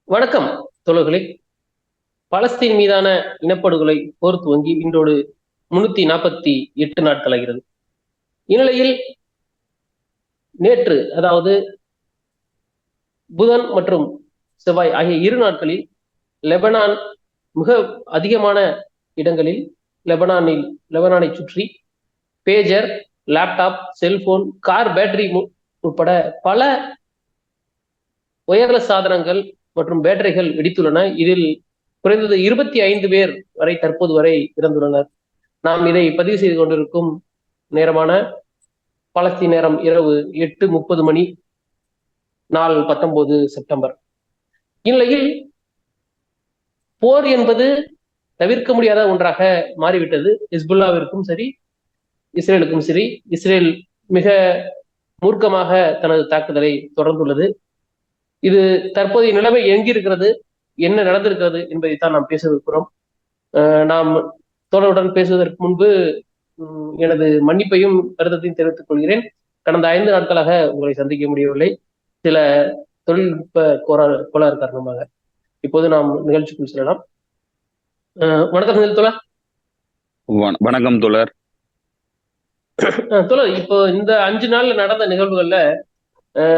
வணக்கம் தோழர்களே. பலஸ்தீன் மீதான இனப்படுகொலை போர் துவங்கி இன்றோடு 348 நாட்கள் ஆகிறது. இந்நிலையில் நேற்று, அதாவது புதன் மற்றும் செவ்வாய் ஆகிய இரு நாட்களில் லெபனான் மிக அதிகமான இடங்களில் லெபனானை சுற்றி pager, laptop, cellphone, car battery உட்பட பல ஒயர்லெஸ் சாதனங்கள் மற்றும் பேட்டரிகள் வெடித்துள்ளன. இதில் குறைந்தது 25 பேர் வரை தற்போது வரை இறந்துள்ளனர். நாம் இதை பதிவு செய்து கொண்டிருக்கும் நேரமான பாலஸ்தீன் நேரம் இரவு 8:30 மணி, நாள் 19 செப்டம்பர். இந்நிலையில் போர் என்பது தவிர்க்க முடியாத ஒன்றாக மாறிவிட்டது. ஹிஸ்புல்லாவிற்கும் சரி, இஸ்ரேலுக்கும் சரி. இஸ்ரேல் மிக மூர்க்கமாக தனது தாக்குதலை தொடர்ந்துள்ளது. இது தற்போதைய நிலைமை எங்கிருக்கிறது, என்ன நடந்திருக்கிறது என்பதைத்தான் நாம் பேசவிருக்கிறோம். நாம் தோழருடன் பேசுவதற்கு முன்பு எனது மன்னிப்பையும் கருத்தையும் தெரிவித்துக் கொள்கிறேன். கடந்த 5 நாட்களாக உங்களை சந்திக்க முடியவில்லை, சில தொழில்நுட்ப கோளாறு காரணமாக. இப்போது நாம் நிகழ்ச்சிக்குள் செல்லலாம். வணக்கம் தோழர். வணக்கம் தோழர். தோழர், இப்போ இந்த 5 நாள்ல நடந்த நிகழ்வுகள்ல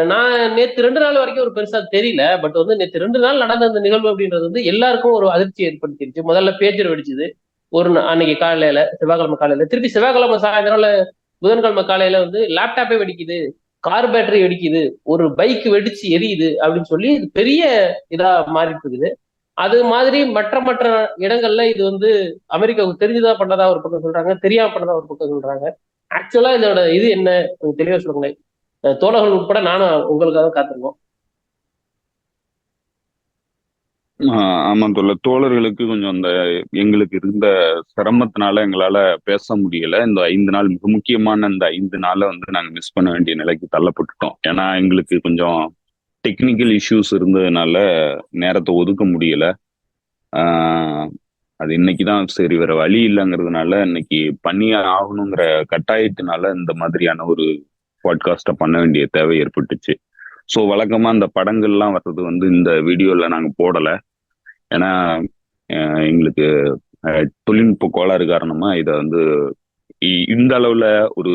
நான் நேற்று 2 நாள் வரைக்கும் ஒரு பெருசா தெரியல. பட் வந்து நேற்று 2 நாள் நடந்த அந்த நிகழ்வு அப்படின்றது வந்து எல்லாருக்கும் ஒரு அதிர்ச்சி ஏற்படுத்திருச்சு. முதல்ல பேஜர் வெடிச்சது அன்னைக்கு காலையில, செவ்வாய்க்கிழமை காலையில. திருப்பி செவ்வாய்க்கிழமை சாயந்தரம், புதன்கிழமை காலையில வந்து லேப்டாப்பே வெடிக்குது, கார் பேட்டரி வெடிக்குது, ஒரு பைக் வெடிச்சு எரியுது அப்படின்னு சொல்லி இது பெரிய இதா மாறிட்டு இருக்குது. அது மாதிரி மற்ற இடங்கள்ல இது வந்து அமெரிக்காவுக்கு தெரிஞ்சுதான் பண்ணதா ஒரு பக்கம் சொல்றாங்க, தெரியாம பண்ணதா ஒரு பக்கம் சொல்றாங்க. ஆக்சுவலா இதோட இது என்ன, தெளிவா சொல்லுங்களேன். தோழர்கள் உட்பட நானும் உங்களுக்காக காத்திருக்கோம். ஆமா தோழர், தோழர்களுக்கு கொஞ்சம் அந்த எங்களுக்கு இருந்த சிரமத்தினால எங்களால பேச முடியல. இந்த 5 நாள் மிக முக்கியமான இந்த 5 நாளை வந்து நாங்க மிஸ் பண்ண வேண்டிய நிலைக்கு தள்ளப்பட்டுட்டோம். ஏன்னா எங்களுக்கு கொஞ்சம் டெக்னிக்கல் இஷ்யூஸ் இருந்ததுனால நேரத்தை ஒதுக்க முடியல. அது இன்னைக்குதான் சரி, வேற வழி இல்லைங்கிறதுனால இன்னைக்கு பண்ணியே ஆகணுங்கிற கட்டாயத்தினால இந்த மாதிரியான ஒரு பாட்காஸ்டை பண்ண வேண்டிய தேவை ஏற்பட்டுச்சு. ஸோ வழக்கமா இந்த படங்கள்லாம் வர்றது வந்து இந்த வீடியோல நாங்க போடல. ஏன்னா எங்களுக்கு தொழில்நுட்ப கோளாறு காரணமா இதை வந்து இந்த அளவுல ஒரு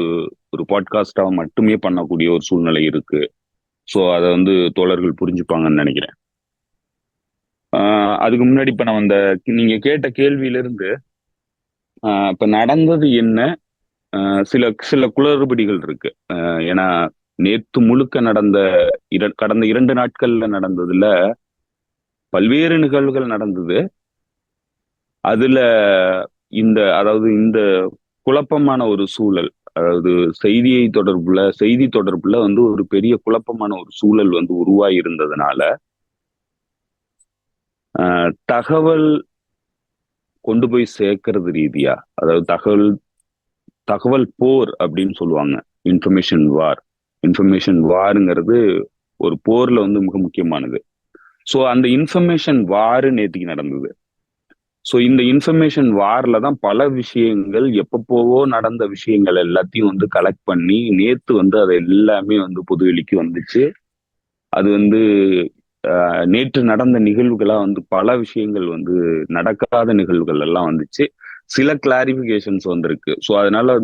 ஒரு பாட்காஸ்டா மட்டுமே பண்ணக்கூடிய ஒரு சூழ்நிலை இருக்கு. ஸோ அதை வந்து தோழர்கள் புரிஞ்சுப்பாங்கன்னு நினைக்கிறேன். அதுக்கு முன்னாடி இப்ப நான் அந்த நீங்க கேட்ட கேள்வியிலிருந்து இப்ப நடந்தது என்ன, சில சில குளறுபடிகள் இருக்கு. ஏன்னா நேத்து முழுக்க நடந்த கடந்த 2 நாட்கள்ல நடந்ததுல பல்வேறு நிகழ்வுகள் நடந்தது. அதுல அதாவது இந்த குழப்பமான ஒரு சூழல், அதாவது செய்தி தொடர்புல வந்து ஒரு பெரிய குழப்பமான ஒரு சூழல் வந்து உருவாகி இருந்ததுனால தகவல் கொண்டு போய் சேர்க்கறது ரீதியா, அதாவது தகவல் போர் அப்படின்னு சொல்லுவாங்க. இன்ஃபர்மேஷன் வாருங்கிறது ஒரு போர்ல வந்து மிக முக்கியமானது. ஸோ அந்த இன்ஃபர்மேஷன் வாரு நேற்றுக்கு நடந்தது. ஸோ இந்த இன்ஃபர்மேஷன் வார்ல தான் பல விஷயங்கள், எப்பப்போவோ நடந்த விஷயங்கள் எல்லாத்தையும் வந்து கலெக்ட் பண்ணி நேத்து வந்து அது எல்லாமே வந்து பொதுவெளிக்கு வந்துச்சு. அது வந்து நேற்று நடந்த நிகழ்வுகளா வந்து பல விஷயங்கள் வந்து நடக்காத நிகழ்வுகள் எல்லாம் வந்துச்சு. சில கிளாரிபிகேஷன்ஸ் வந்திருக்கு. ஸோ அதனால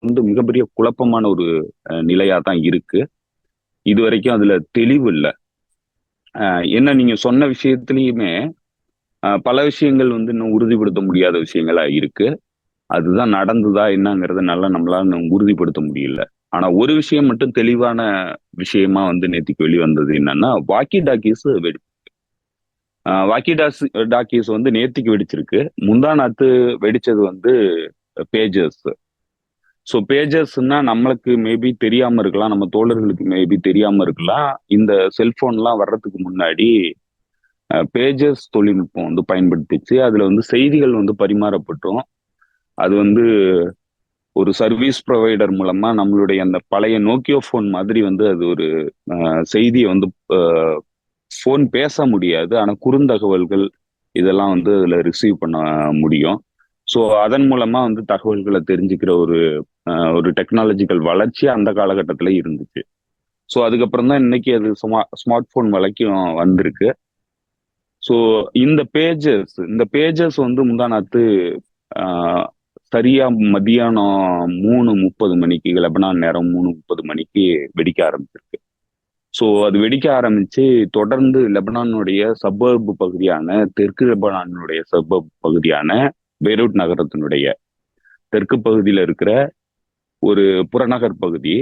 வந்து மிகப்பெரிய குழப்பமான ஒரு நிலையா தான் இருக்கு. இது வரைக்கும் அதுல தெளிவு இல்லை. என்ன நீங்க சொன்ன விஷயத்திலயுமே பல விஷயங்கள் வந்து இன்னும் உறுதிப்படுத்த முடியாத விஷயங்களா இருக்கு. அதுதான் நடந்ததா என்னங்கிறத நல்லா நம்மளால உறுதிப்படுத்த முடியல. ஆனா ஒரு விஷயம் மட்டும் தெளிவான விஷயமா வந்து நேற்றுக்கு வெளிவந்தது என்னன்னா, வாக்கி டாக்கீஸ் வந்து நேத்திக்கு வெடிச்சிருக்கு. முந்தா நாத்து வெடிச்சது வந்து பேஜர்ஸ். ஸோ பேஜர்ஸ்னா நம்மளுக்கு மேபி தெரியாம இருக்கலாம், நம்ம தோழர்களுக்கு மேபி தெரியாம இருக்கலாம். இந்த செல்போன்லாம் வர்றதுக்கு முன்னாடி பேஜர்ஸ் தொழில்நுட்பம் வந்து பயன்படுத்திச்சு. அதுல வந்து செய்திகள் வந்து பரிமாறப்பட்டோம். அது வந்து ஒரு சர்வீஸ் ப்ரொவைடர் மூலமா நம்மளுடைய அந்த பழைய நோக்கியோ போன் மாதிரி வந்து அது ஒரு செய்தியை வந்து போன் பேச முடியாது, ஆனா குறுந்தகவல்கள் இதெல்லாம் வந்து அதுல ரிசீவ் பண்ண முடியும். ஸோ அதன் மூலமா வந்து தகவல்களை தெரிஞ்சுக்கிற ஒரு டெக்னாலஜிக்கல் வளர்ச்சி அந்த காலகட்டத்தில் இருந்துச்சு. ஸோ அதுக்கப்புறம் தான் இன்னைக்கு அது ஸ்மார்ட் போன் வரைக்கும் வந்திருக்கு. ஸோ இந்த பேஜஸ் வந்து முந்தானாத்து ஆஹ், சரியா மதியானம் 3:30 மணிக்கு, லெபனான் நேரம் 3:30 மணிக்கு வெடிக்க ஆரம்பிச்சிருக்கு. ஸோ அது வெடிக்க ஆரம்பிச்சு தொடர்ந்து லெபனானுடைய சப்பர்ப் பகுதியான, தெற்கு லெபனானுடைய சப்பர்ப் பகுதியான பெய்ரூட் நகரத்தினுடைய தெற்கு பகுதியில் இருக்கிற ஒரு புறநகர் பகுதி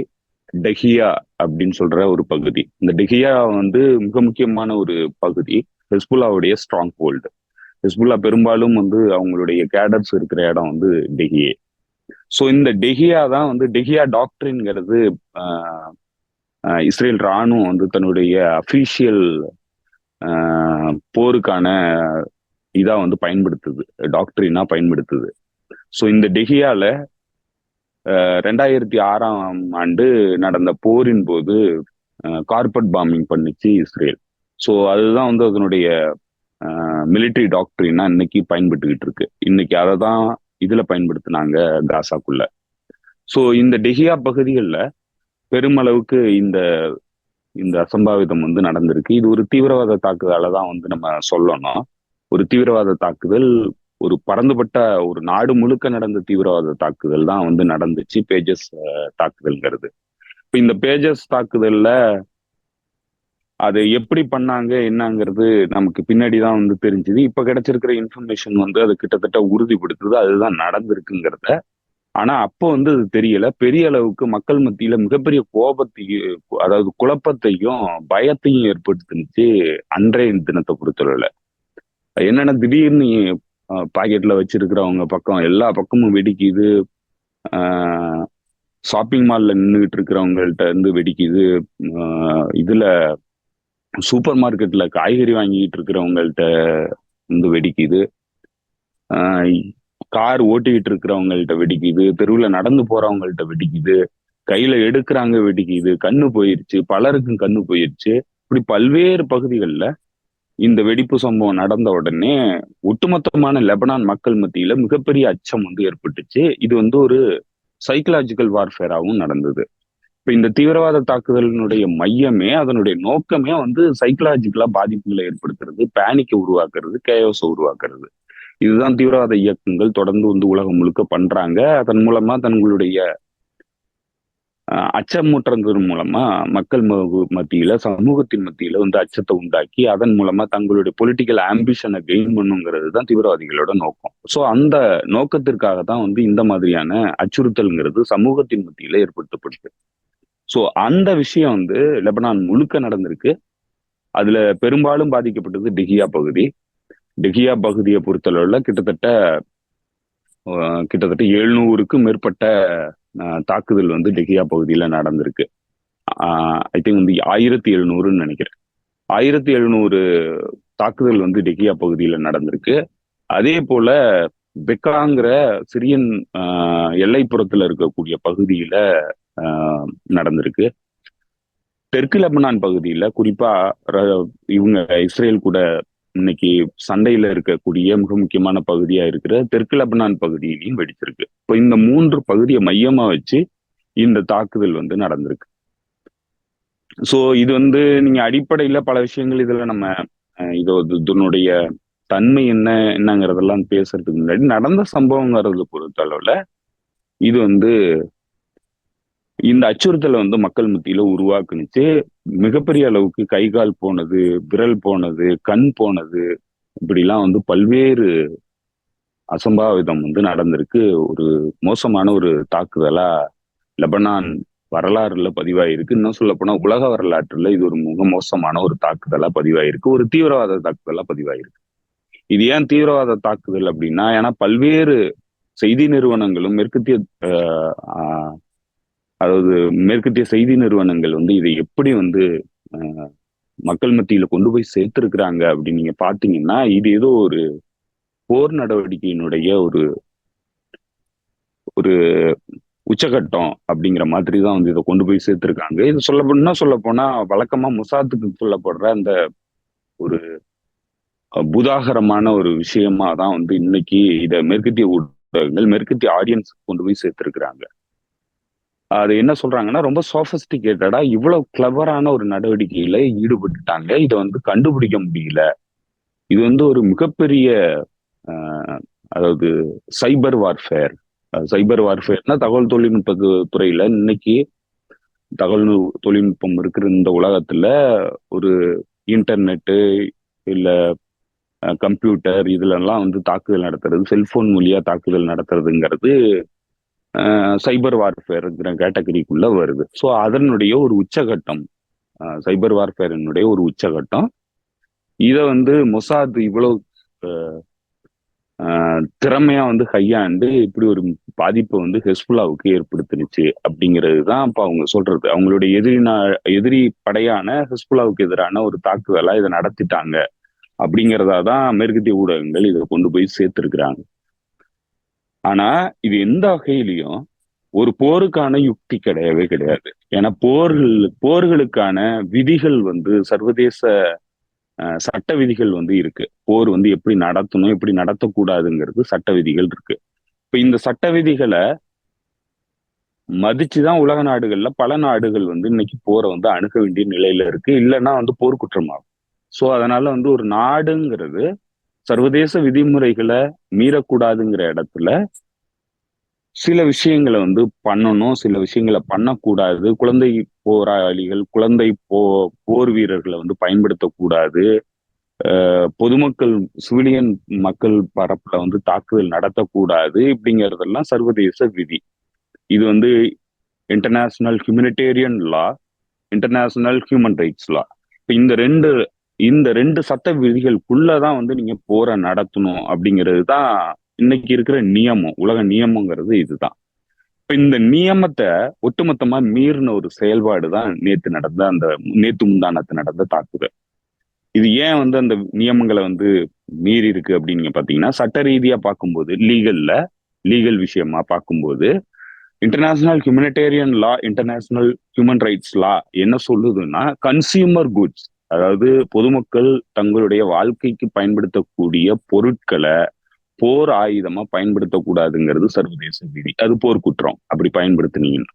டெஹியா அப்படின்னு சொல்ற ஒரு பகுதி. இந்த டெஹியா வந்து மிக முக்கியமான ஒரு பகுதி, ஹெஸ்புல்லாவுடைய ஸ்ட்ராங் ஹோல்டு. ஹெஸ்புல்லா பெரும்பாலும் வந்து அவங்களுடைய கேடர்ஸ் இருக்கிற இடம் வந்து டெஹியே. ஸோ இந்த டெஹியா தான் வந்து டெஹியா டாக்டரின்ங்கிறது இஸ்ரேல் ராணுவம் வந்து தன்னுடைய அஃபீஷியல் போருக்கான இதா வந்து பயன்படுத்துது, டாக்டரினா பயன்படுத்துது. ஸோ இந்த டெஹியால 2006 நடந்த போரின் போது கார்பெட் பாம்பிங் பண்ணிச்சு இஸ்ரேல். ஸோ அதுதான் வந்து அதனுடைய மிலிட்ரி டாக்டரினா இன்னைக்கு பயன்பட்டுக்கிட்டு இருக்கு. இன்னைக்கு அதை தான் இதுல பயன்படுத்தினாங்க காசாக்குள்ள. ஸோ இந்த டெஹியா பகுதிகளில் பெருமளவுக்கு இந்த இந்த அசம்பாவிதம் வந்து நடந்திருக்கு. இது ஒரு தீவிரவாத தாக்குதலை தான் வந்து நம்ம சொல்லணும். ஒரு தீவிரவாத தாக்குதல், ஒரு பறந்துபட்ட ஒரு நாடு முழுக்க நடந்த தீவிரவாத தாக்குதல் தான் வந்து நடந்துச்சு, பேஜஸ் தாக்குதல்ங்கிறது. இப்போ இந்த பேஜஸ் தாக்குதல்ல அது எப்படி பண்ணாங்க என்னங்கிறது நமக்கு பின்னாடி தான் வந்து தெரிஞ்சுது. இப்ப கிடைச்சிருக்கிற இன்ஃபர்மேஷன் வந்து அது கிட்டத்தட்ட உறுதிப்படுத்துது அதுதான் நடந்திருக்குங்கிறத. ஆனா அப்போ வந்து அது தெரியல. பெரிய அளவுக்கு மக்கள் மத்தியில மிகப்பெரிய கோபத்தையும், அதாவது குழப்பத்தையும் பயத்தையும் ஏற்படுத்துனுச்சு அன்றைய தினத்தை பொறுத்தளவுல. என்னன்னா திடீர்னு பாக்கெட்ல வச்சிருக்கிறவங்க பக்கம் எல்லா பக்கமும் வெடிக்குது. ஷாப்பிங் மால்ல நின்றுகிட்டு இருக்கிறவங்கள்ட்ட இருந்து வெடிக்குது. இதுல சூப்பர் மார்க்கெட்ல காய்கறி வாங்கிட்டு இருக்கிறவங்கள்ட்ட இருந்து வெடிக்குது. கார் ஓட்டிக்கிட்டு இருக்கிறவங்கள்ட்ட வெடிக்குது. தெருவில் நடந்து போறவங்கள்ட்ட வெடிக்குது. கையில எடுக்கிறாங்க வெடிக்குது. கண்ணு போயிருச்சு, பலருக்கும் கண்ணு போயிருச்சு. இப்படி பல்வேறு பகுதிகளில் இந்த வெடிப்பு சம்பவம் நடந்த உடனே ஒட்டுமொத்தமான லெபனான் மக்கள் மத்தியில மிகப்பெரிய அச்சம் வந்து ஏற்பட்டுச்சு. இது வந்து ஒரு சைக்கலாஜிக்கல் வார்ஃபேராகவும் நடந்தது. இப்ப இந்த தீவிரவாத தாக்குதலினுடைய மையமே, அதனுடைய நோக்கமே வந்து சைக்கலாஜிக்கலா பாதிப்புகளை ஏற்படுத்துறது, பேனிக்கை உருவாக்குறது, கேயோஸை உருவாக்குறது. இதுதான் தீவிரவாத இயக்கங்கள் தொடர்ந்து வந்து உலகம் முழுக்க பண்றாங்க. அதன் மூலமா தங்களுடைய அச்சமூட்டுறதன் மூலமா மக்கள் மத்தியில, சமூகத்தின் மத்தியில வந்து அச்சத்தை உண்டாக்கி அதன் மூலமா தங்களுடைய பொலிட்டிக்கல் ஆம்பிஷனை கெயின் பண்ணுங்கிறது தான் தீவிரவாதிகளோட நோக்கம். ஸோ அந்த நோக்கத்திற்காக தான் வந்து இந்த மாதிரியான அச்சுறுத்தல்ங்கிறது சமூகத்தின் மத்தியில ஏற்படுத்தப்படுது. ஸோ அந்த விஷயம் வந்து லெபனான் முழுக்க நடந்திருக்கு. அதுல பெரும்பாலும் பாதிக்கப்பட்டது டெஹியா பகுதி. டெஹியா பகுதியை பொறுத்தளவுல கிட்டத்தட்ட 700க்கும் மேற்பட்ட தாக்குதல் வந்து டெஹியா பகுதியில நடந்திருக்கு. ஐ திங்க் வந்து 1700ன்னு நினைக்கிறேன். 1700 தாக்குதல் வந்து டெஹியா பகுதியில நடந்திருக்கு. அதே போல பெக்காங்கிற சிரியன் எல்லைப்புறத்துல இருக்கக்கூடிய பகுதியில நடந்திருக்கு. தெற்கு லெபனான் பகுதியில குறிப்பா இவங்க இஸ்ரேல் கூட இன்னைக்கு சண்டையில இருக்கக்கூடிய மிக முக்கியமான பகுதியா இருக்கிற தெற்கு லெபனான் பகுதியிலையும் வெடிச்சிருக்கு. இப்போ இந்த 3 பகுதியை மையமா வச்சு இந்த தாக்குதல் வந்து நடந்திருக்கு. ஸோ இது வந்து நீங்க அடிப்படையில பல விஷயங்கள் இதுல நம்ம இதனுடைய தன்மை என்னங்கிறதெல்லாம் பேசுறதுக்கு முன்னாடி நடந்த சம்பவங்கிறத பொறுத்தளவுல இது வந்து இந்த அச்சுறுத்தலை வந்து மக்கள் மத்தியில உருவாக்குனுச்சு. மிகப்பெரிய அளவுக்கு கை கால் போனது, விரல் போனது, கண் போனது, இப்படிலாம் வந்து பல்வேறு அசம்பாவிதம் வந்து நடந்திருக்கு. ஒரு மோசமான ஒரு தாக்குதலா லெபனான் வரலாறுல பதிவாயிருக்கு. இன்னும் சொல்ல போனா உலக வரலாற்றுல இது ஒரு மிக மோசமான ஒரு தாக்குதலா பதிவாயிருக்கு. ஒரு தீவிரவாத தாக்குதலா பதிவாயிருக்கு. இது ஏன் தீவிரவாத தாக்குதல் அப்படின்னா, ஏன்னா பல்வேறு செய்தி நிறுவனங்களும் மேற்கத்திய செய்தி நிறுவனங்கள் வந்து இதை எப்படி வந்து மக்கள் மத்தியில கொண்டு போய் சேர்த்திருக்கிறாங்க அப்படின்னு நீங்க பாத்தீங்கன்னா, இது ஏதோ ஒரு போர் நடவடிக்கையினுடைய ஒரு ஒரு உச்சகட்டம் அப்படிங்கிற மாதிரி தான் வந்து இதை கொண்டு போய் சேர்த்திருக்காங்க. இது சொல்ல போனா வழக்கமா முசாத்துக்கு சொல்லப்படுற அந்த ஒரு புதாகரமான ஒரு விஷயமா தான் வந்து இன்னைக்கு இதை மேற்கத்திய ஊடகங்கள், மேற்கத்திய ஆடியன்ஸ் கொண்டு போய் சேர்த்திருக்கிறாங்க. அது என்ன சொல்றாங்கன்னா, ரொம்ப சோபஸ்டிகேட்டடா இவ்வளவு கிளவரான ஒரு நடவடிக்கையில ஈடுபட்டுட்டாங்க, இதை வந்து கண்டுபிடிக்க முடியல, இது வந்து ஒரு மிகப்பெரிய அதாவது சைபர் வார்ஃபேர். சைபர் வார்ஃபேர்னா தகவல் தொழில்நுட்ப துறையில இன்னைக்கு தகவல் தொழில்நுட்பம் இருக்கிற இந்த உலகத்துல ஒரு இன்டர்நெட்டு இல்ல கம்ப்யூட்டர் இதுல எல்லாம் வந்து தாக்குதல் நடத்துறது, செல்போன் மூலியா தாக்குதல் நடத்துறதுங்கிறது சைபர் வார்ஃபேர்ங்கிற கேட்டகரிக்குள்ள வருது. ஸோ அதனுடைய ஒரு உச்சகட்டம், சைபர் வார்ஃபேரினுடைய ஒரு உச்சகட்டம். இதை வந்து மொசாத் இவ்வளவு திறமையா வந்து கையாண்டு இப்படி ஒரு பாதிப்பை வந்து ஹெஸ்புல்லாவுக்கு ஏற்படுத்தினுச்சு அப்படிங்கிறது தான் இப்ப அவங்க சொல்றது. அவங்களுடைய எதிரி படையான ஹெஸ்புல்லாவுக்கு எதிரான ஒரு தாக்குதலா இதை நடத்திட்டாங்க அப்படிங்கிறதா தான் மேற்கத்திய ஊடகங்கள் இதை கொண்டு போய் சேர்த்திருக்கிறாங்க. ஆனா இது எந்த வகையிலையும் ஒரு போருக்கான யுக்தி கிடையவே கிடையாது. ஏன்னா போர்களுக்கான விதிகள் வந்து சர்வதேச சட்ட விதிகள் வந்து இருக்கு. போர் வந்து எப்படி நடத்தணும், எப்படி நடத்தக்கூடாதுங்கிறது சட்ட விதிகள் இருக்கு. இப்ப இந்த சட்ட விதிகளை மதிச்சுதான் உலக நாடுகள்ல பல நாடுகள் வந்து இன்னைக்கு போரை வந்து அணுக வேண்டிய நிலையில இருக்கு. இல்லைன்னா வந்து போர்க்குற்றமாகும். சோ அதனால வந்து ஒரு நாடுங்கிறது சர்வதேச விதிமுறைகளை மீறக்கூடாதுங்கிற இடத்துல சில விஷயங்களை வந்து பண்ணணும், சில விஷயங்களை பண்ணக்கூடாது. குழந்தை போராளிகள், போர் வீரர்களை வந்து பயன்படுத்தக்கூடாது. பொதுமக்கள், சிவிலியன் மக்கள் பரப்புல வந்து தாக்குதல் நடத்தக்கூடாது. இப்படிங்கிறதெல்லாம் சர்வதேச விதி. இது வந்து இன்டர்நேஷனல் ஹியூமனிடேரியன் லா, இன்டர்நேஷனல் ஹியூமன் ரைட்ஸ் லா. இப்ப இந்த ரெண்டு சட்ட விதிகளுக்குள்ளதான் வந்து நீங்க போரை நடத்தணும் அப்படிங்கிறது தான் இன்னைக்கு இருக்கிற நியமம், உலக நியமங்கிறது இதுதான். இப்ப இந்த நியமத்தை ஒட்டுமொத்தமா மீறின ஒரு செயல்பாடு தான் நேத்து முந்தானத்து நடந்த தாக்குதல். இது ஏன் வந்து அந்த நியமங்களை வந்து மீறி இருக்கு அப்படின்னு நீங்க பாத்தீங்கன்னா, சட்ட ரீதியா பார்க்கும்போது, லீகல் விஷயமா பார்க்கும்போது இன்டர்நேஷனல் ஹியூமனிடேரியன் லா, இன்டர்நேஷனல் ஹியூமன் ரைட்ஸ் லா என்ன சொல்லுதுன்னா, கன்சியூமர் குட்ஸ், அதாவது பொதுமக்கள் தங்களுடைய வாழ்க்கைக்கு பயன்படுத்தக்கூடிய பொருட்களை போர் ஆயுதமா பயன்படுத்தக்கூடாதுங்கிறது சர்வதேச விதி. அது போர் குற்றம் அப்படி பயன்படுத்தினீங்கன்னா.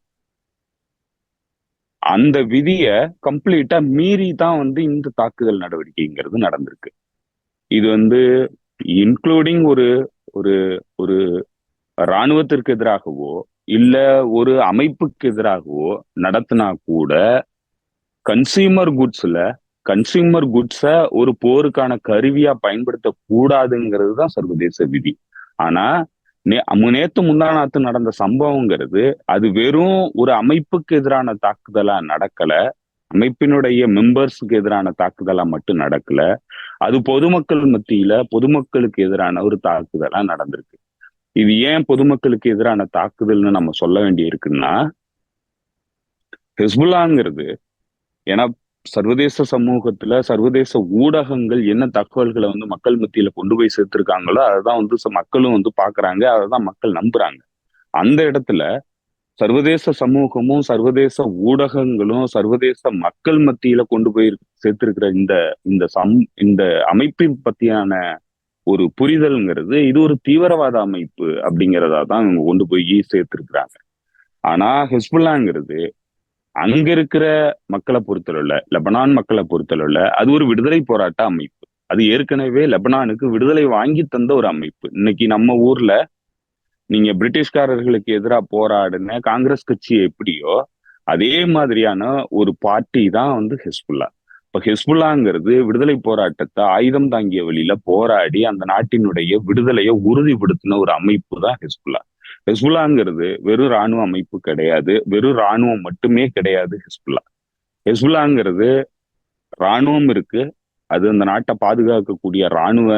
அந்த விதிய கம்ப்ளீட்டா மீறி தான் வந்து இந்த தாக்குதல் நடவடிக்கைங்கிறது நடந்திருக்கு. இது வந்து இன்க்ளூடிங் ஒரு ஒரு ஒரு இராணுவத்திற்கு எதிராகவோ இல்ல ஒரு அமைப்புக்கு எதிராகவோ நடத்தினா கூட கன்சியூமர் குட்ஸ ஒரு போருக்கான கருவியா பயன்படுத்த கூடாதுங்கிறது தான் சர்வதேச விதி. ஆனா நேத்து முந்தானாத்து நடந்த சம்பவங்கிறது அது வெறும் ஒரு அமைப்புக்கு எதிரான தாக்குதலா நடக்கல, அமைப்பினுடைய மெம்பர்ஸுக்கு எதிரான தாக்குதலா மட்டும் நடக்கல, அது பொதுமக்கள் மத்தியில பொதுமக்களுக்கு எதிரான ஒரு தாக்குதலா நடந்திருக்கு. இது ஏன் பொதுமக்களுக்கு எதிரான தாக்குதல்னு நம்ம சொல்ல வேண்டி இருக்குன்னா, ஹெஸ்புல்லாங்கிறது ஏன்னா சர்வதேச சமூகத்துல சர்வதேச ஊடகங்கள் என்ன தகவல்களை வந்து மக்கள் மத்தியில கொண்டு போய் சேர்த்திருக்காங்களோ அதான் வந்து மக்களும் வந்து பாக்குறாங்க, அதான் மக்கள் நம்புறாங்க. அந்த இடத்துல சர்வதேச சமூகமும் சர்வதேச ஊடகங்களும் சர்வதேச மக்கள் மத்தியில கொண்டு போய் சேர்த்திருக்கிற இந்த அமைப்பின் பத்தியான ஒரு புரிதல்ங்கிறது இது ஒரு தீவிரவாத அமைப்பு அப்படிங்கிறதா தான் இவங்க கொண்டு போய் சேர்த்திருக்கிறாங்க. ஆனா ஹெஸ்புல்லாங்கிறது அங்க இருக்கிற மக்களை பொறுத்தளவுல, லெபனான் மக்களை பொறுத்தளவுல அது ஒரு விடுதலை போராட்ட அமைப்பு. அது ஏற்கனவே லெபனானுக்கு விடுதலை வாங்கி தந்த ஒரு அமைப்பு. இன்னைக்கு நம்ம ஊர்ல நீங்க பிரிட்டிஷ்காரர்களுக்கு எதிராக போராடின காங்கிரஸ் கட்சி எப்படியோ அதே மாதிரியான ஒரு பார்ட்டி தான் வந்து ஹெஸ்புல்லா. இப்ப ஹெஸ்புல்லாங்கிறது விடுதலை போராட்டத்தை ஆயுதம் தாங்கிய வழியில போராடி அந்த நாட்டினுடைய விடுதலையை உறுதிப்படுத்தின ஒரு அமைப்பு தான் ஹெஸ்புல்லா. ஹெஸ்புல்லாங்கிறது வெறும் இராணுவ அமைப்பு கிடையாது, வெறும் இராணுவம் மட்டுமே கிடையாது. ஹெஸ்புல்லாங்கிறது இராணுவம் இருக்கு, அது அந்த நாட்டை பாதுகாக்கக்கூடிய இராணுவ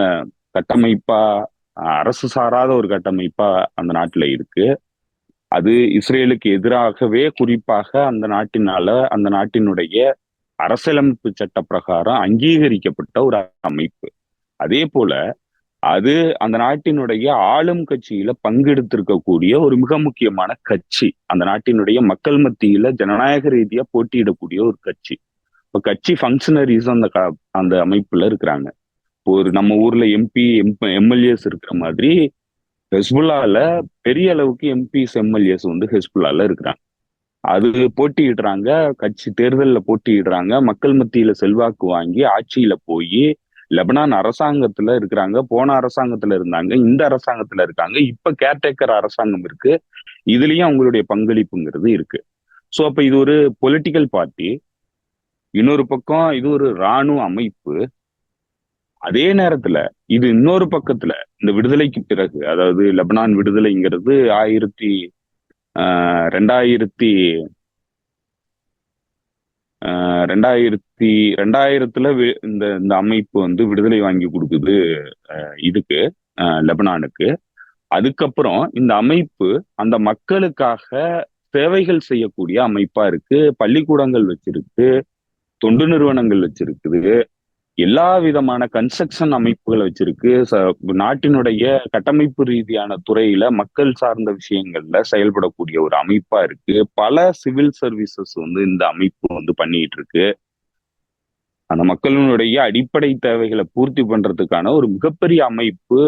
கட்டமைப்பா, அரசு சாராத ஒரு கட்டமைப்பா அந்த நாட்டுல இருக்கு. அது இஸ்ரேலுக்கு எதிராகவே குறிப்பாக அந்த நாட்டினுடைய அரசியலமைப்பு சட்ட பிரகாரம் அங்கீகரிக்கப்பட்ட ஒரு அமைப்பு. அதே போல அது அந்த நாட்டினுடைய ஆளும் கட்சியில பங்கெடுத்திருக்கக்கூடிய ஒரு மிக முக்கியமான கட்சி, அந்த நாட்டினுடைய மக்கள் மத்தியில ஜனநாயக ரீதியா போட்டியிடக்கூடிய ஒரு கட்சி. இப்ப கட்சி ஃபங்க்ஷனரிஸ் அந்த அமைப்புல இருக்கிறாங்க. ஒரு நம்ம ஊர்ல எம்எல்ஏஸ் இருக்கிற மாதிரி ஹெஸ்புல்லால பெரிய அளவுக்கு எம்பிஸ் எம்எல்ஏஸ் வந்து ஹெஸ்புல்லால இருக்கிறாங்க. அது போட்டியிடுறாங்க, கட்சி தேர்தலில் போட்டியிடுறாங்க, மக்கள் மத்தியில செல்வாக்கு வாங்கி ஆட்சியில போய் லெபனான் அரசாங்கத்துல இருக்கிறாங்க, போன அரசாங்கத்துல இருந்தாங்க, இந்த அரசாங்கத்துல இருக்காங்க, இப்ப கேர்டேக்கர் அரசாங்கம் இருக்கு. இதுலயும் அவங்களுடைய பங்களிப்புங்கிறது இருக்கு. சோ அப்ப இது ஒரு பொலிட்டிக்கல் பார்ட்டி, இன்னொரு பக்கம் இது ஒரு இராணுவ அமைப்பு. அதே நேரத்துல இது இன்னொரு பக்கத்துல இந்த விடுதலைக்கு பிறகு, அதாவது லெபனான் விடுதலைங்கிறது ரெண்டாயிரத்தி ரெண்டாயிரத்துல இந்த இந்த அமைப்பு வந்து விடுதலை வாங்கி கொடுக்குது இதுக்கு லெபனானுக்கு. அதுக்கப்புறம் இந்த அமைப்பு அந்த மக்களுக்காக சேவைகள் செய்யக்கூடிய அமைப்பா இருக்கு. பள்ளிக்கூடங்கள் வச்சிருக்கு, தொண்டு நிறுவனங்கள் வச்சிருக்குது, எல்லா விதமான கன்ஸ்ட்ரக்ஷன் அமைப்புகளை வச்சிருக்கு. நாட்டினுடைய கட்டமைப்பு ரீதியான துறையில மக்கள் சார்ந்த விஷயங்கள்ல செயல்படக்கூடிய ஒரு அமைப்பா இருக்கு. பல சிவில் சர்வீசஸ் வந்து இந்த அமைப்பு வந்து பண்ணிட்டு இருக்கு. அந்த மக்களினுடைய அடிப்படை தேவைகளை பூர்த்தி பண்றதுக்கான ஒரு மிகப்பெரிய அமைப்பு.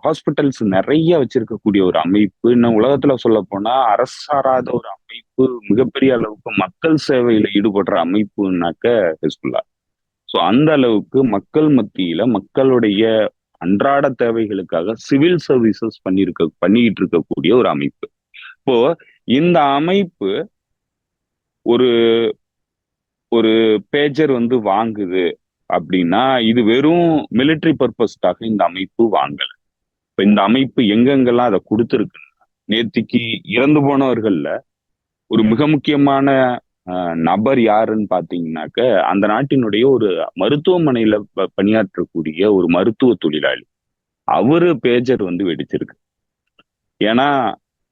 ஹாஸ்பிட்டல்ஸ் நிறைய வச்சிருக்கக்கூடிய ஒரு அமைப்பு. இன்னும் உலகத்துல சொல்ல போனா அரசு சாராத ஒரு அமைப்பு, மிகப்பெரிய அளவுக்கு மக்கள் சேவையில ஈடுபடுற அமைப்புனாக்க ஹிஸ்புல்லா. ஸோ அந்த அளவுக்கு மக்கள் மத்தியில மக்களுடைய அன்றாட தேவைகளுக்காக சிவில் சர்வீசஸ் பண்ணிக்கிட்டு இருக்கக்கூடிய ஒரு அமைப்பு. இப்போ இந்த அமைப்பு ஒரு ஒரு பேஜர் வந்து வாங்குது அப்படின்னா இது வெறும் மிலிட்டரி பர்பஸ்க்காக இந்த அமைப்பு வாங்கல. இப்ப இந்த அமைப்பு எங்கெங்கெல்லாம் அதை கொடுத்துருக்குன்னா, நேத்திக்கு இறந்து போனவர்கள்ல ஒரு மிக முக்கியமான நபர் யாருன்னு பாத்தீங்கன்னாக்க, அந்த நாட்டினுடைய ஒரு மருத்துவமனையில பணியாற்றக்கூடிய ஒரு மருத்துவ தொழிலாளி. அவரு பேஜர் வந்து வெடிச்சிருக்கு. ஏன்னா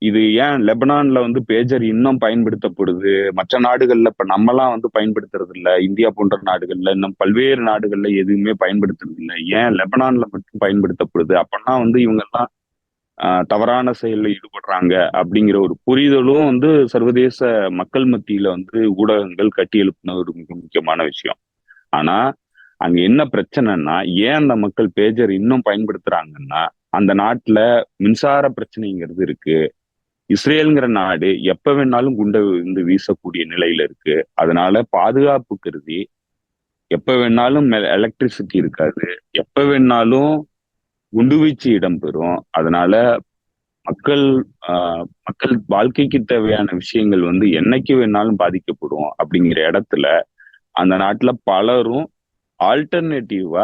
இது ஏன் லெபனான்ல வந்து பேஜர் இன்னும் பயன்படுத்தப்படுது, மற்ற நாடுகள்ல இப்ப நம்மலாம் வந்து பயன்படுத்துறது இல்ல, இந்தியா போன்ற நாடுகள்ல இன்னும் பல்வேறு நாடுகள்ல எதுவுமே பயன்படுத்துறது இல்லை, ஏன் லெபனான்ல மட்டும் பயன்படுத்தப்படுது? அப்பன்னா வந்து இவங்க எல்லாம் தவறான செயலில் ஈடுபடுறாங்க அப்படிங்கிற ஒரு புரிதலும் வந்து சர்வதேச மக்கள் மத்தியில வந்து ஊடகங்கள் கட்டி எழுப்பின ஒரு மிக முக்கியமான விஷயம். ஆனா அங்க என்ன பிரச்சனைன்னா, ஏன் அந்த மக்கள் பேஜர் இன்னும் பயன்படுத்துறாங்கன்னா, அந்த நாட்டுல மின்சார பிரச்சனைங்கிறது இருக்கு. இஸ்ரேலுங்கிற நாடு எப்ப வேணாலும் குண்டை வந்து வீசக்கூடிய நிலையில இருக்கு. அதனால பாதுகாப்பு கருதி எப்ப வேணாலும் எலக்ட்ரிசிட்டி இருக்காது, எப்ப வேணாலும் குண்டுவீச்சு இடம்பெறும். அதனால மக்கள் மக்கள் வாழ்க்கைக்கு தேவையான விஷயங்கள் வந்து என்னைக்கு வேணாலும் பாதிக்கப்படும். அப்படிங்கிற இடத்துல அந்த நாட்டுல பலரும் ஆல்டர்னேட்டிவா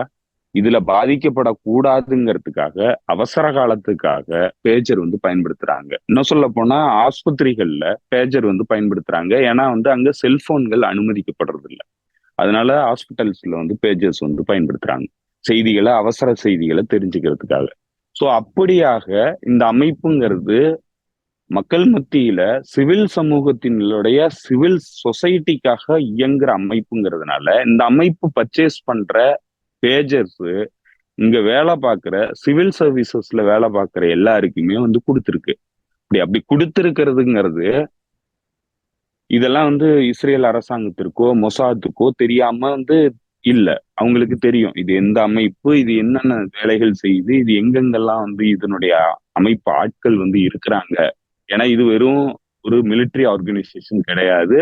இதுல பாதிக்கப்படக்கூடாதுங்கிறதுக்காக அவசர காலத்துக்காக பேஜர் வந்து பயன்படுத்துறாங்க. இன்னும் சொல்ல போனா ஆஸ்பத்திரிகள்ல பேஜர் வந்து பயன்படுத்துறாங்க. ஏன்னா வந்து அங்க செல்போன்கள் அனுமதிக்கப்படுறது இல்லை. அதனால ஹாஸ்பிட்டல்ஸ்ல வந்து பேஜர்ஸ் வந்து பயன்படுத்துறாங்க, செய்திகளை, அவசர செய்திகளை தெரிஞ்சுக்கிறதுக்காக. ஸோ அப்படியாக இந்த அமைப்புங்கிறது மக்கள் மத்தியில சிவில் சமூகத்தினுடைய சிவில் சொசைட்டிக்காக இயங்குற அமைப்புங்கிறதுனால இந்த அமைப்பு பர்ச்சேஸ் பண்ற பேஜர்ஸ் இங்க வேலை பார்க்குற சிவில் சர்வீசஸ்ல வேலை பார்க்குற எல்லாருக்குமே வந்து கொடுத்துருக்கு. அப்படி கொடுத்துருக்கிறதுங்கிறது இதெல்லாம் வந்து இஸ்ரேல் அரசாங்கத்திற்கோ மொசாத்துக்கோ தெரியாம வந்து இல்ல. அவங்களுக்கு தெரியும் இது எந்த அமைப்பு, இது என்னென்ன வேலைகள் செய்யுது, இது எங்கெங்கெல்லாம் வந்து இதனுடைய அமைப்பு ஆட்கள் வந்து இருக்கிறாங்க. ஏன்னா இது வெறும் ஒரு மிலிட்டரி ஆர்கனைசேஷன் கிடையாது,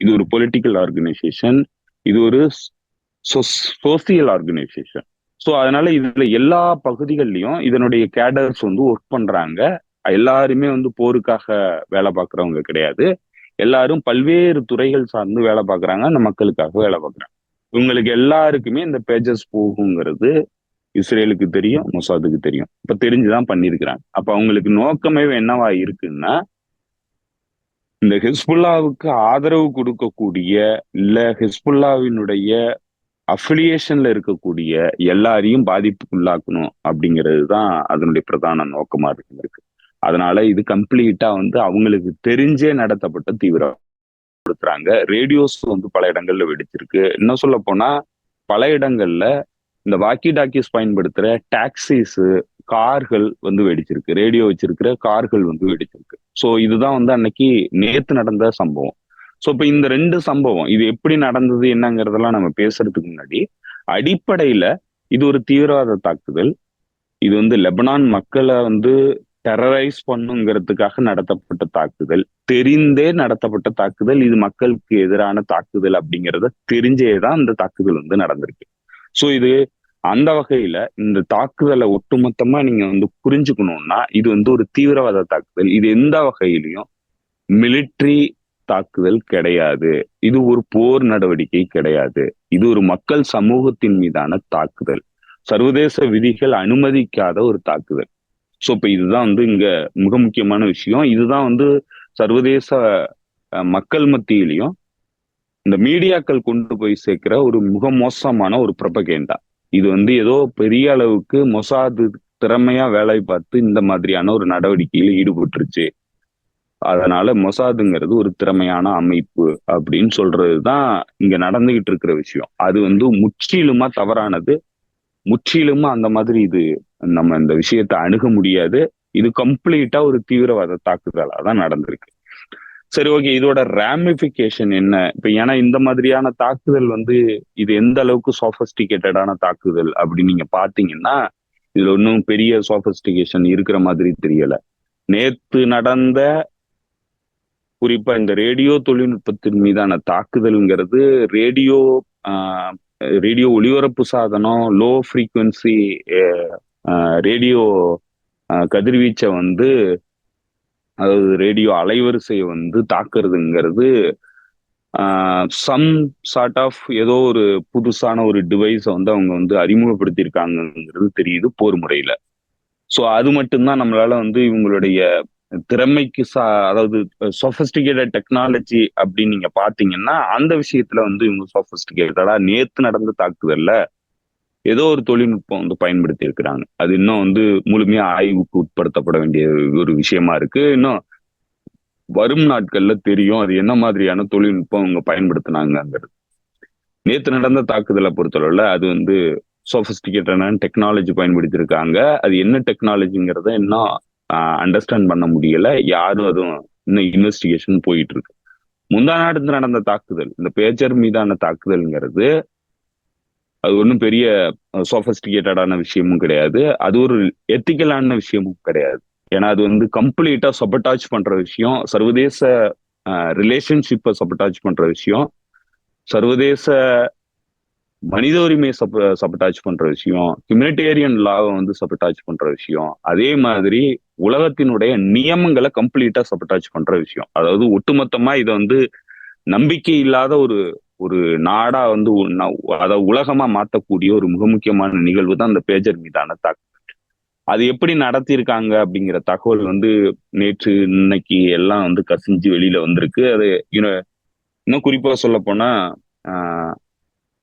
இது ஒரு பொலிட்டிக்கல் ஆர்கனைசேஷன், இது ஒரு சோசியல் ஆர்கனைசேஷன். ஸோ அதனால இதுல எல்லா பகுதிகள்லயும் இதனுடைய கேடர்ஸ் வந்து ஒர்க் பண்றாங்க. எல்லாருமே வந்து போருக்காக வேலை பார்க்குறவங்க கிடையாது, எல்லாரும் பல்வேறு துறைகள் சார்ந்து வேலை பார்க்குறாங்க, அந்த மக்களுக்காக வேலை பார்க்குறாங்க. இவங்களுக்கு எல்லாருக்குமே இந்த பேஜஸ் போகுங்கிறது இஸ்ரேலுக்கு தெரியும், மொசாதுக்கு தெரியும். இப்ப தெரிஞ்சுதான் பண்ணிருக்கிறாங்க. அப்ப அவங்களுக்கு நோக்கமே என்னவா இருக்குன்னா, இந்த ஹிஸ்புல்லாவுக்கு ஆதரவு கொடுக்கக்கூடிய இல்ல ஹிஸ்புல்லாவினுடைய அஃபிலியேஷன்ல இருக்கக்கூடிய எல்லாரையும் பாதிப்புக்குள்ளாக்கணும் அப்படிங்கிறது தான் அதனுடைய பிரதான நோக்கமா இருக்கு. அதனால இது கம்ப்ளீட்டா வந்து அவங்களுக்கு தெரிஞ்சே நடத்தப்பட்ட தீவிரப்படுத்துறாங்க. ரேடியோஸ் வந்து பல இடங்கள்ல வெடிச்சிருக்கு. இன்னும் சொல்ல போனா பல இடங்கள்ல இந்த வாக்கி டாக்கிஸ் பயன்படுத்துற டாக்ஸிஸ், கார்கள் வந்து வெடிச்சிருக்கு, ரேடியோ வச்சிருக்கிற கார்கள் வந்து வெடிச்சிருக்கு. ஸோ இதுதான் வந்து அன்னைக்கு நேத்து நடந்த சம்பவம். ஸோ இப்ப இந்த ரெண்டு சம்பவம் இது எப்படி நடந்தது என்னங்கிறதெல்லாம் நம்ம பேசுறதுக்கு முன்னாடி, அடிப்படையில இது ஒரு தீவிரவாத தாக்குதல். இது வந்து லெபனான் மக்களை வந்து டெரரைஸ் பண்ணுங்கிறதுக்காக நடத்தப்பட்ட தாக்குதல், தெரிந்தே நடத்தப்பட்ட தாக்குதல். இது மக்களுக்கு எதிரான தாக்குதல் அப்படிங்கிறத தெரிஞ்சேதான் இந்த தாக்குதல் வந்து நடந்திருக்கு. ஸோ இது அந்த வகையில இந்த தாக்குதலை ஒட்டுமொத்தமா நீங்க வந்து புரிஞ்சுக்கணும்னா இது வந்து ஒரு தீவிரவாத தாக்குதல். இது எந்த வகையிலையும் மிலிட்ரி தாக்குதல் கிடையாது. இது ஒரு போர் நடவடிக்கை கிடையாது. இது ஒரு மக்கள் சமூகத்தின் மீதான தாக்குதல். சர்வதேச விதிகள் அனுமதிக்காத ஒரு தாக்குதல். சோ இப்ப இதுதான் வந்து இங்க மிக முக்கியமான விஷயம். இதுதான் வந்து சர்வதேச மக்கள் மத்தியிலையும் இந்த மீடியாக்கள் கொண்டு போய் சேர்க்கிற ஒரு மிக மோசமான ஒரு ப்ரொபகேண்டா. இது வந்து ஏதோ பெரிய அளவுக்கு மொசாது திறமையா வேலை பார்த்து இந்த மாதிரியான ஒரு நடவடிக்கையில் ஈடுபட்டுருச்சு, அதனால மொசாதுங்கிறது ஒரு திறமையான அமைப்பு அப்படின்னு சொல்றதுதான் இங்க நடந்துகிட்டு இருக்கிற விஷயம். அது வந்து முற்றிலுமா தவறானது. முற்றிலுமா அந்த மாதிரி இது நம்ம இந்த விஷயத்தை அணுக முடியாது. இது கம்ப்ளீட்டா ஒரு தீவிரவாத தாக்குதலா தான் நடந்திருக்கு. சரி, ஓகே, இதோட ரேமிபிகேஷன் என்ன? இப்ப ஏன்னா இந்த மாதிரியான தாக்குதல் வந்து இது எந்த அளவுக்கு சாஃபஸ்டிகேட்டடான தாக்குதல் அப்படின்னு நீங்க பாத்தீங்கன்னா இதுல ஒன்றும் பெரிய சாஃபஸ்டிகேஷன் இருக்கிற மாதிரி தெரியல. நேத்து நடந்த குறிப்பா இந்த ரேடியோ தொழில்நுட்பத்தின் மீதான தாக்குதல்ங்கிறது ரேடியோ ரேடியோ ஒளிபரப்பு சாதனம், லோ ஃப்ரீக்வன்சி ரேடியோ கதிர்வீச்சை வந்து, அதாவது ரேடியோ அலைவரிசையை வந்து தாக்குறதுங்கிறது சம் சார்ட் ஆஃப் ஏதோ ஒரு புதுசான ஒரு டிவைஸை வந்து அவங்க வந்து அறிமுகப்படுத்தியிருக்காங்கிறது தெரியுது போர் முறையில. ஸோ அது மட்டும்தான் நம்மளால வந்து இவங்களுடைய திறமைக்கு அதாவது சொஃபஸ்டிகேட்டட் டெக்னாலஜி அப்படின்னு நீங்க பாத்தீங்கன்னா அந்த விஷயத்துல வந்து இவங்க சொஃபஸ்டிகேட்டடா நேத்து நடந்த தாக்குதல்ல ஏதோ ஒரு தொழில்நுட்பம் வந்து பயன்படுத்தி இருக்கிறாங்க. அது இன்னும் வந்து முழுமையா ஆய்வுக்கு உட்படுத்தப்பட வேண்டிய ஒரு விஷயமா இருக்கு. இன்னும் வரும் நாட்கள்ல தெரியும் அது என்ன மாதிரியான தொழில்நுட்பம் அவங்க பயன்படுத்தினாங்கிறது. நேத்து நடந்த தாக்குதலை பொறுத்தளவுல அது வந்து சொஃபஸ்டிகேட்டடான டெக்னாலஜி பயன்படுத்தியிருக்காங்க. அது என்ன டெக்னாலஜிங்கிறத இன்னும் அண்டர்ஸ்டாண்ட் பண்ண முடியல. யாரும் அதுவும் இன்னும் இன்வெஸ்டிகேஷன் போயிட்டு இருக்கு. முந்தா நாடு நடந்த தாக்குதல், இந்த பேஜர் மீதான தாக்குதல்ங்கிறது அது ஒன்றும் பெரிய சொஃபஸ்டிகேட்டடான விஷயமும் கிடையாது. அது ஒரு எத்திக்கலான விஷயமும் கிடையாது. ஏன்னா அது வந்து கம்ப்ளீட்டா சபட்டாச் பண்ற விஷயம், சர்வதேச ரிலேஷன்ஷிப்பை சபட்டாச் பண்ற விஷயம், சர்வதேச மனித உரிமையை சபட்டாச் பண்ற விஷயம், ஹியூமனிடேரியன் லாவை வந்து சபட்டாச் பண்ற விஷயம், அதே மாதிரி உலகத்தினுடைய நியமங்களை கம்ப்ளீட்டா சபட்டாச் பண்ற விஷயம். அதாவது ஒட்டுமொத்தமா இதை வந்து நம்பிக்கை இல்லாத ஒரு ஒரு நாடா வந்து அதாவது உலகமா மாத்தக்கூடிய ஒரு மிக முக்கியமான நிகழ்வு தான் இந்த பேஜர் மீதான தாக்குதல். அது எப்படி நடத்தியிருக்காங்க அப்படிங்கிற தகவல் வந்து நேற்று இன்னைக்கு எல்லாம் வந்து கசிஞ்சு வெளியில வந்திருக்கு. அது இன்னும் குறிப்பா சொல்ல போனா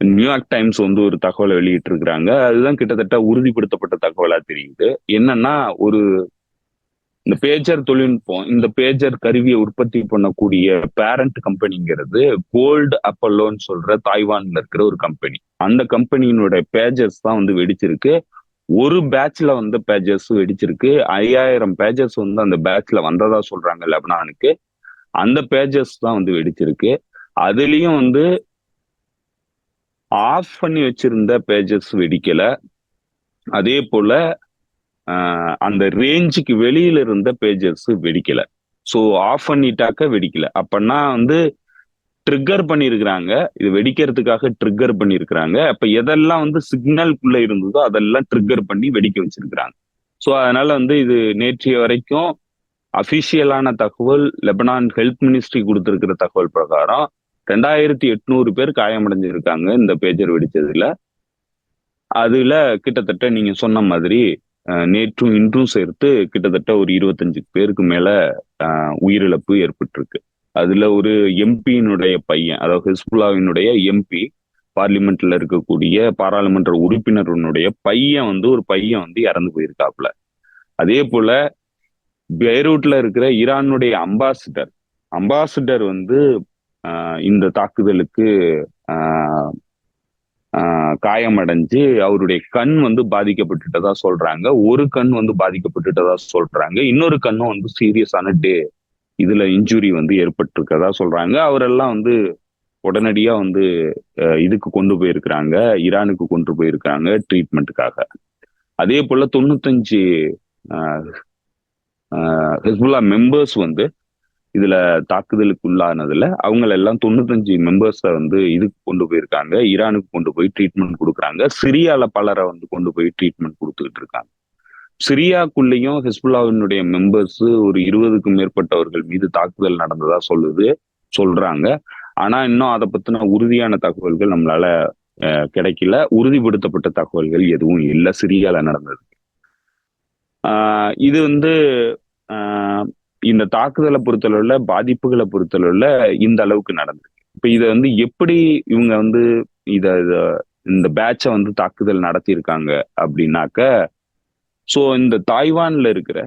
நியூயார்க் டைம்ஸ் வந்து ஒரு தகவலை வெளியிட்டு இருக்கிறாங்க. அதுதான் கிட்டத்தட்ட உறுதிப்படுத்தப்பட்ட தகவலா தெரியுது. என்னன்னா ஒரு இந்த பேஜர் தொழில்நுட்பம், இந்த பேஜர் கருவியை உற்பத்தி பண்ணக்கூடிய பேரண்ட் கம்பெனிங்கிறது கோல்டு அப்பல்லோன்னு சொல்ற தாய்வான்ல இருக்கிற ஒரு கம்பெனி. அந்த கம்பெனியினுடைய பேஜர்ஸ் தான் வந்து வெடிச்சிருக்கு. ஒரு பேட்ச்ல வந்த பேஜர்ஸ் வெடிச்சிருக்கு. 5000 பேஜர்ஸ் வந்து அந்த பேட்ச்ல வந்ததா சொல்றாங்க லெபனானுக்கு. அந்த பேஜர்ஸ் தான் வந்து வெடிச்சிருக்கு. அதுலயும் வந்து ஆஃப் பண்ணி வச்சிருந்த பேஜஸ் வெடிக்கல. அதே போல அந்த ரேஞ்சுக்கு வெளியில இருந்த பேஜஸ் வெடிக்கல. ஸோ ஆஃப் பண்ணிட்டாக்க வெடிக்கல. அப்பன்னா வந்து ட்ரிக்கர் பண்ணியிருக்கிறாங்க. இது வெடிக்கிறதுக்காக ட்ரிக்கர் பண்ணியிருக்கிறாங்க. அப்ப எதெல்லாம் வந்து சிக்னலுக்குள்ள இருந்ததோ அதெல்லாம் ட்ரிக்கர் பண்ணி வெடிக்க வச்சிருக்கிறாங்க. ஸோ அதனால வந்து இது நேற்றைய வரைக்கும் அபிஷியலான தகவல், லெபனான் ஹெல்த் மினிஸ்ட்ரி கொடுத்திருக்கிற தகவல் பிரகாரம் 2800 பேர் காயமடைஞ்சிருக்காங்க இந்த பேஜர் வெடிச்சதுல. அதுல கிட்டத்தட்ட நீங்க சொன்ன மாதிரி நேற்றும் இன்றும் சேர்த்து கிட்டத்தட்ட ஒரு 25 பேருக்கு மேல உயிரிழப்பு ஏற்பட்டிருக்கு. அதுல ஒரு எம்பியினுடைய பையன், அதாவது ஹிஸ்புல்லாவினுடைய எம்பி, பார்லிமெண்ட்ல இருக்கக்கூடிய பாராளுமன்ற உறுப்பினருடைய பையன் வந்து ஒரு பையன் வந்து இறந்து போயிருக்காப்புல. அதே போல பெய்ரூட்ல இருக்கிற ஈரானுடைய அம்பாசிடர் வந்து இந்த தாக்குதலுக்கு காயமடைஞ்சு அவருடைய கண் வந்து பாதிக்கப்பட்டுட்டதா சொல்றாங்க. ஒரு கண் வந்து பாதிக்கப்பட்டுட்டதா சொல்றாங்க. இன்னொரு கண்ணும் வந்து சீரியஸான இதுல இன்ஜுரி வந்து ஏற்பட்டிருக்கதா சொல்றாங்க. அவரெல்லாம் வந்து உடனடியா வந்து இதுக்கு கொண்டு போயிருக்கிறாங்க, ஈரானுக்கு கொண்டு போயிருக்காங்க ட்ரீட்மெண்ட்டுக்காக. அதே போல 95 ஹிஸ்புல்லா மெம்பர்ஸ் வந்து இதுல தாக்குதலுக்கு உள்ளானதுல அவங்கள எல்லாம் 95 மெம்பர்ஸை வந்து இதுக்கு கொண்டு போயிருக்காங்க, ஈரானுக்கு கொண்டு போய் ட்ரீட்மெண்ட் கொடுக்குறாங்க. சிரியால பலரை வந்து கொண்டு போய் ட்ரீட்மெண்ட் கொடுத்துக்கிட்டு இருக்காங்க. சிரியாக்குள்ளேயும் ஹிஸ்புல்லாவினுடைய மெம்பர்ஸ் ஒரு 20க்கும் மேற்பட்டவர்கள் மீது தாக்குதல் நடந்ததா சொல்றாங்க. ஆனா இன்னும் அதை பத்தின உறுதியான தகவல்கள் நம்மளால கிடைக்கல. உறுதிப்படுத்தப்பட்ட தகவல்கள் எதுவும் இல்லை சிரியால நடந்தது. இது வந்து இந்த தாக்குதலை பொறுத்தளவுல, பாதிப்புகளை பொறுத்தளவுல இந்த அளவுக்கு நடந்திருக்கு. இப்ப இதை வந்து எப்படி இவங்க வந்து இந்த பேட்சை வந்து தாக்குதல் நடத்தியிருக்காங்க அப்படின்னாக்க, ஸோ இந்த தாய்வான்ல இருக்கிற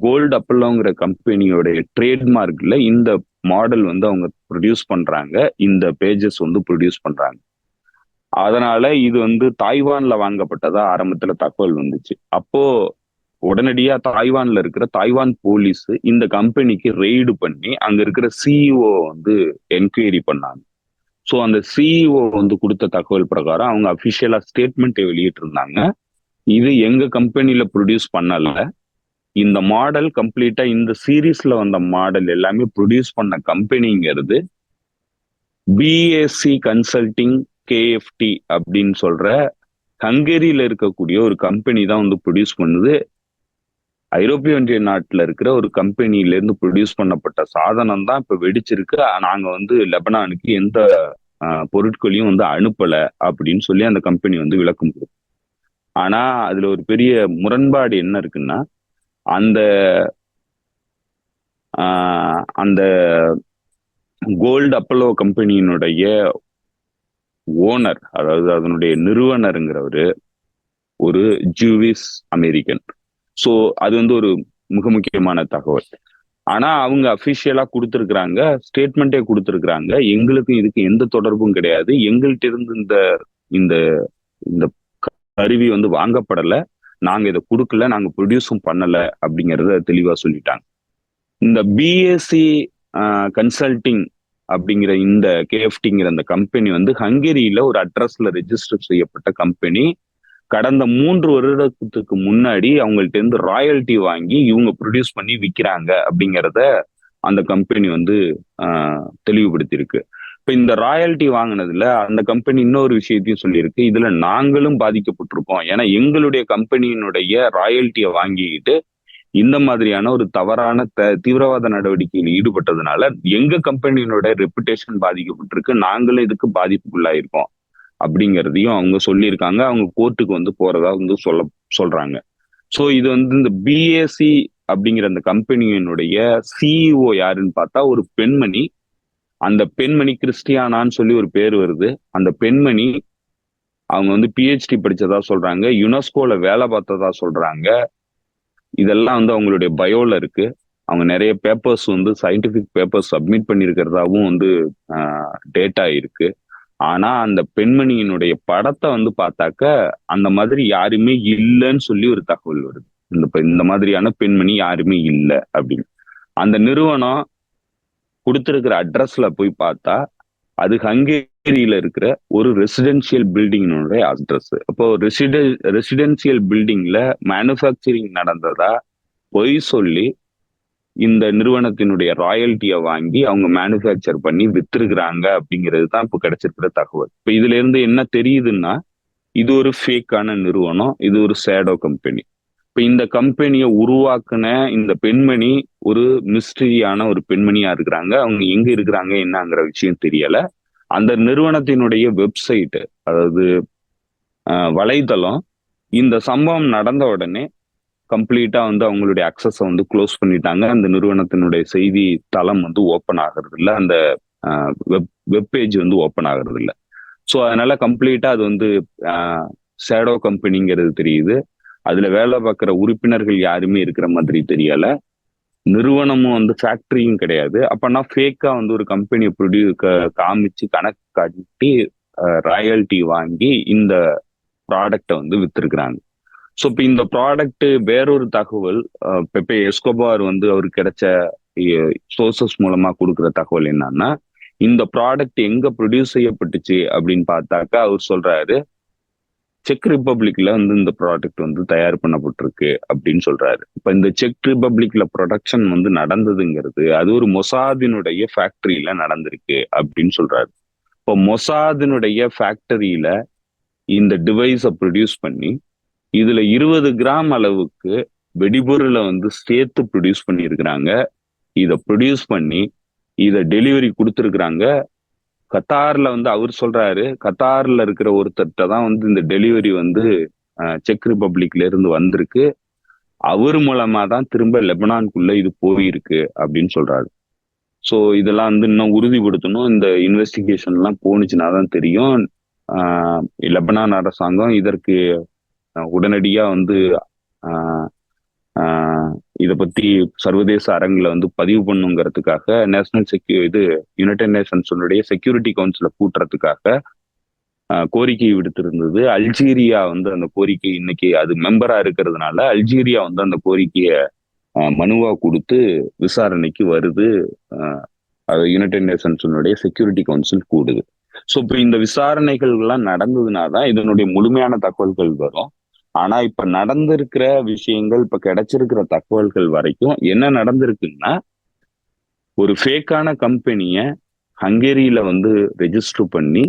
கோல்டு அப்பல்லோங்கிற கம்பெனியோடைய ட்ரேட்மார்க்ல இந்த மாடல் வந்து அவங்க ப்ரொடியூஸ் பண்றாங்க, இந்த பேஜஸ் வந்து ப்ரொடியூஸ் பண்றாங்க. அதனால இது வந்து தாய்வான்ல வாங்கப்பட்டதா ஆரம்பத்துல தகவல் வந்துச்சு. அப்போ உடனடியா தாய்வான்ல இருக்கிற தாய்வான் போலீஸ் இந்த கம்பெனிக்கு ரெய்டு பண்ணி அங்க இருக்கிற சிஇஓ வந்து என்கொயரி பண்ணாங்க. ஸோ அந்த சிஇஓ வந்து கொடுத்த தகவல் பிரகாரம் அவங்க அபிஷியலா ஸ்டேட்மெண்ட் வெளியிட்டு இருந்தாங்க. இது எங்க கம்பெனில ப்ரொடியூஸ் பண்ணல, இந்த மாடல் கம்ப்ளீட்டா இந்த சீரீஸ்ல வந்த மாடல் எல்லாமே ப்ரொடியூஸ் பண்ண கம்பெனிங்கிறது பிஏசி கன்சல்டிங் கேஎஃப்டி அப்படின்னு சொல்ற ஹங்கேரியில இருக்கக்கூடிய ஒரு கம்பெனி தான் வந்து ப்ரொடியூஸ் பண்ணுது. ஐரோப்பிய ஒன்றிய நாட்டுல இருக்கிற ஒரு கம்பெனில இருந்து ப்ரொடியூஸ் பண்ணப்பட்ட சாதனம் தான் இப்ப வெடிச்சிருக்கு. நாங்க வந்து லெபனானுக்கு எந்த பொருட்களையும் வந்து அனுப்பல அப்படின்னு சொல்லி அந்த கம்பெனி வந்து விளக்கம் கொடுக்கும். ஆனா அதுல ஒரு பெரிய முரண்பாடு என்ன இருக்குன்னா, அந்த அந்த கோல்டு அப்பல்லோ கம்பெனியினுடைய ஓனர், அதாவது அதனுடைய நிறுவனருங்கிறவரு ஒரு ஜூவிஸ் அமெரிக்கன். ஸோ அது வந்து ஒரு மிக முக்கியமான தகவல். ஆனா அவங்க அபிஷியலா கொடுத்துருக்குறாங்க, ஸ்டேட்மெண்ட்டே கொடுத்துருக்குறாங்க, எங்களுக்கு இதுக்கு எந்த தொடர்பும் கிடையாது, எங்கள்கிட்ட இருந்து இந்த இந்த கருவி வந்து வாங்கப்படல, நாங்க இதை கொடுக்கல, நாங்க ப்ரொடியூஸும் பண்ணல அப்படிங்கறத தெளிவா சொல்லிட்டாங்க. இந்த பிஎஸ்சி கன்சல்டிங் அப்படிங்கிற இந்த கேஎஃப்டிங்கிற அந்த கம்பெனி வந்து ஹங்கேரியில ஒரு அட்ரஸ்ல ரெஜிஸ்டர் செய்யப்பட்ட கம்பெனி. கடந்த 3 வருடத்துக்கு முன்னாடி அவங்கள்ட்ட இருந்து ராயல்டி வாங்கி இவங்க ப்ரொடியூஸ் பண்ணி விற்கிறாங்க அப்படிங்கிறத அந்த கம்பெனி வந்து தெளிவுபடுத்தியிருக்கு. இப்ப இந்த ராயல்டி வாங்கினதுல அந்த கம்பெனி இன்னொரு விஷயத்தையும் சொல்லியிருக்கு, இதுல நாங்களும் பாதிக்கப்பட்டிருக்கோம். ஏன்னா எங்களுடைய கம்பெனியினுடைய ராயல்ட்டியை வாங்கிக்கிட்டு இந்த மாதிரியான ஒரு தவறான தீவிரவாத நடவடிக்கையில் ஈடுபட்டதுனால எங்க கம்பெனியினுடைய ரெப்புடேஷன் பாதிக்கப்பட்டிருக்கு, நாங்களும் இதுக்கு பாதிப்புக்குள்ளாயிருக்கோம் அப்படிங்கிறதையும் அவங்க சொல்லியிருக்காங்க. அவங்க கோர்ட்டுக்கு வந்து போறதா வந்து சொல்றாங்க. ஸோ இது வந்து இந்த பிஏசி அப்படிங்கிற அந்த கம்பெனியினுடைய சிஇஓ யாருன்னு பார்த்தா ஒரு பெண்மணி. அந்த பெண்மணி கிறிஸ்டியானான்னு சொல்லி ஒரு பேர் வருது. அந்த பெண்மணி அவங்க வந்து பிஹெச்டி படிச்சதா சொல்றாங்க, யுனெஸ்கோல வேலை பார்த்ததா சொல்றாங்க. இதெல்லாம் வந்து அவங்களுடைய பயோல இருக்கு. அவங்க நிறைய பேப்பர்ஸ் வந்து சயின்டிபிக் பேப்பர்ஸ் சப்மிட் பண்ணியிருக்கிறதாவும் வந்து டேட்டா இருக்கு. ஆனா அந்த பெண்மணியினுடைய படத்தை வந்து பார்த்தாக்க அந்த மாதிரி யாருமே இல்லைன்னு சொல்லி ஒரு தகவல் வருது. இந்த மாதிரியான பெண்மணி யாருமே இல்லை அப்படின்னு. அந்த நிறுவனம் கொடுத்திருக்கிற அட்ரஸ்ல போய் பார்த்தா அது ஹங்கேரியில இருக்கிற ஒரு ரெசிடென்சியல் பில்டிங்கினுடைய அட்ரஸ். அப்போ ரெசிடென்சியல் பில்டிங்ல மேனுஃபேக்சரிங் நடந்ததா பொய் சொல்லி இந்த நிறுவனத்தினுடைய ராயல்ட்டியை வாங்கி அவங்க மேனுஃபேக்சர் பண்ணி வித்திருக்கிறாங்க அப்படிங்கிறது தான் இப்போ கிடைச்சிருக்கிற தகவல். இப்போ இதுல இருந்து என்ன தெரியுதுன்னா, இது ஒரு ஃபேக்கான நிறுவனம், இது ஒரு ஷேடோ கம்பெனி. இப்ப இந்த கம்பெனியை உருவாக்குன இந்த பெண்மணி ஒரு மிஸ்டரியான ஒரு பெண்மணியா இருக்கிறாங்க. அவங்க எங்க இருக்கிறாங்க என்னங்கிற விஷயம் தெரியல. அந்த நிறுவனத்தினுடைய வெப்சைட், அதாவது வலைதளம், இந்த சம்பவம் நடந்த உடனே கம்ப்ளீட்டா வந்து அவங்களுடைய அக்சஸை வந்து க்ளோஸ் பண்ணிட்டாங்க. அந்த நிறுவனத்தினுடைய செய்தி தளம் வந்து ஓப்பன் ஆகிறது இல்லை, அந்த வெப்பேஜ் வந்து ஓப்பன் ஆகிறது இல்லை. ஸோ அதனால கம்ப்ளீட்டா அது வந்து ஷேடோ கம்பெனிங்கிறது தெரியுது. அதுல வேலை பார்க்குற உறுப்பினர்கள் யாருமே இருக்கிற மாதிரி தெரியல. நிறுவனமும் வந்து ஃபேக்டரியும் கிடையாது. அப்பனா ஃபேக்கா வந்து ஒரு கம்பெனியை காமிச்சு கணக்கு காட்டி ராயல்ட்டி வாங்கி இந்த ப்ராடக்டை வந்து வித்திருக்கிறாங்க. ஸோ இப்போ இந்த ப்ராடக்ட் வேறொரு தகவல், பெப்பே எஸ்கோபார் வந்து அவருக்கு கிடைச்ச சோர்சஸ் மூலமா கொடுக்குற தகவல் என்னன்னா, இந்த ப்ராடக்ட் எங்க ப்ரொடியூஸ் செய்யப்பட்டுச்சு அப்படின்னு பார்த்தாக்கா அவர் சொல்றாரு, செக் ரிப்பப்ளிக்ல வந்து இந்த ப்ராடக்ட் வந்து தயார் பண்ணப்பட்டிருக்கு அப்படின்னு சொல்றாரு. இப்ப இந்த செக் ரிப்பப்ளிக்ல ப்ரொடக்ஷன் வந்து நடந்ததுங்கிறது அது ஒரு மொசாதினுடைய ஃபேக்டரியில நடந்திருக்கு அப்படின்னு சொல்றாரு. இப்போ மொசாதினுடைய ஃபேக்டரியில இந்த டிவைஸை ப்ரொடியூஸ் பண்ணி இதுல 20 கிராம் அளவுக்கு வெடிபொருளை வந்து சேர்த்து ப்ரொடியூஸ் பண்ணியிருக்கிறாங்க. இதை ப்ரொடியூஸ் பண்ணி இதை டெலிவரி கொடுத்துருக்குறாங்க. கத்தார்ல வந்து அவர் சொல்றாரு, கத்தார்ல இருக்கிற ஒருத்தர்கிட்ட தான் வந்து இந்த டெலிவரி வந்து செக் ரிப்பப்ளிக்ல இருந்து வந்திருக்கு. அவர் மூலமா தான் திரும்ப லெபனானுக்குள்ள இது போயிருக்கு அப்படின்னு சொல்றாரு. ஸோ இதெல்லாம் வந்து இன்னும் உறுதிப்படுத்தணும். இந்த இன்வெஸ்டிகேஷன் எல்லாம் போனுச்சுன்னா தான் தெரியும். லெபனான் அரசாங்கம் இதற்கு உடனடியா வந்து இதை பத்தி சர்வதேச அரங்குல வந்து பதிவு பண்ணுங்கிறதுக்காக இது யுனைடெட் நேஷன்ஸுடைய செக்யூரிட்டி கவுன்சிலை கூட்டுறதுக்காக கோரிக்கை விடுத்திருந்தது. அல்ஜீரியா வந்து அந்த கோரிக்கை இன்னைக்கு அது மெம்பரா இருக்கிறதுனால அல்ஜீரியா வந்து அந்த கோரிக்கையை மனுவா கொடுத்து விசாரணைக்கு வருது. அது யுனைடெட் நேஷன்ஸுடைய செக்யூரிட்டி கவுன்சில் கூடுது. ஸோ இப்போ இந்த விசாரணைகள் எல்லாம் நடந்ததுனா தான் இதனுடைய முழுமையான தகவல்கள் வரும். ஆனா இப்ப நடந்திருக்கிற விஷயங்கள், இப்ப கிடைச்சிருக்கிற தகவல்கள் வரைக்கும் என்ன நடந்திருக்குன்னா, ஒரு ஃபேக்கான கம்பெனிய ஹங்கேரியில வந்து ரெஜிஸ்டர் பண்ணி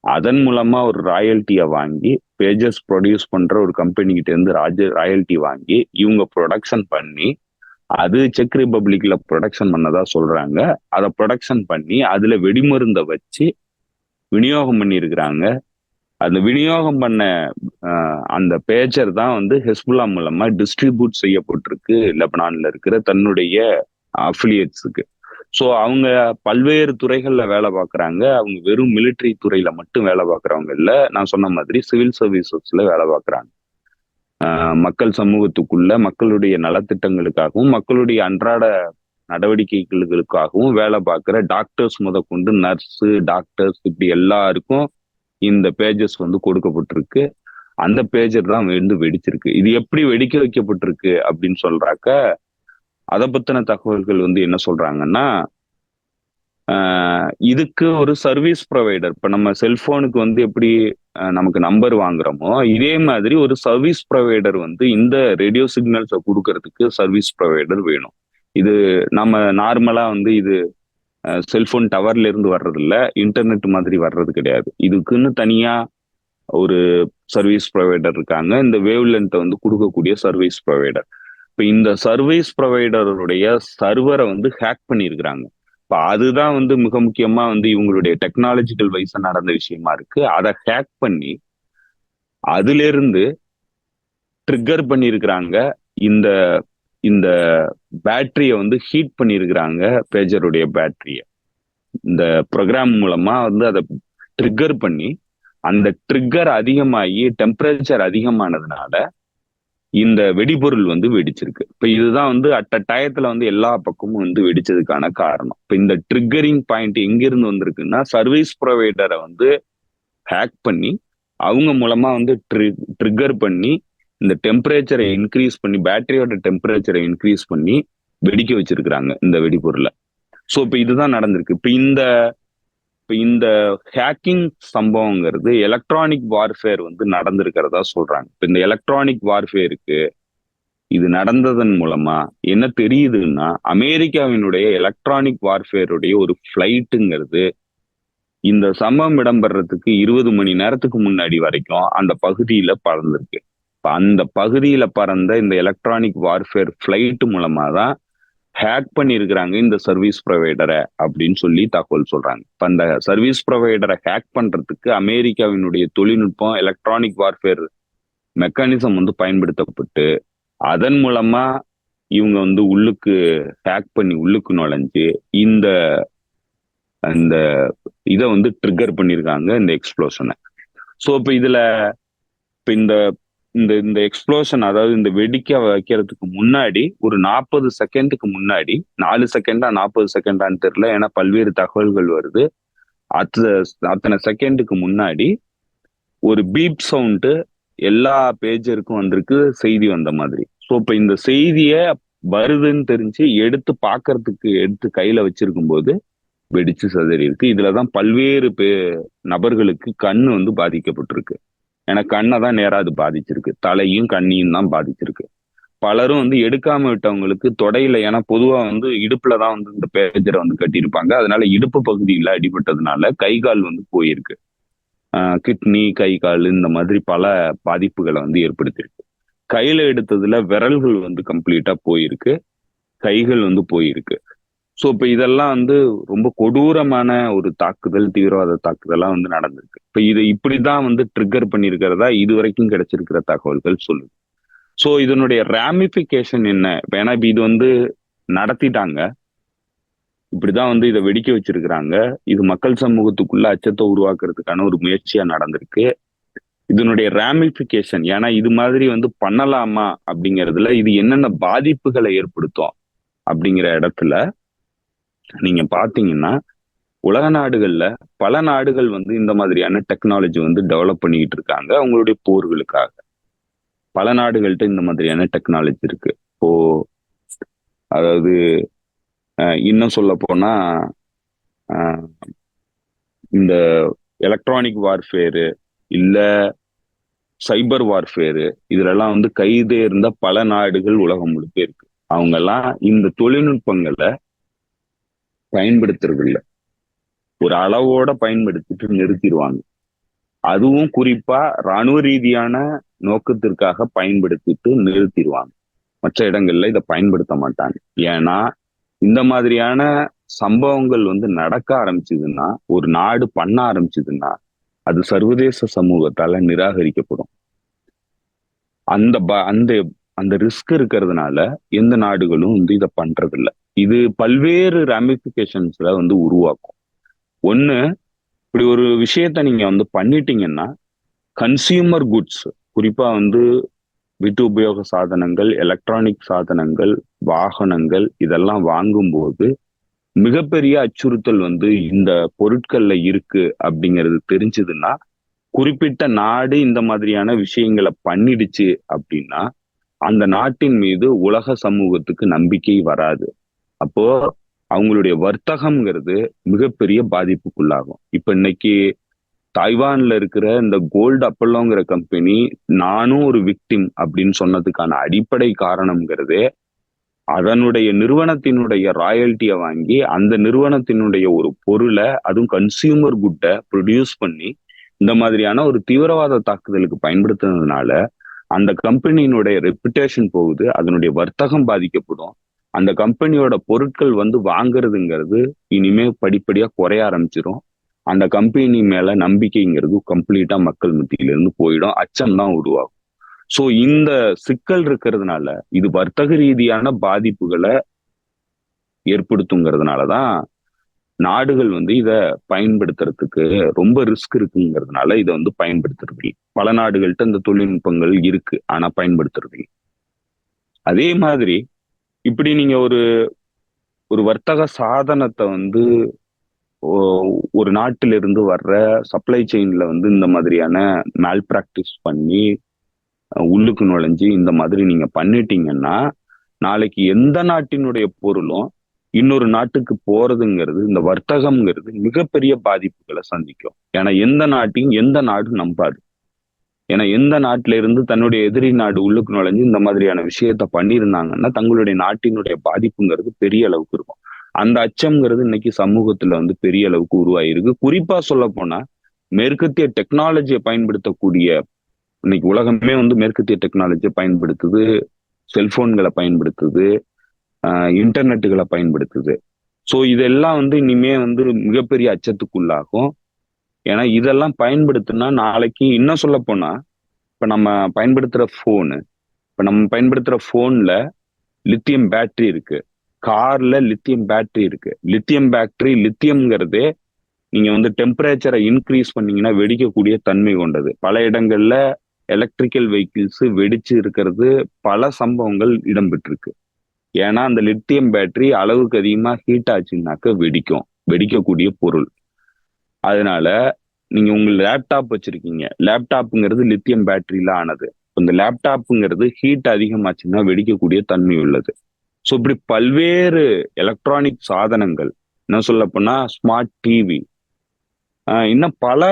அதன் மூலமா ஒரு ராயல்ட்டியை வாங்கி பேஜஸ் ப்ரொடியூஸ் பண்ற ஒரு கம்பெனி கிட்ட இருந்து ராயல்ட்டி வாங்கி இவங்க ப்ரொடக்ஷன் பண்ணி அது செக் ரிப்பப்ளிக்ல ப்ரொடக்ஷன் பண்ணதா சொல்றாங்க. அதை ப்ரொடக்ஷன் பண்ணி அதுல வெடிமருந்தை வச்சு விநியோகம் பண்ணியிருக்கிறாங்க. அந்த விநியோகம் பண்ண அந்த பேஜர் தான் வந்து ஹெஸ்புல்லா மூலமா டிஸ்ட்ரிபியூட் செய்யப்பட்டிருக்கு லெபனான்ல இருக்கிற தன்னுடைய அஃபிலியேட்ஸுக்கு. ஸோ அவங்க பல்வேறு துறைகள்ல வேலை பார்க்குறாங்க. அவங்க வெறும் மிலிட்ரி துறையில மட்டும் வேலை பார்க்குறவங்க இல்லை, நான் சொன்ன மாதிரி சிவில் சர்வீசஸ்ல வேலை பார்க்குறாங்க. மக்கள் சமூகத்துக்குள்ள மக்களுடைய நலத்திட்டங்களுக்காகவும் மக்களுடைய அன்றாட நடவடிக்கைகளுக்காகவும் வேலை பார்க்குற டாக்டர்ஸ் முதற்கொண்டு நர்ஸு டாக்டர்ஸ் இப்படி எல்லாருக்கும் இந்த பேஜஸ் வந்து கொடுக்கப்பட்டிருக்கு. அந்த பேஜர் தான் வந்து வெடிச்சிருக்கு. இது எப்படி வெடிக்க வைக்கப்பட்டிருக்கு அப்படின்னு சொல்றாக்க, அதை பத்தின தகவல்கள் வந்து என்ன சொல்றாங்கன்னா, இதுக்கு ஒரு சர்வீஸ் ப்ரொவைடர், இப்ப நம்ம செல்போனுக்கு வந்து எப்படி நமக்கு நம்பர் வாங்குறோமோ இதே மாதிரி ஒரு சர்வீஸ் ப்ரொவைடர் வந்து இந்த ரேடியோ சிக்னல்ஸை கொடுக்கறதுக்கு சர்வீஸ் ப்ரொவைடர் வேணும். இது நம்ம நார்மலா வந்து இது செல்போன் டவர்ல இருந்து வர்றது இல்ல, இன்டர்நெட் மாதிரி வர்றது கிடையாது. இதுக்குன்னு தனியா ஒரு சர்வீஸ் ப்ரொவைடர் இருக்காங்க, இந்த வேவ் லென்த்தை வந்து கொடுக்கக்கூடிய சர்வீஸ் ப்ரொவைடர். இப்ப இந்த சர்வீஸ் ப்ரொவைடருடைய சர்வரை வந்து ஹேக் பண்ணியிருக்கிறாங்க. இப்ப அதுதான் வந்து மிக முக்கியமா வந்து இவங்களுடைய டெக்னாலஜிக்கல் வைஸா நடந்த விஷயமா இருக்கு. அதை ஹேக் பண்ணி அதுல இருந்து ட்ரிக்கர் பண்ணியிருக்கிறாங்க. இந்த இந்த பேட்டரியை வந்து ஹீட் பண்ணியிருக்கிறாங்க, பேஜருடைய பேட்டரியை. இந்த ப்ரோக்ராம் மூலமா வந்து அதை ட்ரிக்கர் பண்ணி அந்த ட்ரிக்கர் அதிகமாகி டெம்பரேச்சர் அதிகமானதுனால இந்த வெடிபொருள் வந்து வெடிச்சிருக்கு. இப்ப இதுதான் வந்து அட் அ டயத்துல வந்து எல்லா பக்கமும் வந்து வெடிச்சதுக்கான காரணம். இப்ப இந்த ட்ரிக்கரிங் பாயிண்ட் எங்கிருந்து வந்திருக்குன்னா, சர்வீஸ் ப்ரொவைடரை வந்து ஹேக் பண்ணி அவங்க மூலமா வந்து ட்ரிக்கர் பண்ணி இந்த டெம்பரேச்சரை இன்க்ரீஸ் பண்ணி பேட்டரியோட டெம்பரேச்சரை இன்க்ரீஸ் பண்ணி வெடிக்க வச்சிருக்கிறாங்க இந்த வெடிபொருளை. ஸோ இப்போ இதுதான் நடந்திருக்கு. இப்போ இந்த ஹேக்கிங் சம்பவங்கிறது எலக்ட்ரானிக் வார்ஃபேர் வந்து நடந்திருக்கிறதா சொல்றாங்க. இப்போ இந்த எலக்ட்ரானிக் வார்ஃபேருக்கு இது நடந்ததன் மூலமா என்ன தெரியுதுன்னா, அமெரிக்காவினுடைய எலக்ட்ரானிக் வார்ஃபேருடைய ஒரு ஃபிளைட்டுங்கிறது இந்த சம்பவம் இடம்பெறதுக்கு 20 மணி நேரத்துக்கு முன்னாடி வரைக்கும் அந்த பகுதியில பறந்திருக்கு. அந்த பகுதியில பறந்த இந்த எலக்ட்ரானிக் வார்ஃபேர் ஃபிளைட் மூலமா தான் ஹேக் பண்ணியிருக்கிறாங்க இந்த சர்வீஸ் ப்ரொவைடரை அப்படின்னு சொல்லி தகவல் சொல்றாங்க. இப்ப அந்த சர்வீஸ் ப்ரொவைடரை ஹேக் பண்றதுக்கு அமெரிக்காவினுடைய தொழில்நுட்பம் எலக்ட்ரானிக் வார்ஃபேர் மெக்கானிசம் வந்து பயன்படுத்தப்பட்டு அதன் மூலமா இவங்க வந்து உள்ளுக்கு ஹேக் பண்ணி உள்ளுக்கு நுழைஞ்சு இந்த இந்த இதை வந்து ட்ரிகர் பண்ணியிருக்காங்க, இந்த எக்ஸ்ப்ளோஷனை. ஸோ இப்போ இதுல இப்போ இந்த இந்த இந்த எக்ஸ்ப்ளோஷன், அதாவது இந்த வெடிக்க வைக்கிறதுக்கு முன்னாடி ஒரு 40 செகண்டுக்கு முன்னாடி, 4 செகண்டா 40 செகண்டான்னு தெரியல, ஏன்னா பல்வேறு தகவல்கள் வருது. அத்தனை செகண்டுக்கு முன்னாடி ஒரு பீப் சவுண்டு எல்லா பேஜருக்கும் வந்திருக்கு, செய்தி வந்த மாதிரி. ஸோ இப்போ இந்த செய்திய வருதுன்னு தெரிஞ்சு எடுத்து கையில வச்சிருக்கும் போது வெடிச்சு சதறி இருக்கு. இதுலதான் பல்வேறு நபர்களுக்கு கண்ணு வந்து பாதிக்கப்பட்டிருக்கு. எனக்கு கண்ணை தான் நேரா அது பாதிச்சிருக்கு, தலையும் கண்ணையும் தான் பாதிச்சிருக்கு. பலரும் வந்து எடுக்காம விட்டவங்களுக்கு தொடையில, ஏன்னா பொதுவா வந்து இடுப்புல தான் வந்து இந்த பேஜரை வந்து கட்டியிருப்பாங்க, அதனால இடுப்பு பகுதியில அடிபட்டதுனால கை கால் வந்து போயிருக்கு. கிட்னி, கை கால் இந்த மாதிரி பல பாதிப்புகளை வந்து ஏற்படுத்தியிருக்கு. கையில எடுத்ததுல விரல்கள் வந்து கம்ப்ளீட்டா போயிருக்கு, கைகள் வந்து போயிருக்கு. ஸோ இப்ப இதெல்லாம் வந்து ரொம்ப கொடூரமான ஒரு தாக்குதல், தீவிரவாத தாக்குதலா வந்து நடந்திருக்கு. இப்ப இது இப்படிதான் வந்து ட்ரிகர் பண்ணியிருக்கிறதா இது வரைக்கும் கிடைச்சிருக்கிற தகவல்கள் சொல்லுது. ஸோ இதனுடைய ராமிபிகேஷன் என்ன? இப்ப ஏன்னா இப்ப இது வந்து நடத்திட்டாங்க, இப்படிதான் வந்து இதை வெடிக்க வச்சிருக்கிறாங்க. இது மக்கள் சமூகத்துக்குள்ள அச்சத்தை உருவாக்குறதுக்கான ஒரு முயற்சியா நடந்திருக்கு. இதனுடைய ராமிபிகேஷன், ஏன்னா இது மாதிரி வந்து பண்ணலாமா அப்படிங்கிறதுல இது என்னென்ன பாதிப்புகளை ஏற்படுத்தும் அப்படிங்கிற இடத்துல நீங்க பாத்தீங்கன்னா, உலக நாடுகள்ல பல நாடுகள் வந்து இந்த மாதிரியான டெக்னாலஜி வந்து டெவலப் பண்ணிக்கிட்டு இருக்காங்க அவங்களுடைய போர்களுக்காக. பல நாடுகள்கிட்ட இந்த மாதிரியான டெக்னாலஜி இருக்கு. இப்போ அதாவது இன்னும் சொல்ல போனா இந்த எலக்ட்ரானிக் வார்ஃபேரு, இல்ல சைபர் வார்ஃபேரு, இதுலெல்லாம் வந்து கைதேர்ந்த பல நாடுகள் உலகம் முழுக்க இருக்கு. அவங்க எல்லாம் இந்த தொழில்நுட்பங்களை பயன்படுத்துறது இல்ல, ஒரு அளவோட பயன்படுத்திட்டு நிறுத்திடுவாங்க. அதுவும் குறிப்பா ராணுவ ரீதியான நோக்கத்திற்காக பயன்படுத்திட்டு நிறுத்திடுவாங்க. மற்ற இடங்கள்ல இதை பயன்படுத்த மாட்டாங்க. ஏன்னா இந்த மாதிரியான சம்பவங்கள் வந்து நடக்க ஆரம்பிச்சதுன்னா, ஒரு நாடு பண்ண ஆரம்பிச்சதுன்னா அது சர்வதேச சமூகத்தால நிராகரிக்கப்படும். அந்த அந்த அந்த ரிஸ்க் இருக்கிறதுனால எந்த நாடுகளும் வந்து இதை பண்றது இல்ல. இது பல்வேறு ராமிபிகேஷன்ஸ்ல வந்து உருவாக்கும். ஒண்ணு, இப்படி ஒரு விஷயத்த நீங்க வந்து பண்ணிட்டீங்கன்னா கன்சியூமர் குட்ஸ், குறிப்பா வந்து வீட்டு உபயோக சாதனங்கள், எலக்ட்ரானிக் சாதனங்கள், வாகனங்கள் இதெல்லாம் வாங்கும்போது மிகப்பெரிய அச்சுறுத்தல் வந்து இந்த பொருட்கள்ல இருக்கு அப்படிங்கிறது தெரிஞ்சதுன்னா, குறிப்பிட்ட நாடு இந்த மாதிரியான விஷயங்களை பண்ணிடுச்சு அப்படின்னா அந்த நாட்டின் மீது உலக சமூகத்துக்கு நம்பிக்கை வராது. அப்போ அவங்களுடைய வர்த்தகம்ங்கிறது மிகப்பெரிய பாதிப்புக்குள்ளாகும். இப்ப இன்னைக்கு தாய்வான்ல இருக்கிற இந்த கோல்டு அப்பல்லோங்கிற கம்பெனி நானும் ஒரு விக்டிம் அப்படின்னு சொன்னதுக்கான அடிப்படை காரணம்ங்கிறதே அதனுடைய நிறுவனத்தினுடைய ராயல்ட்டியை வாங்கி அந்த நிறுவனத்தினுடைய ஒரு பொருளை, அதுவும் கன்சியூமர் குட்டை ப்ரொடியூஸ் பண்ணி இந்த மாதிரியான ஒரு தீவிரவாத தாக்குதலுக்கு பயன்படுத்துனதுனால அந்த கம்பெனியினுடைய ரெப்புடேஷன் போகுது, அதனுடைய வர்த்தகம் பாதிக்கப்படும். அந்த கம்பெனியோட பொருட்கள் வந்து வாங்குறதுங்கிறது இனிமே படிப்படியா குறைய ஆரம்பிச்சிடும். அந்த கம்பெனி மேல நம்பிக்கைங்கிறது கம்ப்ளீட்டா மக்கள் மத்தியில இருந்து போயிடும், அச்சம் தான் உருவாகும். சோ இந்த சிக்கல் இருக்கிறதுனால இது வர்த்தக ரீதியான பாதிப்புகளை ஏற்படுத்துங்கிறதுனாலதான் நாடுகள் வந்து இதை பயன்படுத்துறதுக்கு ரொம்ப ரிஸ்க் இருக்குங்கிறதுனால இதை வந்து பயன்படுத்துறது. பல நாடுகள்கிட்ட இந்த தொழில்நுட்பங்கள் இருக்கு, ஆனா பயன்படுத்துறது. அதே மாதிரி இப்படி நீங்க ஒரு ஒரு வர்த்தக சாதனத்தை வந்து ஒரு நாட்டிலிருந்து வர்ற சப்ளை செயின்ல வந்து இந்த மாதிரியான மேல் பிராக்டிஸ் பண்ணி உள்ளுக்கு நுழைஞ்சு இந்த மாதிரி நீங்க பண்ணிட்டீங்கன்னா, நாளைக்கு எந்த நாட்டினுடைய பொருளும் இன்னொரு நாட்டுக்கு போறதுங்கிறது, இந்த வர்த்தகம்ங்கிறது மிகப்பெரிய பாதிப்புகளை சந்திக்கும். ஏன்னா எந்த நாட்டையும் எந்த நாடு நம்பாது. ஏன்னா எந்த நாட்டில இருந்து தன்னுடைய எதிரி நாடு உள்ளுக்கு நுழைஞ்சு இந்த மாதிரியான விஷயத்த பண்ணியிருந்தாங்கன்னா தங்களுடைய நாட்டினுடைய பாதிப்புங்கிறது பெரிய அளவுக்கு இருக்கும். அந்த அச்சம்ங்கிறது இன்னைக்கு சமூகத்துல வந்து பெரிய அளவுக்கு உருவாயிருக்கு. குறிப்பா சொல்ல போனா மேற்கத்திய டெக்னாலஜியை பயன்படுத்தக்கூடிய, இன்னைக்கு உலகமே வந்து மேற்கத்திய டெக்னாலஜியை பயன்படுத்துது, செல்போன்களை பயன்படுத்துது, இன்டர்நெட்டுகளை பயன்படுத்துது. ஸோ இதெல்லாம் வந்து இனிமே வந்து மிகப்பெரிய அச்சத்துக்குள்ளாகும். ஏன்னா இதெல்லாம் பயன்படுத்தினா நாளைக்கு இன்னும் சொல்ல போனா, இப்ப நம்ம பயன்படுத்துற போன்ல லித்தியம் பேட்டரி இருக்கு, கார்ல லித்தியம் பேட்டரி இருக்கு. லித்தியம் பேட்டரி, லித்தியம்ங்கிறதே நீங்க வந்து டெம்பரேச்சரை இன்க்ரீஸ் பண்ணீங்கன்னா வெடிக்கக்கூடிய தன்மை கொண்டது. பல இடங்கள்ல எலக்ட்ரிக்கல் வெஹிக்கிள்ஸ் வெடிச்சு இருக்கிறது பல சம்பவங்கள் இடம்பெற்றிருக்கு. ஏன்னா அந்த லித்தியம் பேட்டரி அளவுக்கு அதிகமா ஹீட் ஆச்சுன்னாக்க வெடிக்கக்கூடிய பொருள். அதனால நீங்க உங்க லேப்டாப் வச்சிருக்கீங்க, லேப்டாப்புங்கிறது லித்தியம் பேட்டரியில ஆனது. இந்த லேப்டாப்புங்கிறது ஹீட் அதிகமாச்சுன்னா வெடிக்கக்கூடிய தன்மை உள்ளது. ஸோ இப்படி பல்வேறு எலக்ட்ரானிக் சாதனங்கள், என்ன சொல்ல போனா ஸ்மார்ட் டிவி, இன்னும் பல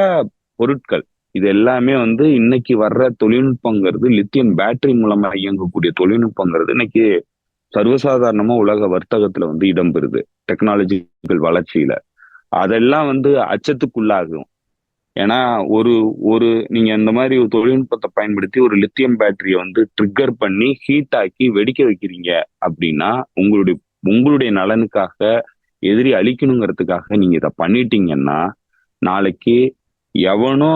பொருட்கள் இது எல்லாமே வந்து இன்னைக்கு வர்ற தொழில்நுட்பங்கிறது, லித்தியம் பேட்டரி மூலமா இயங்கக்கூடிய தொழில்நுட்பங்கிறது இன்னைக்கு சர்வசாதாரணமா உலக வர்த்தகத்துல வந்து இடம்பெறுது, டெக்னாலஜிக்கல் வளர்ச்சியில. அதெல்லாம் வந்து அச்சத்துக்குள்ளாகும். ஏன்னா ஒரு ஒரு நீங்க இந்த மாதிரி ஒரு தொழில்நுட்பத்தை பயன்படுத்தி ஒரு லித்தியம் பேட்டரியை வந்து ட்ரிக்கர் பண்ணி ஹீட் ஆக்கி வெடிக்க வைக்கிறீங்க அப்படின்னா, உங்களுடைய உங்களுடைய நலனுக்காக, எதிரி அழிக்கணுங்கிறதுக்காக நீங்க இதை பண்ணிட்டீங்கன்னா, நாளைக்கு எவனோ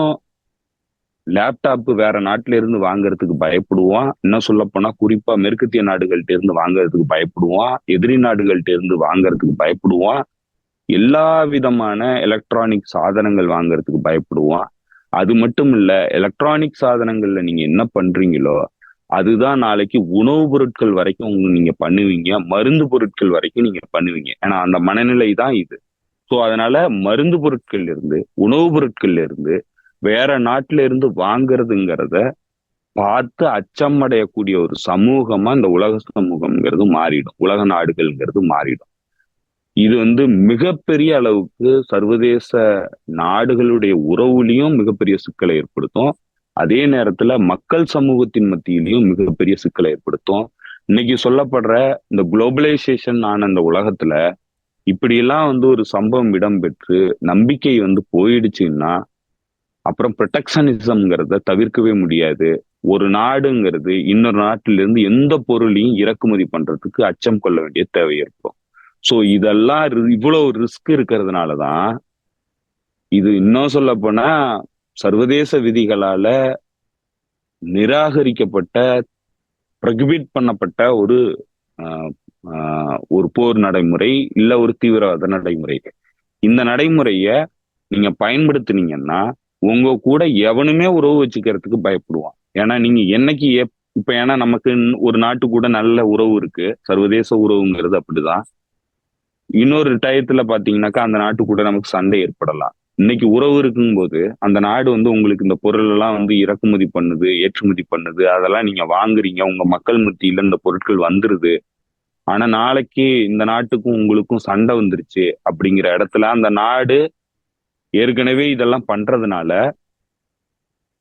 லேப்டாப் வேற நாட்டில இருந்து வாங்குறதுக்கு பயப்படுவான். இன்னும் சொல்ல போனா குறிப்பா மேற்கத்திய நாடுகள்ட்ட இருந்து வாங்குறதுக்கு பயப்படுவான். எதிரி நாடுகள்ட்ட இருந்து வாங்குறதுக்கு பயப்படுவான். எல்லா விதமான எலக்ட்ரானிக் சாதனங்கள் வாங்குறதுக்கு பயப்படுவான். அது மட்டும் இல்ல, எலக்ட்ரானிக் சாதனங்கள்ல நீங்க என்ன பண்றீங்களோ அதுதான் நாளைக்கு உணவுப் பொருட்கள் வரைக்கும் நீங்க பண்ணுவீங்க, மருந்து பொருட்கள் வரைக்கும் நீங்க பண்ணுவீங்க. ஏன்னா அந்த மனநிலை தான் இது. ஸோ அதனால மருந்து பொருட்கள்ல இருந்து, உணவுப் பொருட்கள்ல இருந்து வேற நாட்டில இருந்து வாங்குறதுங்கிறத பார்த்து அச்சம் அடையக்கூடிய ஒரு சமூகமா இந்த உலக சமூகம்ங்கிறது மாறிடும், உலக நாடுகள்ங்கிறது மாறிடும். இது வந்து மிகப்பெரிய அளவுக்கு சர்வதேச நாடுகளுடைய உறவுலையும் மிகப்பெரிய சிக்கலை ஏற்படுத்தும். அதே நேரத்துல மக்கள் சமூகத்தின் மத்தியிலையும் மிகப்பெரிய சிக்கலை ஏற்படுத்தும். இன்னைக்கு சொல்லப்படுற இந்த குளோபலைசேஷன் ஆன இந்த உலகத்துல இப்படியெல்லாம் வந்து ஒரு சம்பவம் இடம்பெற்று நம்பிக்கை வந்து போயிடுச்சுன்னா, அப்புறம் ப்ரொடெக்ஷனிசம்ங்கிறத தவிர்க்கவே முடியாது. ஒரு நாடுங்கிறது இன்னொரு நாட்டில இருந்து எந்த பொருளையும் இறக்குமதி பண்றதுக்கு அச்சம் கொள்ள வேண்டிய தேவை ஏற்படும். ஸோ இதெல்லாம் இவ்வளவு ரிஸ்க் இருக்கிறதுனாலதான் இது இன்னும் சொல்ல போனா சர்வதேச விதிகளால நிராகரிக்கப்பட்ட, ப்ரொஹிபிட் பண்ணப்பட்ட ஒரு ஒரு போர் நடைமுறை, இல்ல ஒரு தீவிரவாத நடைமுறை. இந்த நடைமுறைய நீங்க பயன்படுத்துனீங்கன்னா உங்க கூட எவனுமே உறவு வச்சுக்கிறதுக்கு பயப்படுவான். ஏன்னா நீங்க என்னைக்கு இப்ப ஏன்னா நமக்கு ஒரு நாட்டு கூட நல்ல உறவு இருக்கு, சர்வதேச உறவுங்கிறது அப்படிதான். இன்னொரு டயத்துல பாத்தீங்கன்னாக்கா அந்த நாட்டு கூட நமக்கு சண்டை ஏற்படலாம். இன்னைக்கு உறவு இருக்கும்போது அந்த நாடு வந்து உங்களுக்கு இந்த பொருள் எல்லாம் வந்து இறக்குமதி பண்ணுது, ஏற்றுமதி பண்ணுது, அதெல்லாம் நீங்க வாங்குறீங்க, உங்க மக்கள் மத்தியில இந்த பொருட்கள் வந்துருது. ஆனா நாளைக்கு இந்த நாட்டுக்கும் உங்களுக்கும் சண்டை வந்துருச்சு அப்படிங்கிற இடத்துல அந்த நாடு ஏற்கனவே இதெல்லாம் பண்றதுனால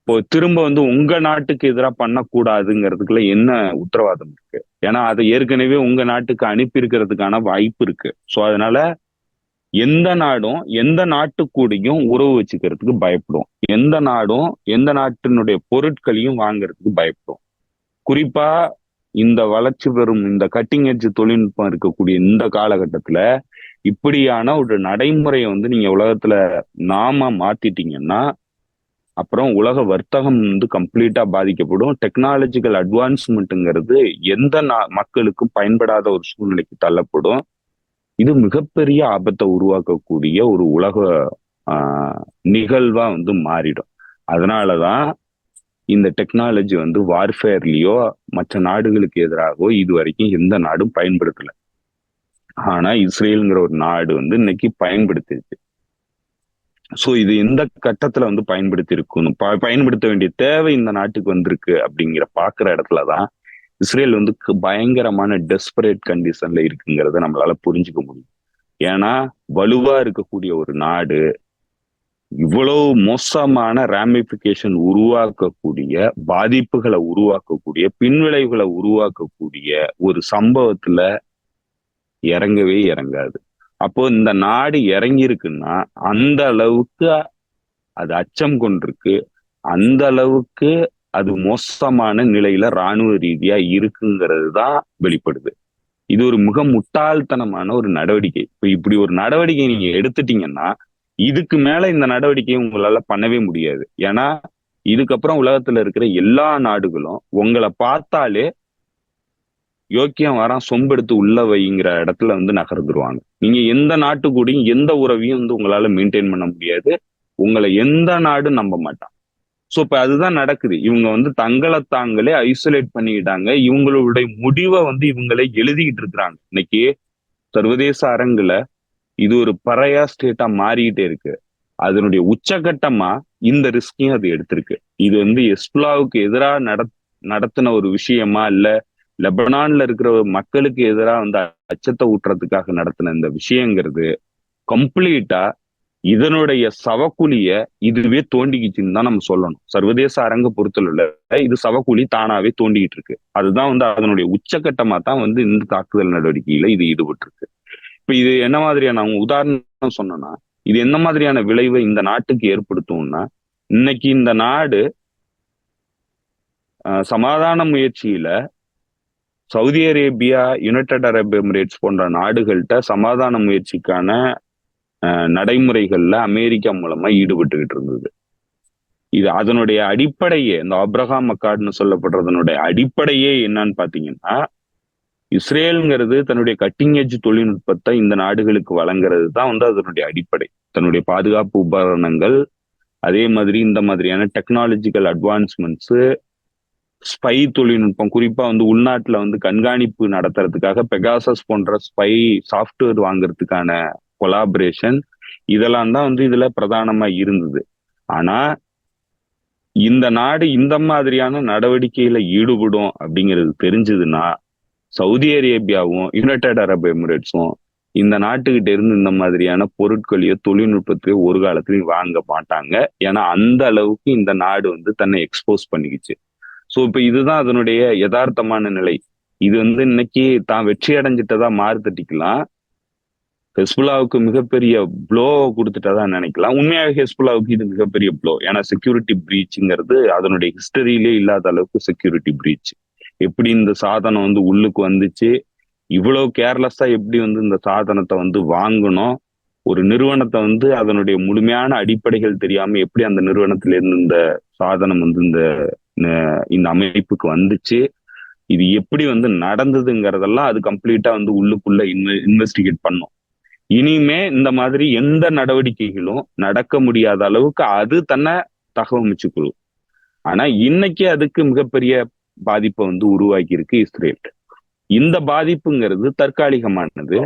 இப்போ திரும்ப வந்து உங்க நாட்டுக்கு எதிராக பண்ணக்கூடாதுங்கிறதுக்குள்ள என்ன உத்தரவாதம் இருக்கு? ஏன்னா அதை ஏற்கனவே உங்க நாட்டுக்கு அனுப்பி இருக்கிறதுக்கான வாய்ப்பு இருக்கு. ஸோ அதனால எந்த நாடும் எந்த நாட்டு கூடயும் உறவு வச்சுக்கிறதுக்கு பயப்படும், எந்த நாடும் எந்த நாட்டினுடைய பொருட்களையும் வாங்குறதுக்கு பயப்படும். குறிப்பா இந்த வளர்ச்சி பெறும் இந்த கட்டிங் எட்ஜ் தொழில்நுட்பம் இருக்கக்கூடிய இந்த காலகட்டத்துல இப்படியான ஒரு நடைமுறையை வந்து நீங்க உலகத்துல நாம மாத்திட்டீங்கன்னா, அப்புறம் உலக வர்த்தகம் வந்து கம்ப்ளீட்டா பாதிக்கப்படும். டெக்னாலஜிக்கல் அட்வான்ஸ்மெண்ட்டுங்கிறது எந்த மக்களுக்கும் பயன்படாத ஒரு சூழ்நிலைக்கு தள்ளப்படும். இது மிகப்பெரிய ஆபத்தை உருவாக்கக்கூடிய ஒரு உலக நிகழ்வா வந்து மாறிடும். அதனாலதான் இந்த டெக்னாலஜி வந்து வார்ஃபேர்லயோ மற்ற நாடுகளுக்கு எதிராகவோ இது வரைக்கும் எந்த நாடும் பயன்படுத்தல. ஆனா இஸ்ரேலுங்கிற ஒரு நாடு வந்து இன்னைக்கு பயன்படுத்திருக்கு. சோ இது எந்த கட்டத்துல வந்து பயன்படுத்தி இருக்கணும், பயன்படுத்த வேண்டிய தேவை இந்த நாட்டுக்கு வந்திருக்கு அப்படிங்கிற பாக்குற இடத்துலதான் இஸ்ரேல் வந்து பயங்கரமான டெஸ்பரேட் கண்டிஷன்ல இருக்குங்கிறத நம்மளால புரிஞ்சுக்க முடியும். ஏன்னா வலுவா இருக்கக்கூடிய ஒரு நாடு இவ்வளவு மோசமான ராமிபிகேஷன் உருவாக்கக்கூடிய, பாதிப்புகளை உருவாக்கக்கூடிய, பின்விளைவுகளை உருவாக்கக்கூடிய ஒரு சம்பவத்துல இறங்கவே இறங்காது. அப்போ இந்த நாடு இறங்கியிருக்குன்னா அந்த அளவுக்கு அது அச்சம் கொண்டிருக்கு, அந்த அளவுக்கு அது மோசமான நிலையில இராணுவ ரீதியா இருக்குங்கிறது தான் வெளிப்படுது. இது ஒரு மிக முட்டாள்தனமான ஒரு நடவடிக்கை. இப்ப இப்படி ஒரு நடவடிக்கை நீங்க எடுத்துட்டீங்கன்னா இதுக்கு மேல இந்த நடவடிக்கையை உங்களால பண்ணவே முடியாது. ஏன்னா இதுக்கப்புறம் உலகத்துல இருக்கிற எல்லா நாடுகளும் உங்களை பார்த்தாலே யோக்கியம் வரான் சொம்பெடுத்து உள்ள வைங்கிற இடத்துல வந்து நகர்ந்துருவாங்க. நீங்க எந்த நாட்டு கூடயும் எந்த உறவையும் வந்து உங்களால மெயின்டைன் பண்ண முடியாது. உங்களை எந்த நாடும் நம்ப மாட்டான். சோ இப்ப அதுதான் நடக்குது. இவங்க வந்து தங்களை தாங்களே ஐசோலேட் பண்ணிக்கிட்டாங்க. இவங்களுடைய முடிவை வந்து இவங்களே எழுதிக்கிட்டு இருக்கிறாங்க. இன்னைக்கு சர்வதேச அரங்குல இது ஒரு பறையா ஸ்டேட்டா மாறிக்கிட்டே இருக்கு. அதனுடைய உச்சகட்டமா இந்த ரிஸ்கையும் அது எடுத்திருக்கு. இது வந்து ஹெஸ்புல்லாவுக்கு எதிராக நடத்தின ஒரு விஷயமா, இல்ல லெபனான்ல இருக்கிற மக்களுக்கு எதிராக வந்து அச்சத்தை ஊட்டுறதுக்காக நடத்தின இந்த விஷயங்கிறது கம்ப்ளீட்டா இதனுடைய சவக்குழிய இதுவே தோண்டிக்கிச்சுன்னு தான் நம்ம சொல்லணும். சர்வதேச அரங்க பொறுத்தல இது சவக்குழி தானாவே தோண்டிக்கிட்டு இருக்கு. அதுதான் வந்து அதனுடைய உச்சகட்டமா தான் வந்து இந்த தாக்குதல் நடவடிக்கையில இது ஈடுபட்டு இருக்கு. இப்ப இது என்ன மாதிரியான உதாரணம் சொன்னோம்னா, இது என்ன மாதிரியான விளைவை இந்த நாட்டுக்கு ஏற்படுத்தும்னா, இன்னைக்கு இந்த நாடு சமாதான முயற்சியில Saudi Arabia, United Arab Emirates போன்ற நாடுகள்கிட்ட சமாதான முயற்சிக்கான நடைமுறைகள்ல அமெரிக்கா மூலமா ஈடுபட்டுக்கிட்டு இருந்தது. இது அதனுடைய அடிப்படையே, இந்த ஆப்ரஹாம் அக்கார்ட்னு சொல்லப்படுறதனுடைய அடிப்படையே என்னன்னு பாத்தீங்கன்னா, இஸ்ரேலுங்கிறது தன்னுடைய கட்டிங் எட்ஜ் தொழில்நுட்பத்தை இந்த நாடுகளுக்கு வழங்குறது தான் வந்து அதனுடைய அடிப்படை. தன்னுடைய பாதுகாப்பு உபகரணங்கள், அதே மாதிரி இந்த மாதிரியான டெக்னாலஜிக்கல் அட்வான்ஸ்மெண்ட்ஸ், ஸ்பை தொழில்நுட்பம், குறிப்பா வந்து உள்நாட்டுல வந்து கண்காணிப்பு நடத்துறதுக்காக பெகாசஸ் போன்ற ஸ்பை சாஃப்ட்வேர் வாங்குறதுக்கான கொலாபரேஷன், இதெல்லாம் தான் வந்து இதுல பிரதானமா இருந்தது. ஆனா இந்த நாடு இந்த மாதிரியான நடவடிக்கையில ஈடுபடும் அப்படிங்கிறது தெரிஞ்சதுன்னா, சவுதி அரேபியாவும் யுனைடெட் அரப் எமிரேட்ஸும் இந்த நாட்டுக்கிட்ட இருந்து இந்த மாதிரியான பொருட்களையோ தொழில்நுட்பத்தையோ ஒரு காலத்திலையும் வாங்க மாட்டாங்க. ஏன்னா அந்த அளவுக்கு இந்த நாடு வந்து தன்னை எக்ஸ்போஸ் பண்ணிக்கிச்சு. ஸோ இப்ப இதுதான் அதனுடைய யதார்த்தமான நிலை. இது வந்து இன்னைக்கு தான் வெற்றி அடைஞ்சிட்டதா மாறு தட்டிக்கலாம், ஹெஸ்புல்லாவுக்கு மிகப்பெரிய ப்ளோ கொடுத்துட்டதான் நினைக்கலாம். உண்மையாக ஹெஸ்புல்லாவுக்கு இது மிகப்பெரிய ப்ளோ. ஏன்னா செக்யூரிட்டி பிரீச்சுங்கிறது அதனுடைய ஹிஸ்டரியிலே இல்லாத அளவுக்கு செக்யூரிட்டி பிரீச். எப்படி இந்த சாதனம் வந்து உள்ளுக்கு வந்துச்சு, இவ்வளவு கேர்லெஸ்ஸா எப்படி வந்து இந்த சாதனத்தை வந்து வாங்கணும், ஒரு நிறுவனத்தை வந்து அதனுடைய முழுமையான அடிப்படைகள் தெரியாம எப்படி அந்த நிறுவனத்தில இருந்து இந்த சாதனம் வந்து இந்த அமைப்புக்கு வந்துச்சு, இது எப்படி வந்து நடந்ததுங்கிறதெல்லாம் அது கம்ப்ளீட்டா வந்து உள்ளுக்குள்ள இன்வெஸ்டிகேட் பண்ணும். இனிமே இந்த மாதிரி எந்த நடவடிக்கைகளும் நடக்க முடியாத அளவுக்கு அது தன்னை தகவமைச்சுக்கொள்ளும். ஆனா இன்னைக்கு அதுக்கு மிகப்பெரிய பாதிப்பை வந்து உருவாக்கி இருக்கு இஸ்ரேல். இந்த பாதிப்புங்கிறது தற்காலிகமானது.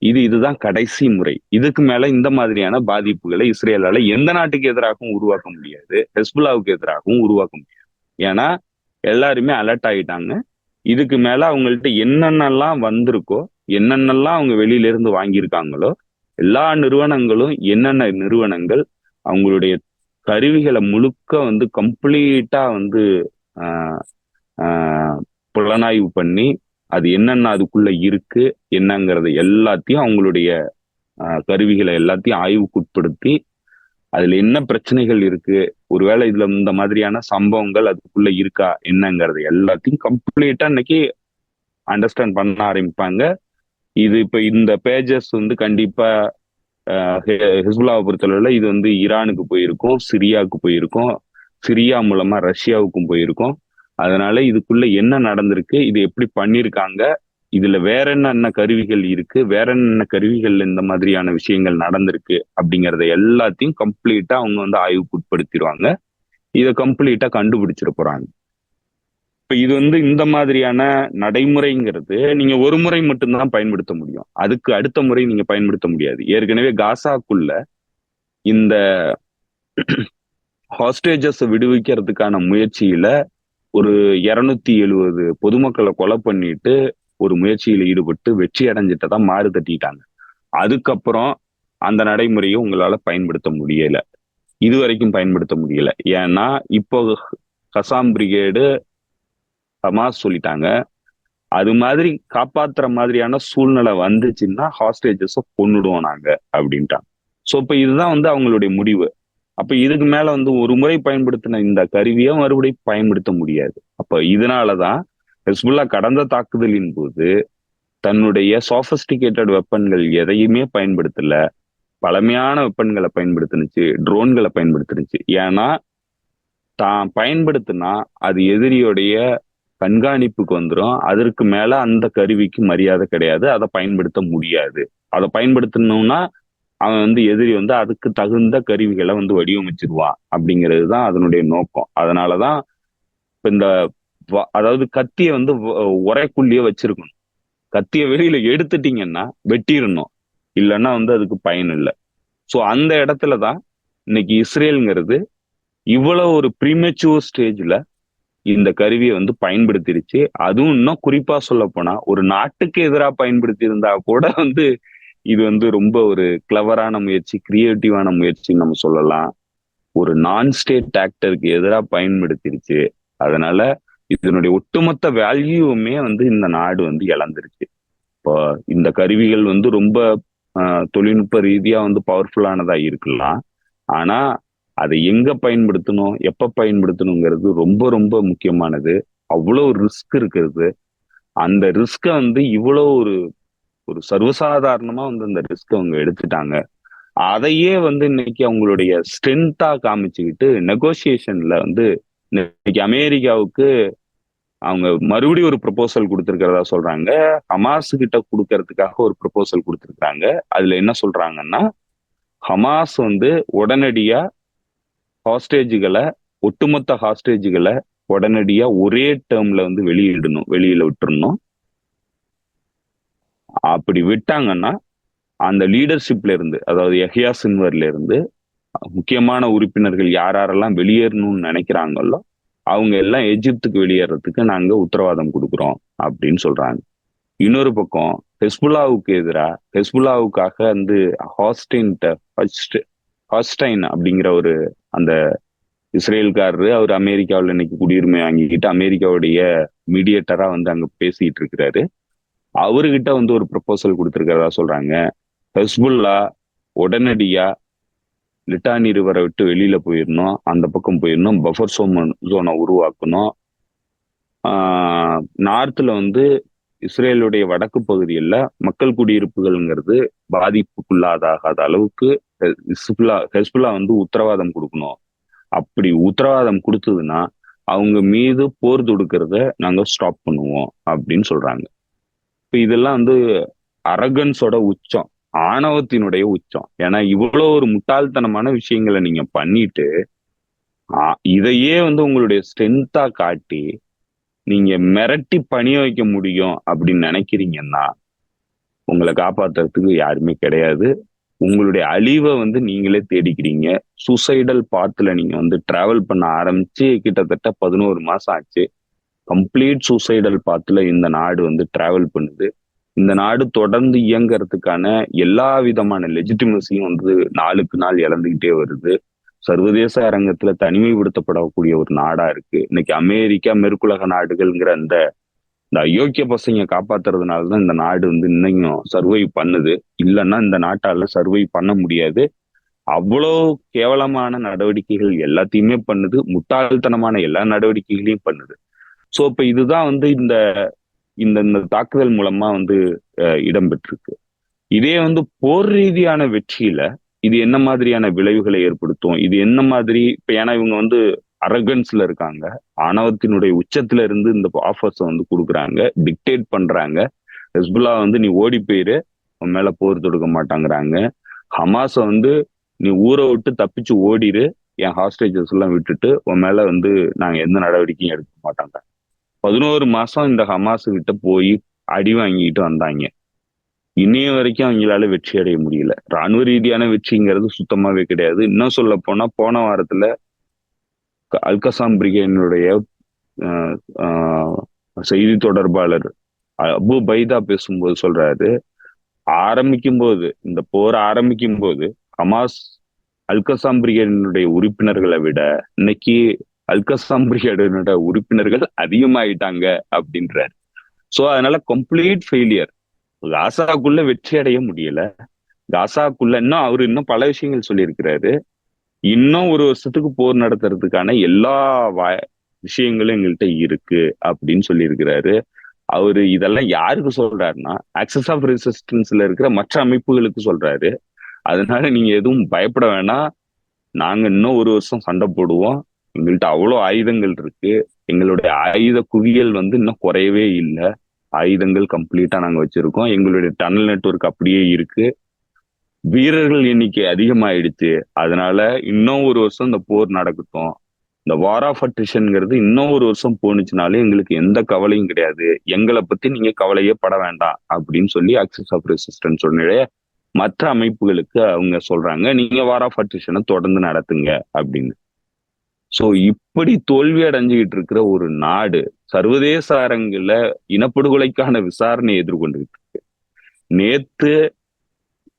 இதுதான் கடைசி முறை. இதுக்கு மேல இந்த மாதிரியான பாதிப்புகளை இஸ்ரேலால எந்த நாட்டுக்கு எதிராகவும் உருவாக்க முடியாது, ஹெஸ்புல்லாவுக்கு எதிராகவும் உருவாக்க முடியாது. ஏன்னா எல்லாருமே அலர்ட் ஆகிட்டாங்க. இதுக்கு மேல அவங்கள்ட்ட என்னென்னலாம் வந்திருக்கோ, என்னென்னலாம் அவங்க வெளியில இருந்து வாங்கியிருக்காங்களோ, எல்லா நிறுவனங்களும் என்னென்ன நிறுவனங்கள் அவங்களுடைய கருவிகளை முழுக்க வந்து கம்ப்ளீட்டா வந்து புலனாய்வு பண்ணி அது என்னென்ன அதுக்குள்ள இருக்கு என்னங்கிறத எல்லாத்தையும் அவங்களுடைய கருவிகளை எல்லாத்தையும் ஆய்வுக்குட்படுத்தி அதுல என்ன பிரச்சனைகள் இருக்கு, ஒருவேளை இதுல இந்த மாதிரியான சம்பவங்கள் அதுக்குள்ள இருக்கா என்னங்கிறது எல்லாத்தையும் கம்ப்ளீட்டா இன்னைக்கு அண்டர்ஸ்டாண்ட் பண்ண ஆரம்பிப்பாங்க. இது இப்ப இந்த பேஜஸ் வந்து கண்டிப்பா ஹிஸ்புல்லாவை பொறுத்தளவுல இது வந்து ஈரானுக்கு போயிருக்கும், சிரியாவுக்கு போயிருக்கும், சிரியா மூலமா ரஷ்யாவுக்கும் போயிருக்கும். அதனால இதுக்குள்ள என்ன நடந்திருக்கு, இது எப்படி பண்ணிருக்காங்க, இதுல வேற என்ன கருவிகள் இருக்கு, வேற என்ன கருவிகள்ல இந்த மாதிரியான விஷயங்கள் நடந்திருக்கு அப்படிங்கறத எல்லாத்தையும் கம்ப்ளீட்டா அவங்க வந்து ஆய்வுக்கு உட்படுத்திடுவாங்க. இதை கம்ப்ளீட்டா கண்டுபிடிச்சிட போறாங்க. இப்ப இது வந்து இந்த மாதிரியான நடைமுறைங்கிறது நீங்க ஒரு முறை மட்டும்தான் பயன்படுத்த முடியும். அதுக்கு அடுத்த முறை நீங்க பயன்படுத்த முடியாது. ஏற்கனவே காசாக்குள்ள இந்த ஹாஸ்டேஜஸ் விடுவிக்கிறதுக்கான முயற்சியில ஒரு 270 பொதுமக்களை கொலை பண்ணிட்டு ஒரு முயற்சியில ஈடுபட்டு வெற்றி அடைஞ்சிட்டதா மாறு தட்டிட்டாங்க. அதுக்கப்புறம் அந்த நடைமுறையை உங்களால பயன்படுத்த முடியல, இதுவரைக்கும் பயன்படுத்த முடியல. ஏன்னா இப்போ கசாம் பிரிகேடு, ஹமாஸ் சொல்லிட்டாங்க, அது மாதிரி காப்பாத்துற மாதிரியான சூழ்நிலை வந்துச்சுன்னா ஹாஸ்டேஜஸ கொன்னுடுவோம் நாங்க அப்படின்ட்டாங்க. ஸோ இப்ப இதுதான் வந்து அவங்களுடைய முடிவு. அப்ப இதுக்கு மேல வந்து ஒரு முறை பயன்படுத்தின இந்த கருவியை மறுபடியும் பயன்படுத்த முடியாது. அப்ப இதனாலதான் ஹெஸ்புல்லா கடந்த தாக்குதலின் போது தன்னுடைய சாபிஸ்டிகேட்டட் வெப்பன்கள் எதையுமே பயன்படுத்தல, பழமையான வெப்பன்களை பயன்படுத்தினுச்சு, ட்ரோன்களை பயன்படுத்தினுச்சு. ஏன்னா தான் பயன்படுத்தினா அது எதிரியோடைய கண்காணிப்புக்கு வந்துடும், அதற்கு மேல அந்த கருவிக்கு மரியாதை கிடையாது, அதை பயன்படுத்த முடியாது. அதை பயன்படுத்தணும்னா அவன் வந்து எதிரி வந்து அதுக்கு தகுந்த கருவிகளை வந்து வடிவமைச்சிருவான் அப்படிங்கிறது தான் அதனுடைய நோக்கம். அதனாலதான் இப்ப இந்த அதாவது கத்திய வந்து உரைக்குள்ளேயே வச்சிருக்கணும். கத்திய வெளியில எடுத்துட்டீங்கன்னா வெட்டிடணும், இல்லைன்னா வந்து அதுக்கு பயன் இல்லை. ஸோ அந்த இடத்துலதான் இன்னைக்கு இஸ்ரேலுங்கிறது இவ்வளவு ஒரு ப்ரீமெச்சூர் ஸ்டேஜ்ல இந்த கருவியை வந்து பயன்படுத்திருச்சு. அதுவும் இன்னும் குறிப்பா சொல்ல போனா ஒரு நாட்டுக்கு எதிராக பயன்படுத்தி இருந்தா கூட வந்து இது வந்து ரொம்ப ஒரு கிளவரான முயற்சி, கிரியேட்டிவான முயற்சின்னு நம்ம சொல்லலாம். ஒரு நான் ஸ்டேட் ஆக்டருக்கு எதிராக பயன்படுத்திருச்சு. அதனால இதனுடைய ஒட்டுமொத்த வேல்யூவுமே வந்து இந்த நாடு வந்து இழந்துருச்சு. இப்போ இந்த கருவிகள் வந்து ரொம்ப தொழில்நுட்ப ரீதியா வந்து பவர்ஃபுல்லானதா இருக்கலாம். ஆனா அதை எங்க பயன்படுத்தணும், எப்ப பயன்படுத்தணுங்கிறது ரொம்ப ரொம்ப முக்கியமானது. அவ்வளவு ரிஸ்க் இருக்கிறது. அந்த ரிஸ்க வந்து இவ்வளவு ஒரு ஒரு சர்வசாதாரணமா வந்து அந்த ரிஸ்க் அவங்க எடுத்துட்டாங்க. அதையே வந்து இன்னைக்கு அவங்களுடைய ஸ்ட்ரென்த்தா காமிச்சுக்கிட்டு நெகோசியேஷன்ல வந்து இன்னைக்கு அமெரிக்காவுக்கு அவங்க மறுபடியும் ஒரு ப்ரொபோசல் கொடுத்திருக்கிறதா சொல்றாங்க. ஹமாஸ் கிட்ட கொடுக்கறதுக்காக ஒரு ப்ரொபோசல் கொடுத்திருக்காங்க. அதுல என்ன சொல்றாங்கன்னா, ஹமாஸ் வந்து உடனடியா ஹாஸ்டேஜுகளை, ஒட்டுமொத்த ஹாஸ்டேஜுகளை உடனடியா ஒரே டேர்ம்ல வந்து வெளியில விட்டுறணும். அப்படி விட்டாங்கன்னா அந்த லீடர்ஷிப்ல இருந்து, அதாவது யஹ்யா சின்வர்ல இருந்து முக்கியமான உறுப்பினர்கள் யாரெல்லாம் வெளியேறணும்னு நினைக்கிறாங்களோ அவங்க எல்லாம் எகிப்துக்கு வெளியேறதுக்கு நாங்க உத்தரவாதம் கொடுக்குறோம் அப்படின்னு சொல்றாங்க. இன்னொரு பக்கம் ஹெஸ்புல்லாவுக்கு எதிராக, ஹெஸ்புல்லாவுக்காக வந்து ஹாஸ்டைன் அப்படிங்கிற ஒரு அந்த இஸ்ரேல்காரரு, அவர் அமெரிக்காவில் இன்னைக்கு குடியுரிமை வாங்கிக்கிட்டு அமெரிக்காவுடைய மீடியேட்டரா வந்து அங்க பேசிட்டு இருக்கிறாரு. அவர்கிட்ட வந்து ஒரு ப்ரொபோசல் கொடுத்திருக்கிறதா சொல்றாங்க. ஹெஸ்புல்லா உடனடியா லிட்டானி ரிவரை விட்டு வெளியில போயிடணும், அந்த பக்கம் போயிடணும், பஃபர் ஜோனை உருவாக்கணும். நார்த்ல வந்து இஸ்ரேலுடைய வடக்கு பகுதியில் மக்கள் குடியிருப்புகள்ங்கிறது பாதிப்புக்குள்ளாதாகாத அளவுக்கு ஹெஸ்புல்லா வந்து உத்தரவாதம் கொடுக்கணும். அப்படி உத்தரவாதம் கொடுத்ததுன்னா அவங்க மீது போர் தொடுக்கிறத நாங்க ஸ்டாப் பண்ணுவோம் அப்படின்னு சொல்றாங்க. இப்ப இதெல்லாம் வந்து அரகன்ஸோட உச்சம், ஆணவத்தினுடைய உச்சம். ஏன்னா இவ்வளவு ஒரு முட்டாள்தனமான விஷயங்களை நீங்க பண்ணிட்டு இதையே வந்து உங்களுடைய ஸ்ட்ரென்த்தா காட்டி நீங்க மிரட்டி பணிய வைக்க முடியும் அப்படின்னு நினைக்கிறீங்கன்னா உங்களை காப்பாத்துறதுக்கு யாருமே கிடையாது. உங்களுடைய அழிவை வந்து நீங்களே தேடிக்கிறீங்க. சூசைடல் பாத்துல நீங்க வந்து டிராவல் பண்ண ஆரம்பிச்சு கிட்டத்தட்ட 11 மாசம் ஆச்சு. கம்ப்ளீட் சூசைடல் பாத்துல இந்த நாடு வந்து டிராவல் பண்ணுது. இந்த நாடு தொடர்ந்து இயங்குறதுக்கான எல்லா விதமான லெஜிட்டிமசியும் வந்து நாளுக்கு நாள் இழந்துகிட்டே வருது. சர்வதேச அரங்கத்துல தனிமைப்படுத்தப்படக்கூடிய ஒரு நாடா இருக்கு. இன்னைக்கு அமெரிக்கா, மேற்குலக நாடுகள்ங்கிற அந்த அயோக்கிய பசங்க காப்பாத்துறதுனாலதான் இந்த நாடு வந்து இன்னையும் சர்வைவ் பண்ணுது. இல்லைன்னா இந்த நாட்டால சர்வைவ் பண்ண முடியாது. அவ்வளோ கேவலமான நடவடிக்கைகள் எல்லாத்தையுமே பண்ணுது, முட்டாள்தனமான எல்லா நடவடிக்கைகளையும் பண்ணுது. சோ இப்ப இதுதான் வந்து இந்த இந்த தாக்குதல் மூலமா வந்து இடம்பெற்றிருக்கு. இதே வந்து போர் ரீதியான வெற்றியில இது என்ன மாதிரியான விளைவுகளை ஏற்படுத்தும், இது என்ன மாதிரி இப்ப ஏன்னா இவங்க வந்து அரகன்ஸ்ல இருக்காங்க, ஆணவத்தினுடைய உச்சத்துல இருந்து இந்த ஆஃபர்ஸ் வந்து கொடுக்குறாங்க, டிக்டேட் பண்றாங்க. ஹெஸ்புல்லா வந்து நீ ஓடி போயிரு, உன் மேல போர் தொடுக்க மாட்டாங்கிறாங்க. ஹமாஸ வந்து நீ ஊரை விட்டு தப்பிச்சு ஓடிரு, என் ஹாஸ்டேஜஸ் எல்லாம் விட்டுட்டு உன் மேல வந்து நாங்க எந்த நடவடிக்கையும் எடுக்க மாட்டாங்க. 11 மாசம் இந்த ஹமாஸ் கிட்ட போய் அடி வாங்கிட்டு வந்தாங்க. இன்னைய வரைக்கும் அவங்களால வெற்றி அடைய முடியல. ராணுவ ரீதியான வெற்றிங்கிறது சுத்தமாவே கிடையாது. இன்னும் சொல்ல போனா போன வாரத்துல அல்கசாம் பிரிகேடினுடைய செய்தி தொடர்பாளர் அபு பைதா பேசும்போது சொல்றாரு, இந்த போர் ஆரம்பிக்கும் போது ஹமாஸ் அல்கசாம் பிரிகேடினுடைய உறுப்பினர்களை விட இன்னைக்கு அல்கசாம் பிரிகேடினுடைய உறுப்பினர்கள் அதிகமாயிட்டாங்க அப்படின்றாரு. சோ அதனால கம்ப்ளீட் ஃபெயிலியர். காசாக்குள்ள வெற்றி அடைய முடியல. காசாக்குள்ள இன்னும் பல விஷயங்கள் சொல்லியிருக்கிறாரு. இன்னும் ஒரு வருஷத்துக்கு போர் நடத்துறதுக்கான எல்லா விஷயங்களும் எங்கள்கிட்ட இருக்கு அப்படின்னு சொல்லியிருக்கிறாரு. அவரு இதெல்லாம் யாருக்கு சொல்றாருன்னா ஆக்சஸ் ஆஃப் ரெசிஸ்டன்ஸ்ல இருக்கிற மற்ற அமைப்புகளுக்கு சொல்றாரு. அதனால நீங்க எதுவும் பயப்பட வேணாம், நாங்க இன்னும் ஒரு வருஷம் சண்டை போடுவோம், எங்கள்கிட்ட அவ்வளோ ஆயுதங்கள் இருக்கு, எங்களுடைய ஆயுத குவியல் வந்து இன்னும் குறையவே இல்லை, ஆயுதங்கள் கம்ப்ளீட்டா நாங்க வச்சிருக்கோம், எங்களுடைய டனல் நெட்வொர்க் அப்படியே இருக்கு, வீரர்கள் எண்ணிக்கை அதிகமாயிடுச்சு, அதனால இன்னும் ஒரு வருஷம் இந்த போர் நடக்கட்டும், இந்த வார் ஆஃப் அட்ரிஷன்ங்கிறது இன்னும் ஒரு வருஷம் போனுச்சுனாலே எங்களுக்கு எந்த கவலையும் கிடையாது, எங்களை பத்தி நீங்க கவலையே பட வேண்டாம் அப்படின்னு சொல்லி ஆக்சஸ் ஆஃப் ரெசிஸ்டன்ஸ் உடைய மற்ற அமைப்புகளுக்கு அவங்க சொல்றாங்க, நீங்க வார் ஆஃப் அட்ரிஷனை தொடர்ந்து நடத்துங்க அப்படின்னு. சோ இப்படி தோல்வி அடைஞ்சுக்கிட்டு இருக்கிற ஒரு நாடு சர்வதேச அரங்குல இனப்படுகொலைக்கான விசாரணை எதிர்கொண்டுகிட்டு இருக்கு. நேத்து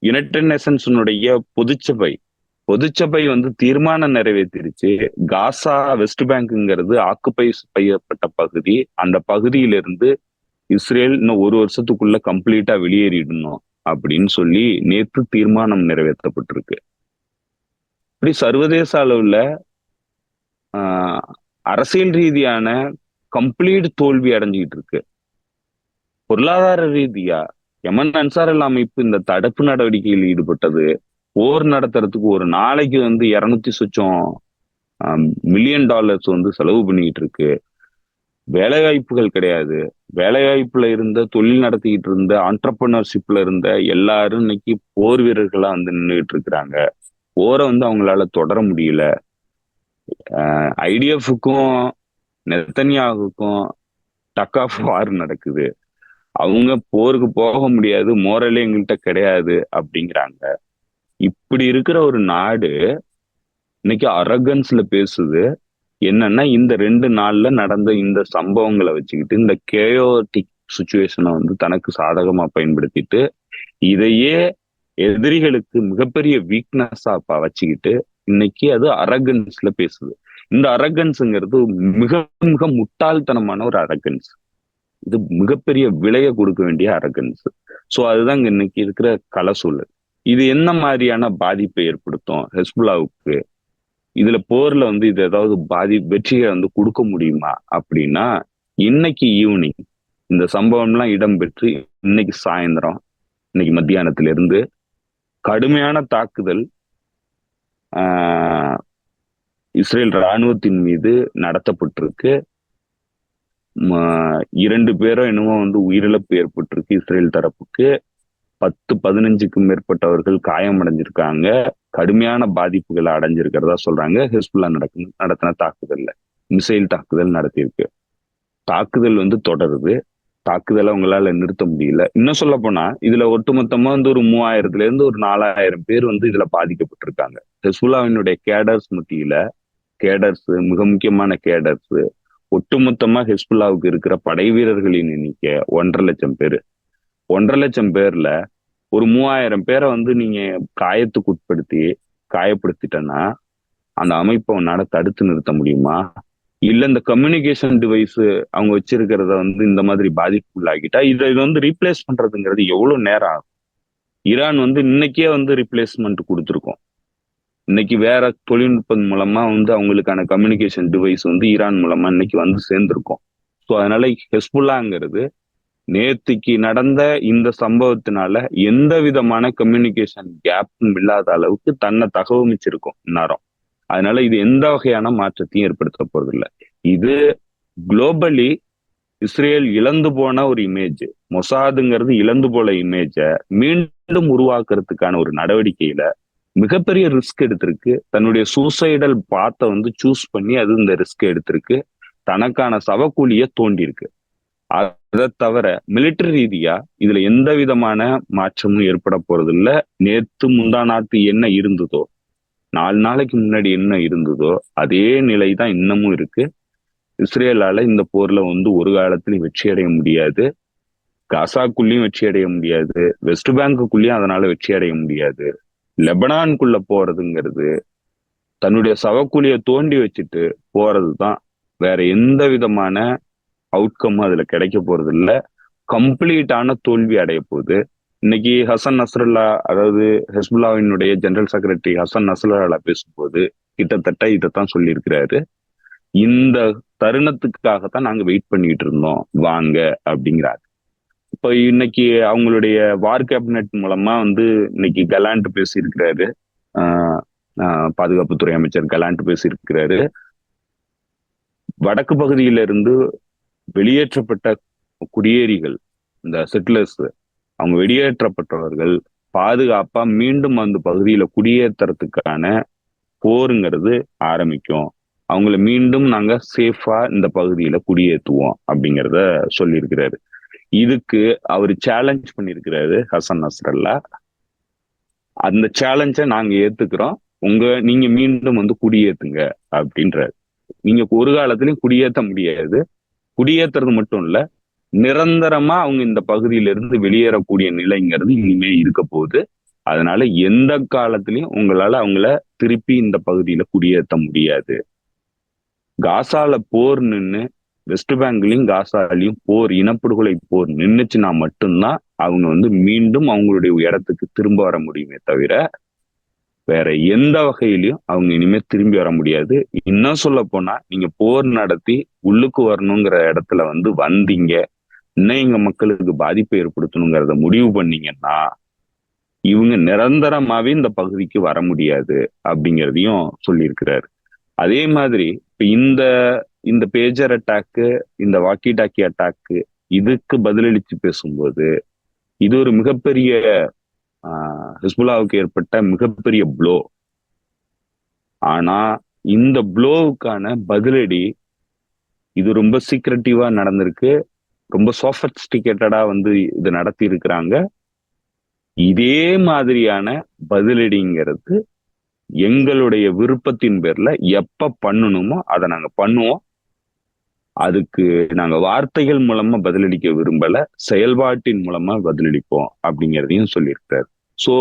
யுனைடெட் நேஷன்ஸினுடைய பொதுச்சபை பொதுச்சபை வந்து தீர்மானம் நிறைவேற்றிருச்சு. காசா வெஸ்ட் பேங்க்ங்கிறது ஆக்குபை செய்யப்பட்ட பகுதி. அந்த பகுதியிலிருந்து இஸ்ரேல் இன்னும் ஒரு வருஷத்துக்குள்ள கம்ப்ளீட்டா வெளியேறிடணும் அப்படின்னு சொல்லி நேற்று தீர்மானம் நிறைவேற்றப்பட்டிருக்கு. இப்படி சர்வதேச அளவுல ஆஹ் அரசியல் ரீதியான கம்ப்ளீட் தோல்வி அடைஞ்சுக்கிட்டு இருக்கு. பொருளாதார ரீதியா யமன் அன்சார் அமைப்பு இந்த தடுப்பு நடவடிக்கையில் ஈடுபட்டது. போர் நடத்துறதுக்கு ஒரு நாளைக்கு வந்து 200 சொச்சம் மில்லியன் டாலர்ஸ் வந்து செலவு பண்ணிக்கிட்டு இருக்கு. வேலை வாய்ப்புகள் கிடையாது. வேலை வாய்ப்புல இருந்த தொழில் நடத்திக்கிட்டு இருந்த ஆண்டர்பிரினர்ஷிப்ல இருந்த எல்லாரும் இன்னைக்கு போர் வீரர்களா வந்து நின்றுட்டு இருக்கிறாங்க. போரை வந்து அவங்களால தொடர முடியல. ஐடிஎஃப்க்கும் நெத்தன்யாகுக்கும் டக் ஆஃப் வார் நடக்குது. அவங்க போருக்கு போக முடியாது, மோரலே எங்கள்கிட்ட கிடையாது அப்படிங்கிறாங்க. இப்படி இருக்கிற ஒரு நாடு இன்னைக்கு அரகன்ஸ்ல பேசுது. என்னன்னா இந்த 2 நாள்ல நடந்த இந்த சம்பவங்களை வச்சுக்கிட்டு இந்த கேயோட்டிக் சுச்சுவேஷனை வந்து தனக்கு சாதகமா பயன்படுத்திட்டு இதையே எதிரிகளுக்கு மிகப்பெரிய வீக்னஸா வச்சுக்கிட்டு இன்னைக்கு அது அரகன்ஸ்ல பேசுது. இந்த அரகன்ஸுங்கிறது மிக மிக முட்டாள்தனமான ஒரு அரகன்ஸ். இது மிகப்பெரிய விலையை கொடுக்க வேண்டிய அரகன்ஸ். ஸோ அதுதான் இன்னைக்கு இருக்கிற கள சூழல். இது என்ன மாதிரியான பாதிப்பை ஏற்படுத்தும் ஹெஸ்புல்லாவுக்கு? இதுல போர்ல வந்து இது ஏதாவது வெற்றியை வந்து கொடுக்க முடியுமா அப்படின்னா, இன்னைக்கு ஈவினிங் இந்த சம்பவம்லாம் இடம்பெற்று இன்னைக்கு சாயந்தரம், இன்னைக்கு மத்தியானத்துல இருந்து கடுமையான தாக்குதல் இஸ்ரேல் ராணுவத்தின் மீது நடத்தப்பட்டிருக்கு. 2 பேரும் என்னமோ வந்து உயிரிழப்பு ஏற்பட்டிருக்கு. இஸ்ரேல் தரப்புக்கு 10-15க்கும் மேற்பட்டவர்கள் காயமடைஞ்சிருக்காங்க. கடுமையான பாதிப்புகளை அடைஞ்சிருக்கிறதா சொல்றாங்க. ஹெஸ்புல்லா நடத்தின தாக்குதல்ல மிசைல் தாக்குதல் நடத்தியிருக்கு. தாக்குதல் வந்து தொடருது. தாக்குதலை அவங்களால நிறுத்த முடியல. இன்னும் சொல்ல போனா இதுல ஒட்டுமொத்தமா வந்து ஒரு 3000ல இருந்து ஒரு 4000 பேர் வந்து இதுல பாதிக்கப்பட்டிருக்காங்க. ஹெஸ்புல்லாவினுடைய கேடர்ஸ் மத்தியில மிக முக்கியமான கேடர்ஸ் ஒட்டுமொத்தமா ஹெஸ்புல்லாவுக்கு இருக்கிற படை வீரர்களின் எண்ணிக்கை 1.5 லட்சம் பேர். 1.5 லட்சம் பேர்ல ஒரு 3000 பேரை வந்து நீங்க காயப்படுத்திட்டேன்னா அந்த அமைப்பை உன்னால தடுத்து நிறுத்த முடியுமா? இல்ல இந்த கம்யூனிகேஷன் டிவைஸ் அவங்க வச்சிருக்கிறத வந்து இந்த மாதிரி பாதிப்புள்ளாகிட்டா இதை வந்து ரீப்ளேஸ் பண்றதுங்கிறது எவ்வளவு நேரம் ஆகும்? ஈரான் வந்து இன்னைக்கே வந்து ரீப்ளேஸ்மெண்ட் கொடுத்துருக்கோம். இன்னைக்கு வேற தொழில்நுட்பம் மூலமா வந்து அவங்களுக்கான கம்யூனிகேஷன் டிவைஸ் வந்து ஈரான் மூலமா இன்னைக்கு வந்து சேர்ந்திருக்கும். ஸோ அதனால ஹெஸ்புல்லாங்கிறது நேத்திக்கு நடந்த இந்த சம்பவத்தினால எந்த விதமான கம்யூனிகேஷன் கேப்பும் இல்லாத அளவுக்கு தன்னை தகவமைச்சிருக்கும் இந்நேரம். அதனால இது எந்த வகையான மாற்றத்தையும் ஏற்படுத்த போறதில்லை. இது குளோபலி இஸ்ரேல் இழந்து போன ஒரு இமேஜ், மொசாதுங்கிறது இழந்து போல இமேஜை மீண்டும் உருவாக்குறதுக்கான ஒரு நடவடிக்கையில மிகப்பெரிய ரிஸ்க் எடுத்திருக்கு. தன்னுடைய சூசைடல் பாத்தை வந்து சூஸ் பண்ணி அது இந்த ரிஸ்க் எடுத்திருக்கு. தனக்கான சவக்கூலியை தோண்டியிருக்கு. அதை தவிர மிலிட்டரி ரீதியா இதுல எந்த விதமான மாற்றமும் ஏற்பட போறது இல்லை. நேத்து முந்தா நாத்து என்ன இருந்ததோ, 4 நாளைக்கு முன்னாடி என்ன இருந்ததோ அதே நிலை தான் இன்னமும் இருக்கு. இஸ்ரேலால இந்த போர்ல வந்து ஒரு காலத்திலையும் வெற்றி அடைய முடியாது. காசாக்குள்ளயும் வெற்றி அடைய முடியாது. வெஸ்ட் பேங்குக்குள்ளயும் அதனால வெற்றி அடைய முடியாது. லெபனானுக்குள்ள போறதுங்கிறது தன்னுடைய சவக்கூலியை தோண்டி வச்சுட்டு போறதுதான். வேற எந்த விதமான அவுட்கம் அதுல கிடைக்க போறது இல்ல. கம்ப்ளீட்டான தோல்வி அடைய போகுது. இன்னைக்கு ஹசன் நஸ்ரல்லா, அதாவது ஹெஸ்புல்லாவினுடைய ஜெனரல் செக்ரட்டரி ஹசன் நஸ்ரல்லா பேசும்போது கிட்டத்தட்ட இதைத்தான் சொல்லியிருக்கிறாரு. இந்த தருணத்துக்காகத்தான் நாங்க வெயிட் பண்ணிட்டு இருந்தோம், வாங்க அப்படிங்கிறாரு. இப்ப இன்னைக்கு அவங்களுடைய வார் கேபினட் மூலமா வந்து இன்னைக்கு கலாண்ட் பேசியிருக்கிறாரு. பாதுகாப்புத்துறை அமைச்சர் கலாண்ட் பேசியிருக்கிறாரு. வடக்கு பகுதியில இருந்து வெளியேற்றப்பட்ட குடியேறிகள், இந்த செட்டிலர்ஸ், அவங்க வெளியேற்றப்பட்டவர்கள் பாதுகாப்பா மீண்டும் அந்த பகுதியில குடியேற்றறதுக்கான போருங்கிறது ஆரம்பிக்கும். அவங்கள மீண்டும் நாங்க சேஃபா இந்த பகுதியில குடியேற்றுவோம் அப்படிங்கிறத சொல்லியிருக்கிறாரு. இதுக்கு அவர் சேலஞ்ச் பண்ணியிருக்கிறாரு ஹசன் நஸ்ரல்லா. அந்த சேலஞ்சை நாங்க ஏத்துக்கிறோம், நீங்க மீண்டும் வந்து குடியேற்றுங்க அப்படின்றாரு. நீங்க ஒரு காலத்திலயும் குடியேற்ற முடியாது. குடியேற்றுறது மட்டும் இல்ல, நிரந்தரமா அவங்க இந்த பகுதியில இருந்து வெளியேறக்கூடிய நிலைங்கிறது இனிமே இருக்க போகுது. அதனால எந்த காலத்திலயும் உங்களால அவங்கள திருப்பி இந்த பகுதியில குடியேற்ற முடியாது. காசால போர் நின்னு வெஸ்ட் பேங்க்லயும் காசாலையும் போர், இனப்படுகொலை போர் நின்னுச்சுன்னா மட்டும்தான் அவங்க வந்து மீண்டும் அவங்களுடைய இடத்துக்கு திரும்ப வர முடியுமே தவிர வேற எந்த வகையிலயும் அவங்க இனிமே திரும்பி வர முடியாது. இன்னும் சொல்ல போனா நீங்க போர் நடத்தி உள்ளுக்கு வரணுங்கிற இடத்துல வந்து வந்தீங்க, இன்னும் எங்க மக்களுக்கு பாதிப்பை ஏற்படுத்தணுங்கிறத முடிவு பண்ணீங்கன்னா இவங்க நிரந்தரமாவே இந்த பகுதிக்கு வர முடியாது அப்படிங்கிறதையும் சொல்லியிருக்கிறாரு. அதே மாதிரி இப்ப இந்த பேஜர் அட்டாக்கு, இந்த வாக்கி டாக்கி அட்டாக்கு, இதுக்கு பதிலளிச்சு பேசும்போது இது ஒரு மிகப்பெரிய ஹிஸ்புல்லாவுக்கு ஏற்பட்ட மிகப்பெரிய ப்ளோ. ஆனா இந்த ப்ளோவுக்கான பதிலடி இது ரொம்ப சீக்ரெட்டிவா நடந்திருக்கு, ரொம்ப சோபஸ்டிகேட்டடா வந்து இது நடத்தி இருக்கிறாங்க. இதே மாதிரியான பதிலடிங்கிறது எங்களுடைய விருப்பத்தின் பேர்ல எப்ப பண்ணணுமோ அதை நாங்க பண்ணுவோம். அதுக்கு நாங்க வார்த்தைகள் மூலமா பதிலளிக்க விரும்பல, செயல்பாட்டின் மூலமா பதிலளிப்போம் அப்படிங்கிறதையும் சொல்லியிருக்காரு. சோ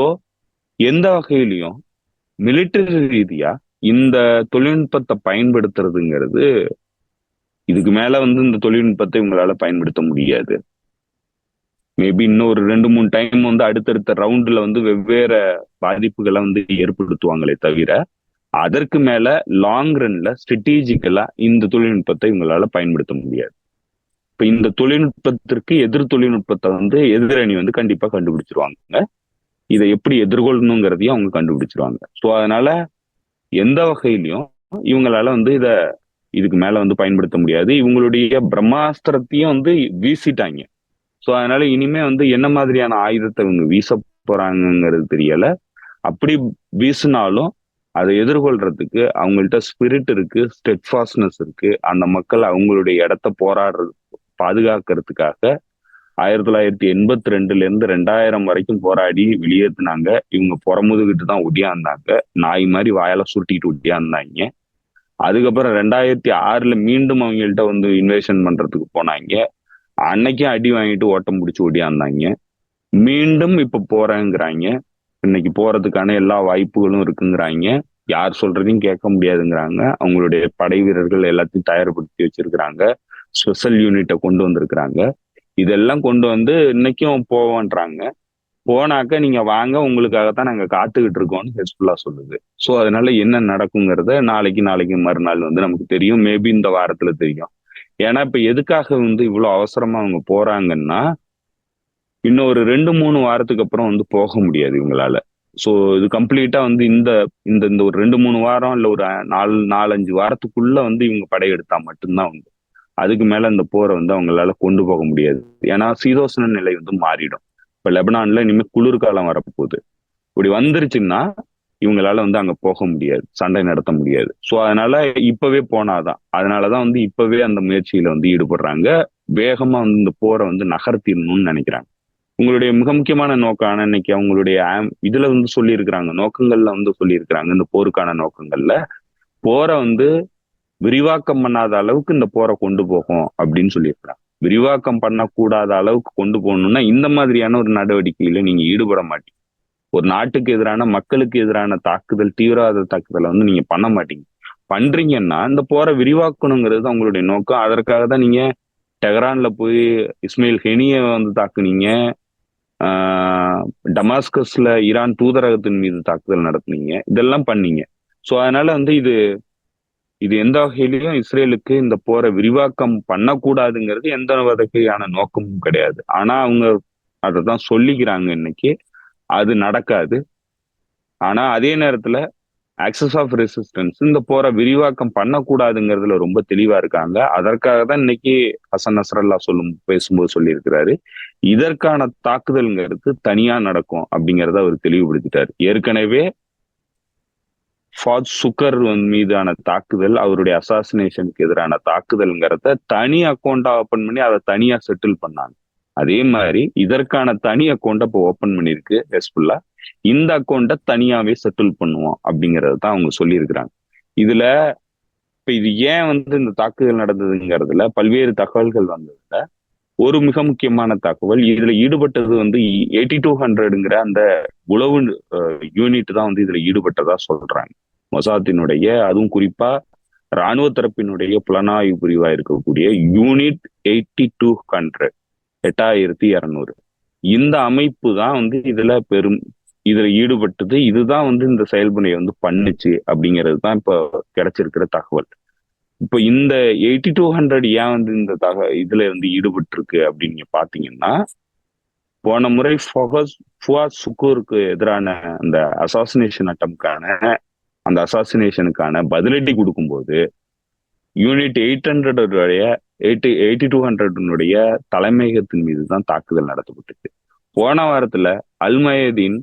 எந்த வகையிலையும் மிலிட்டரி ரீதியா இந்த தொழில்நுட்பத்தை பயன்படுத்துறதுங்கிறது, இதுக்கு மேல வந்து இந்த தொழில்நுட்பத்தை உங்களால பயன்படுத்த முடியாது. மேபி இன்னும் ஒரு 2-3 டைம் வந்து அடுத்தடுத்த ரவுண்ட்ல வந்து வெவ்வேறு பாதிப்புகளை வந்து ஏற்படுத்துவாங்களே தவிர அதற்கு மேல லாங் ரன்ல ஸ்ட்ராட்டஜிக்கலா இந்த தொழில்நுட்பத்தை உங்களால பயன்படுத்த முடியாது. இப்ப இந்த தொழில்நுட்பத்திற்கு எதிர் தொழில்நுட்பத்தை வந்து எதிரணி வந்து கண்டிப்பா கண்டுபிடிச்சிருவாங்க. இதை எப்படி எதிர்கொள்ளணுங்கிறதையும் அவங்க கண்டுபிடிச்சிருவாங்க. ஸோ அதனால எந்த வகையிலையும் இவங்களால வந்து இதுக்கு மேல வந்து பயன்படுத்த முடியாது. இவங்களுடைய பிரம்மாஸ்திரத்தையும் வந்து வீசிட்டாங்க. ஸோ அதனால இனிமே வந்து என்ன மாதிரியான ஆயுதத்தை இவங்க வீச போறாங்கிறது தெரியல. அப்படி வீசினாலும் அதை எதிர்கொள்றதுக்கு அவங்கள்ட்ட ஸ்பிரிட் இருக்கு, ஸ்டெட்ஃபாஸ்ட்னஸ் இருக்கு. அந்த மக்கள் அவங்களுடைய இடத்த பாதுகாக்கிறதுக்காக 1982 இருந்து 2000 வரைக்கும் போராடி வெளியேற்றினாங்க. இவங்க புறமுதுகிட்டு தான் ஒடியாந்தாங்க, நாய் மாதிரி வாயால சுருட்டிட்டு ஒடியாந்தாங்க. அதுக்கப்புறம் 2006 மீண்டும் அவங்கள்ட்ட வந்து இன்வேஷன் பண்றதுக்கு போனாங்க. அன்னைக்கும் அடி வாங்கிட்டு ஓட்டம் பிடிச்சி ஒடியாந்தாங்க. மீண்டும் இப்ப போறேங்கிறாங்க. இன்னைக்கு போறதுக்கான எல்லா வாய்ப்புகளும் இருக்குங்கிறாங்க. யார் சொல்றதையும் கேட்க முடியாதுங்கிறாங்க. அவங்களுடைய படை வீரர்கள் எல்லாத்தையும் தயார்படுத்தி வச்சிருக்கிறாங்க. ஸ்பெஷல் யூனிட்டை கொண்டு வந்திருக்கிறாங்க. இதெல்லாம் கொண்டு வந்து இன்னைக்கும் போவோன்றாங்க. போனாக்க நீங்க வாங்க, உங்களுக்காகத்தான் நாங்க காத்துக்கிட்டு இருக்கோம்னு ஹெஸ்புல்லா சொல்லுது. ஸோ அதனால என்ன நடக்குங்கிறத நாளைக்கு மறுநாள் வந்து நமக்கு தெரியும். மேபி இந்த வாரத்துல தெரியும். ஏன்னா இப்ப எதுக்காக வந்து இவ்வளவு அவசரமா அவங்க போறாங்கன்னா, இன்னும் ஒரு 2-3 வாரத்துக்கு அப்புறம் வந்து போக முடியாது இவங்களால. ஸோ இது கம்ப்ளீட்டா வந்து இந்த இந்த ஒரு 2-3 வாரம் இல்ல ஒரு 4-5 வாரத்துக்குள்ள வந்து இவங்க படையெடுத்தா மட்டும்தான் உண்டு. அதுக்கு மேல இந்த போரை வந்து அவங்களால கொண்டு போக முடியாது. ஏன்னா சீதோஷ்ண நிலை வந்து மாறிடும். இப்ப லெபனான்ல இனிமேல் குளிர்காலம் வரப்போகுது. இப்படி வந்துருச்சுன்னா இவங்களால வந்து அங்க போக முடியாது, சண்டை நடத்த முடியாது. ஸோ அதனால இப்பவே போனாதான். அதனாலதான் வந்து இப்பவே அந்த முயற்சியில வந்து ஈடுபடுறாங்க. வேகமா வந்து இந்த போரை வந்து நகர்த்திடணும்னு நினைக்கிறாங்க. உங்களுடைய மிக முக்கியமான நோக்கம் இன்னைக்கு அவங்களுடைய இதுல வந்து சொல்லியிருக்கிறாங்க, நோக்கங்கள்ல வந்து சொல்லியிருக்கிறாங்க. இந்த போருக்கான நோக்கங்கள்ல போரை வந்து விரிவாக்கம் பண்ணாத அளவுக்கு இந்த போரை கொண்டு போகும் அப்படின்னு சொல்லியிருக்கிறாங்க. விரிவாக்கம் பண்ணக்கூடாத அளவுக்கு கொண்டு போகணும்னா இந்த மாதிரியான ஒரு நடவடிக்கையில நீங்க ஈடுபட மாட்டீங்க. ஒரு நாட்டுக்கு எதிரான, மக்களுக்கு எதிரான தாக்குதல், தீவிரவாத தாக்குதலை வந்து நீங்க பண்ண மாட்டீங்க. பண்றீங்கன்னா இந்த போரை விரிவாக்கணுங்கிறது அவங்களுடைய நோக்கம். அதற்காக தான் நீங்க டெஹரான்ல போய் இஸ்மாயில் ஹெனியை வந்து தாக்குனீங்க. டமாஸ்கஸ்ல ஈரான் தூதரகத்தின் மீது தாக்குதல் நடத்துனீங்க. இதெல்லாம் பண்ணீங்க. ஸோ அதனால வந்து இது எந்த வகையிலையும் இஸ்ரேலுக்கு இந்த போரை விரிவாக்கம் பண்ணக்கூடாதுங்கிறது எந்த வகையான நோக்கமும் கிடையாது. ஆனா அவங்க அதை தான் சொல்லிக்கிறாங்க இன்னைக்கு. அது நடக்காது. ஆனா அதே நேரத்துல ஆக்சஸ் ஆஃப் ரெசிஸ்டன்ஸ் இந்த போரை விரிவாக்கம் பண்ணக்கூடாதுங்கிறதுல ரொம்ப தெளிவா இருக்காங்க. அதற்காக தான் இன்னைக்கு ஹசன் நஸ்ரல்லா பேசும்போது சொல்லியிருக்கிறாரு, இதற்கான தாக்குதல்ங்கிறது தனியா நடக்கும் அப்படிங்கிறத அவர் தெளிவுபடுத்திட்டார். ஏற்கனவே ஃபாத் சுக்கர் மீதான தாக்குதல், அவருடைய அசாசினேஷனுக்கு எதிரான தாக்குதல்ங்கிறத தனி அக்கௌண்டா ஓபன் பண்ணி அதை தனியா செட்டில் பண்ணாங்க. அதே மாதிரி இதற்கான தனி அக்கௌண்ட்டை இப்போ ஓபன் பண்ணிருக்கு ஹெஸ்புல்லா. இந்த அக்கௌண்ட்டை தனியாவே செட்டில் பண்ணுவோம் அப்படிங்கறத தான் அவங்க சொல்லியிருக்கிறாங்க. இதுல இப்ப இது ஏன் வந்து இந்த தாக்குதல் நடந்ததுங்கிறதுல பல்வேறு தகவல்கள் வந்ததுல ஒரு மிக முக்கியமான தகவல், இதுல ஈடுபட்டது வந்து 8200ங்கிற அந்த உளவு யூனிட் தான் வந்து இதுல ஈடுபட்டதா சொல்றாங்க. மொசாத்தினுடைய, அதுவும் குறிப்பா ராணுவ தரப்பினுடைய புலனாய்வு பிரிவா இருக்கக்கூடிய யூனிட் 8200, 8200, இந்த அமைப்பு தான் வந்து இதுல ஈடுபட்டது. இதுதான் வந்து இந்த செயல்முறையை வந்து பண்ணுச்சு அப்படிங்கிறது தான் இப்ப கிடைச்சிருக்கிற தகவல். இப்ப இந்த 8200 ஏன் வந்து இந்த இதுல இருந்து ஈடுபட்டு இருக்கு அப்படின்னு நீங்க பாத்தீங்கன்னா, போன முறை ஃபுவாத் சுக்கூருக்கு எதிரான அந்த அசாசினேஷனுக்கான பதிலடி கொடுக்கும்போது யூனிட் 8200 தலைமையகத்தின் மீது தான் தாக்குதல் நடத்தப்பட்டுச்சு. போன வாரத்துல அல்மயதீன்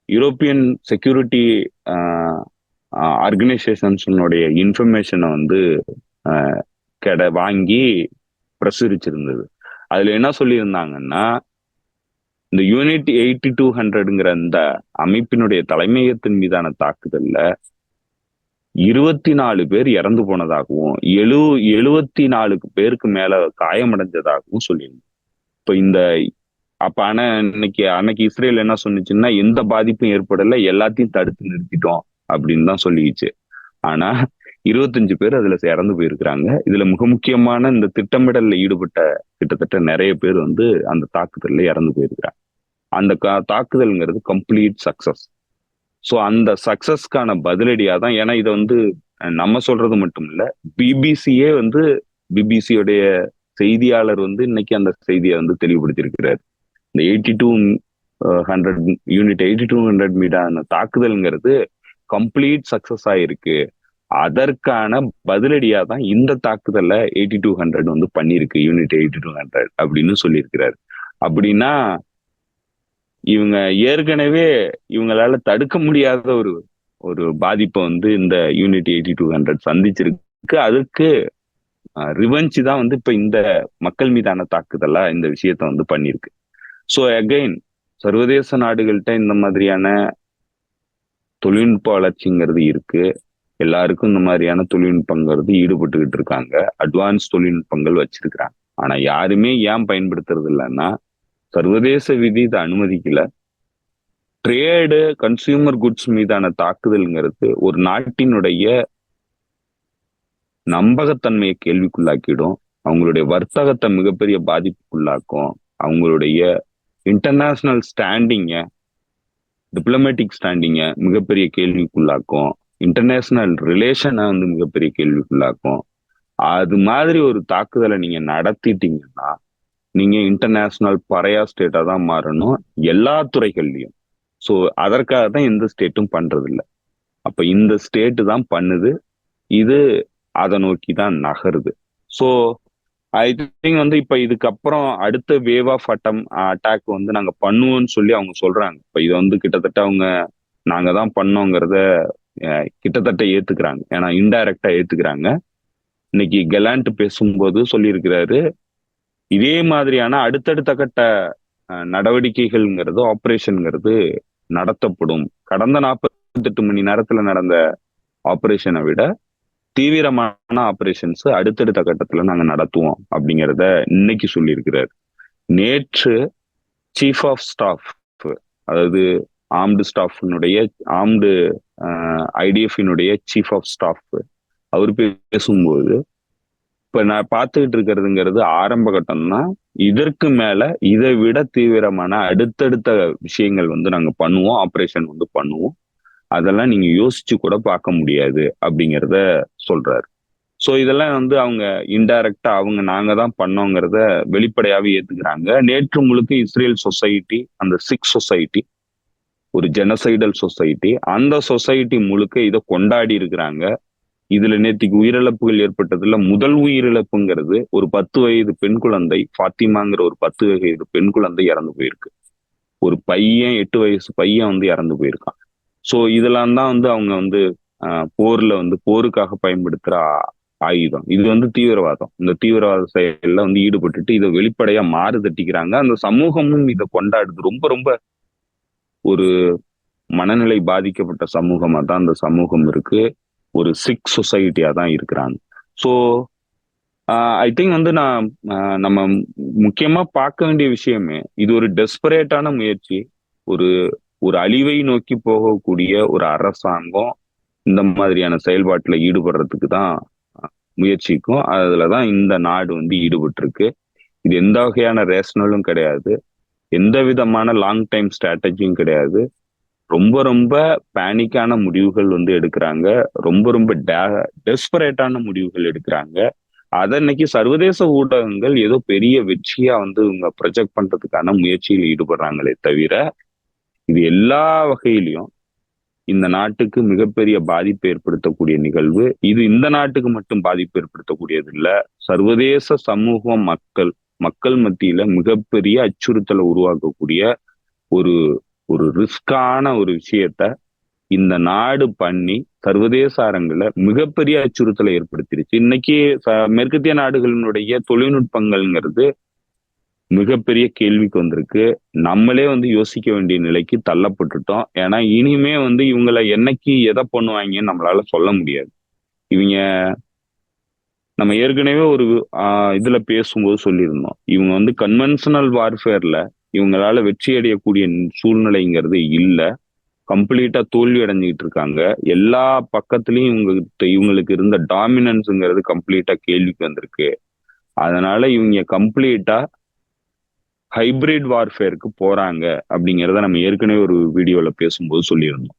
யூரோப்பியன் செக்யூரிட்டி ஆர்கனைசேஷன்ஸுடைய இன்ஃபர்மேஷனை வந்து வாங்கி பிரசுரிச்சிருந்தது. அதுல என்ன சொல்லியிருந்தாங்கன்னா, இந்த யூனிட் 8200ங்கிற இந்த அமைப்பினுடைய தலைமையகத்தின் மீதான தாக்குதல்ல 24 பேர் இறந்து போனதாகவும் 74 பேருக்கு மேல காயமடைஞ்சதாகவும் சொல்லியிருந்தோம். இப்ப அன்னைக்கு இஸ்ரேல் என்ன சொன்னிச்சுன்னா, எந்த பாதிப்பும் ஏற்படல, எல்லாத்தையும் தடுத்து நிறுத்திட்டோம் அப்படின்னு தான் சொல்லிடுச்சு. ஆனா 25 பேர் அதுல இறந்து போயிருக்கிறாங்க. இதுல மிக முக்கியமான இந்த திட்டமிடல்ல ஈடுபட்ட கிட்டத்தட்ட நிறைய பேர் வந்து அந்த தாக்குதல்ல இறந்து போயிருக்கிறாங்க. அந்த தாக்குதல்ங்கிறது கம்ப்ளீட் சக்சஸ். ஸோ அந்த சக்சஸ்க்கான பதிலடியா தான், ஏன்னா இதை வந்து நம்ம சொல்றது மட்டும் இல்ல, பிபிசியோடைய செய்தியாளர் வந்து இன்னைக்கு அந்த செய்தியை வந்து தெளிவுபடுத்தியிருக்கிறார். இந்த யூனிட் 8200 மீதான தாக்குதல்ங்கிறது கம்ப்ளீட் சக்சஸ் ஆயிருக்கு. அதற்கான பதிலடியா தான் இந்த தாக்குதலை 8200 வந்து பண்ணிருக்கு, யூனிட் 8200 அப்படின்னு சொல்லியிருக்கிறாரு. அப்படின்னா இவங்க ஏற்கனவே இவங்களால தடுக்க முடியாத ஒரு பாதிப்பை வந்து இந்த யூனிட் 8200 சந்திச்சிருக்கு. அதுக்கு ரிவெஞ்ச் தான் வந்து இப்ப இந்த மக்கள் மீதான தாக்குதலா இந்த விஷயத்த வந்து பண்ணிருக்கு. ஸோ அகைன், சர்வதேச நாடுகள்கிட்ட இந்த மாதிரியான தொழில்நுட்ப வளர்ச்சிங்கிறது இருக்கு. எல்லாருக்கும் இந்த மாதிரியான தொழில்நுட்பங்கிறது ஈடுபட்டுக்கிட்டு இருக்காங்க, அட்வான்ஸ் தொழில்நுட்பங்கள் வச்சிருக்கிறாங்க. ஆனா யாருமே ஏன் பயன்படுத்துறது இல்லைன்னா, சர்வதேச விதி இதை அனுமதிக்கல. ட்ரேடு, கன்சியூமர் குட்ஸ் மீதான தாக்குதல்ங்கிறது ஒரு நாட்டினுடைய நம்பகத்தன்மையை கேள்விக்குள்ளாக்கிடும், அவங்களுடைய வர்த்தகத்தை மிகப்பெரிய பாதிப்புக்குள்ளாக்கும், அவங்களுடைய இன்டர்நேஷனல் ஸ்டாண்டிங்க, டிப்ளமேட்டிக் ஸ்டாண்டிங்க மிகப்பெரிய கேள்விக்குள்ளாக்கும், இன்டர்நேஷனல் ரிலேஷனை வந்து மிகப்பெரிய கேள்விக்குள்ளாக்கும். அது மாதிரி ஒரு தாக்குதலை நீங்க நடத்திட்டீங்கன்னா நீங்க இன்டர்நேஷனல் பரையா ஸ்டேட்டா தான் மாறணும் எல்லா துறைகள்லயும். ஸோ அதற்காக தான் எந்த ஸ்டேட்டும் பண்றது இல்லை. அப்ப இந்த ஸ்டேட்டு தான் பண்ணுது, இது அதை நோக்கி தான் நகருது. ஸோ ஐ திங்க் வந்து இப்ப இதுக்கப்புறம் அடுத்த வேவ் ஆஃப் அட்டாக் வந்து நாங்க பண்ணுவோம்னு சொல்லி அவங்க சொல்றாங்க. இப்ப இதை வந்து கிட்டத்தட்ட நாங்க தான் பண்ணோங்கிறத கிட்டத்தட்ட ஏத்துக்கிறாங்க, ஏன்னா இன்டைரக்டா ஏத்துக்கிறாங்க. இன்னைக்கு கெலாண்ட் பேசும்போது சொல்லியிருக்கிறாரு, இதே மாதிரியான அடுத்தடுத்த கட்ட நடவடிக்கைகள்ங்கிறது, ஆபரேஷன்ங்கிறது நடத்தப்படும். கடந்த 48 மணி நேரத்துல நடந்த ஆபரேஷனை விட தீவிரமான ஆபரேஷன்ஸ் அடுத்தடுத்த கட்டத்துல நாங்க நடத்துவோம் அப்படிங்கிறத இன்னைக்கு சொல்லியிருக்கிறார். நேற்று சீஃப் ஆஃப் ஸ்டாஃப், அதாவது ஆர்ம்டு ஐடிஎஃபினுடைய சீஃப் ஆஃப் ஸ்டாஃப், அவர் பேசும்போது, இப்ப நான் பார்த்துக்கிட்டு இருக்கிறதுங்கிறது ஆரம்ப கட்டம் தான், இதற்கு மேல இதை விட தீவிரமான அடுத்தடுத்த விஷயங்கள் வந்து நாங்க பண்ணுவோம், ஆபரேஷன் வந்து பண்ணுவோம், அதெல்லாம் நீங்க யோசிச்சு கூட பார்க்க முடியாது அப்படிங்கிறத சொல்றாரு. ஸோ இதெல்லாம் வந்து அவங்க இன்டைரக்டா நாங்க தான் பண்ணோங்கிறத வெளிப்படையாவே ஏத்துக்கிறாங்க. நேற்று முழுக்க இஸ்ரேல் சொசைட்டி, அந்த சொசைட்டி ஒரு ஜெனசைடல் சொசைட்டி, அந்த சொசைட்டி முழுக்க இதை கொண்டாடி இருக்கிறாங்க. இதுல நேற்றுக்கு உயிரிழப்புகள் ஏற்பட்டதுல முதல் உயிரிழப்புங்கிறது ஒரு 10 வயது பெண் குழந்தை, ஃபாத்திமாங்கிற ஒரு 10 வயது பெண் குழந்தை இறந்து போயிருக்கு. ஒரு பையன், 8 வயசு பையன் வந்து இறந்து போயிருக்கான். ஸோ இதெல்லாம் தான் வந்து அவங்க வந்து போர்ல வந்து போருக்காக பயன்படுத்துற ஆயுதம். இது வந்து தீவிரவாதம். இந்த தீவிரவாத செயல்ல வந்து ஈடுபட்டுட்டு இதை வெளிப்படையா மாறு தட்டிக்கிறாங்க. அந்த சமூகமும் இதை கொண்டாடுது. ரொம்ப ரொம்ப ஒரு மனநிலை பாதிக்கப்பட்ட சமூகமா தான் அந்த சமூகம் இருக்கு, ஒரு சொசைட்டியா தான் இருக்கிறாங்க. ஸோ ஐ திங்க் வந்து நம்ம முக்கியமா பார்க்க வேண்டிய விஷயமே இது ஒரு டெஸ்பரேட்டான முயற்சி. ஒரு ஒரு அழிவை நோக்கி போகக்கூடிய ஒரு அரசாங்கம் இந்த மாதிரியான செயல்பாட்டுல ஈடுபடுறதுக்கு தான் முயற்சிக்கும். அதுலதான் இந்த நாடு வந்து ஈடுபட்டு இருக்கு. இது எந்த வகையான ரேஷனலும் கிடையாது, எந்த விதமான லாங் டைம் ஸ்ட்ராட்டஜியும் கிடையாது. ரொம்ப ரொம்ப பேனிக்கான முடிவுகள் வந்து எடுக்கிறாங்க. ரொம்ப ரொம்ப டெஸ்பரேட்டான முடிவுகள் எடுக்கிறாங்க. அதை இன்னைக்கு சர்வதேச ஊடகங்கள் ஏதோ பெரிய வெற்றியா வந்து இவங்க ப்ரொஜெக்ட் பண்றதுக்கான முயற்சியில் ஈடுபடுறாங்களே தவிர, இது எல்லா வகையிலையும் இந்த நாட்டுக்கு மிகப்பெரிய பாதிப்பு ஏற்படுத்தக்கூடிய நிகழ்வு. இது இந்த நாட்டுக்கு மட்டும் பாதிப்பு ஏற்படுத்தக்கூடியது இல்ல, சர்வதேச சமூகம், மக்கள் மத்தியில மிகப்பெரிய அச்சுறுத்தலை உருவாக்கக்கூடிய ஒரு ஒரு ரிஸ்கான ஒரு விஷயத்த இந்த நாடு பண்ணி சர்வதேச அரங்குல மிகப்பெரிய அச்சுறுத்தலை ஏற்படுத்திருச்சு. இன்னைக்கு மேற்கத்திய நாடுகளினுடைய தொழில்நுட்பங்கள்ங்கிறது மிகப்பெரிய கேள்விக்கு வந்திருக்கு. நம்மளே வந்து யோசிக்க வேண்டிய நிலைக்கு தள்ளப்பட்டுட்டோம். ஏன்னா இனிமே வந்து இவங்களை என்னைக்கு எதை பண்ணுவாங்கன்னு நம்மளால சொல்ல முடியாது. இவங்க நம்ம ஏற்கனவே ஒரு இதுல பேசும்போது சொல்லியிருந்தோம், இவங்க வந்து கன்வென்ஷனல் வார்ஃபேர்ல இவங்களால வெற்றி அடையக்கூடிய சூழ்நிலைங்கிறது இல்ல, கம்ப்ளீட்டா தோல்வி அடைஞ்சுக்கிட்டு இருக்காங்க. எல்லா பக்கத்துலயும் இவங்களுக்கு இருந்த டாமினன்ஸுங்கிறது கம்ப்ளீட்டா கேள்விக்கு வந்திருக்கு. அதனால இவங்க கம்ப்ளீட்டா ஹைபிரிட் வார்ஃபேருக்கு போறாங்க அப்படிங்கிறத நம்ம ஏற்கனவே ஒரு வீடியோல பேசும்போது சொல்லியிருந்தோம்.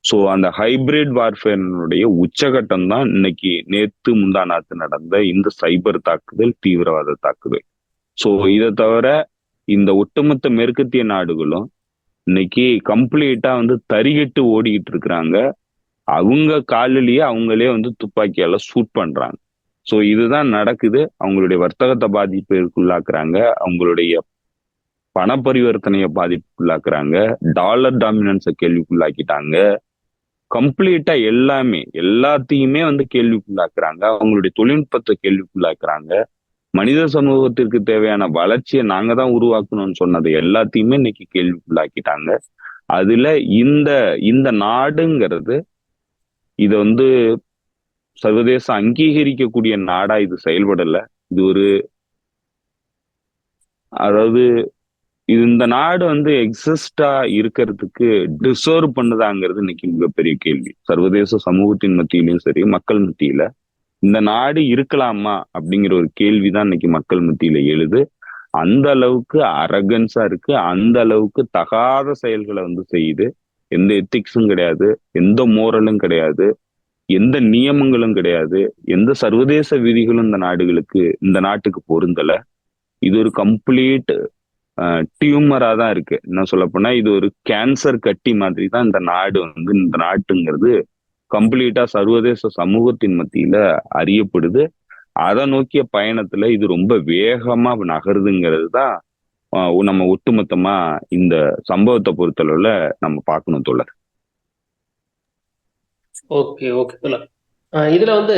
ஸோ அந்த ஹைபிரிட் வார்ஃபேரினுடைய உச்சகட்டம் தான் இன்னைக்கு நேத்து முந்தாநாத்து நடந்த இந்த சைபர் தாக்குதல், தீவிரவாத தாக்குதல். ஸோ இதை தவிர இந்த ஒட்டுமொத்த மேற்கத்திய நாடுகளும் இன்னைக்கு கம்ப்ளீட்டா வந்து தறிகட்டு ஓடிக்கிட்டு இருக்கிறாங்க. அவங்க காலிலேயே அவங்களே வந்து துப்பாக்கியால ஷூட் பண்றாங்க. ஸோ இதுதான் நடக்குது. அவங்களுடைய வர்த்தகத்தை பாதிப்புக்குள்ளாக்குறாங்க, அவங்களுடைய பண பரிவர்த்தனையை பாதிப்புக்குள்ளாக்குறாங்க, டாலர் டாமினன்ஸை கேள்விக்குள்ளாக்கிட்டாங்க. கம்ப்ளீட்டா எல்லாத்தையுமே வந்து கேள்விக்குள்ளாக்குறாங்க. அவங்களுடைய தொழில்நுட்பத்தை கேள்விக்குள்ளாக்குறாங்க. மனித சமூகத்திற்கு தேவையான வளர்ச்சியை நாங்க தான் உருவாக்கணும்னு சொன்னதை எல்லாத்தையுமே இன்னைக்கு கேள்விக்குள்ளாக்கிட்டாங்க. அதுல இந்த இந்த நாடுங்கிறது இதை வந்து சர்வதேச அங்கீகரிக்கக்கூடிய நாடா இது செயல்படல. இது ஒரு அதாவது இந்த நாடு வந்து எக்ஸிஸ்டா இருக்கிறதுக்கு டிசர்வ் பண்ணுதாங்கிறது இன்னைக்கு மிகப்பெரிய கேள்வி. சர்வதேச சமூகத்தின் மத்தியிலும் சரி, மக்கள் மத்தியில இந்த நாடு இருக்கலாமா அப்படிங்கிற ஒரு கேள்விதான் இன்னைக்கு மக்கள் மத்தியில எழுது. அந்த அளவுக்கு அரகன்ஸா இருக்கு, அந்த அளவுக்கு தகாத செயல்களை வந்து செய்யுது. எந்த எத்திக்ஸும் கிடையாது, எந்த மோரலும் கிடையாது, எந்த நியமங்களும் கிடையாது, எந்த சர்வதேச விதிகளும் இந்த நாட்டுக்கு பொருந்தல. இது ஒரு கம்ப்ளீட் டியூமரா தான் இருக்கு. என்ன சொல்ல போனா இது ஒரு கேன்சர் கட்டி மாதிரி தான் இந்த நாடு வந்து, இந்த நாட்டுங்கிறது கம்ப்ளீட்டா சர்வதேச சமூகத்தின் மத்தியில அறியப்படுது. அதை நோக்கிய பயணத்துல இது ரொம்ப வேகமா நகருதுங்கிறது தான் நம்ம ஒட்டுமொத்தமா இந்த சம்பவத்தை பொறுத்தளவுல நம்ம பார்க்கணும் தோழர். ஓகே ஓகே தோழர். இதுல வந்து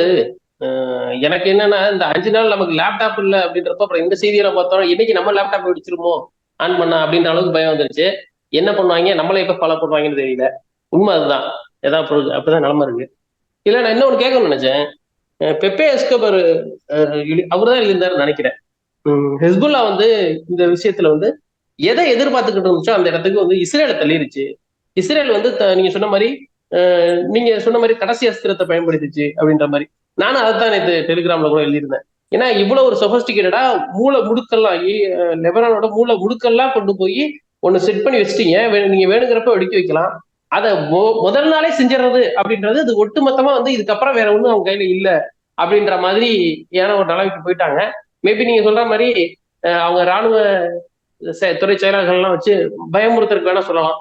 எனக்கு என்னன்னா, இந்த 5 நாள் நமக்கு லேப்டாப் இல்லை அப்படின்றப்ப அப்புறம் இந்த செய்தியில பார்த்தோம், இன்னைக்கு நம்ம லேப்டாப் வெடிச்சிருமோ ஆன் பண்ண அப்படின்ற அளவுக்கு பயம் வந்துருச்சு. என்ன பண்ணுவாங்க, நம்மளே எப்ப ஃபாலோ பண்ணுவாங்கன்னு தெரியல. உண்மை அதுதான், ஏதாவது அப்படிதான் நிலைமை இருக்கு. இல்ல நான் இன்னொன்னு கேட்கணும்னு நினைச்சேன். பெப்பே எஸ்கோபர் அவர் தான் இருந்தாருன்னு நினைக்கிறேன். ஹெஸ்புல்லா வந்து இந்த விஷயத்துல வந்து எதை எதிர்பார்த்துக்கிட்டு இருந்துச்சோ அந்த இடத்துக்கு வந்து இஸ்ரேலை தள்ளிருச்சு. இஸ்ரேல் வந்து நீங்க சொன்ன மாதிரி கடைசி அஸ்திரத்தை பயன்படுத்திச்சு அப்படின்ற மாதிரி. நானும் அதைத்தான் நேற்று டெலிகிராம்ல கூட எழுதியிருந்தேன். ஏன்னா இவ்வளவு ஒரு சொபஸ்டிகேட்டடா மூளை முடுக்கெல்லாம் லெபனானோட மூளை முடுக்கெல்லாம் கொண்டு போய் ஒன்னு செட் பண்ணி வச்சுட்டீங்க, நீங்க வேணுங்கிறப்ப வெடிக்க வைக்கலாம். அதை முதல் நாளே செஞ்சிடறது அப்படின்றது அது ஒட்டுமொத்தமா வந்து இதுக்கப்புறம் வேற ஒண்ணும் அவங்க கையில இல்ல அப்படின்ற மாதிரி ஏன்னா ஒரு நிலைமைக்கு போயிட்டாங்க. மேபி நீங்க சொல்ற மாதிரி அவங்க ராணுவ துறை செயலாளர்கள்லாம் வச்சு பயமுறுத்தருக்கு வேணா சொல்லலாம்.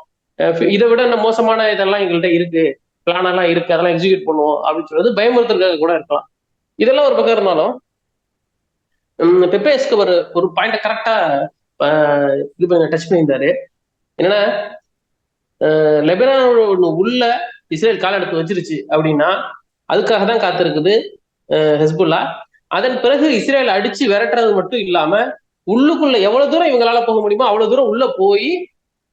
இதை விட இந்த மோசமான இதெல்லாம் எங்கள்கிட்ட இருக்கு, பிளான் எல்லாம் இருக்கு, அதெல்லாம் எக்ஸிக்யூட் பண்ணுவோம் அப்படின்னு சொல்றது பயமுறுத்தலுக்காக கூட இருக்கலாம். இதெல்லாம் ஒரு பக்கம் இருந்தாலும் பெப்பே எஸ்கோபர் ஒரு பாயிண்ட கரெக்டா இது பண்ணி டச் பண்ணியிருந்தாரு. என்னன்னா லெபனான் உள்ள இஸ்ரேல் கால எடுத்து வச்சிருச்சு அப்படின்னா அதுக்காக தான் காத்திருக்குது ஹெஸ்புல்லா. அதன் பிறகு இஸ்ரேல் அடிச்சு விரட்டுறது மட்டும் இல்லாம உள்ளுக்குள்ள எவ்வளவு தூரம் இவங்களால போக முடியுமோ அவ்வளவு தூரம் உள்ள போய்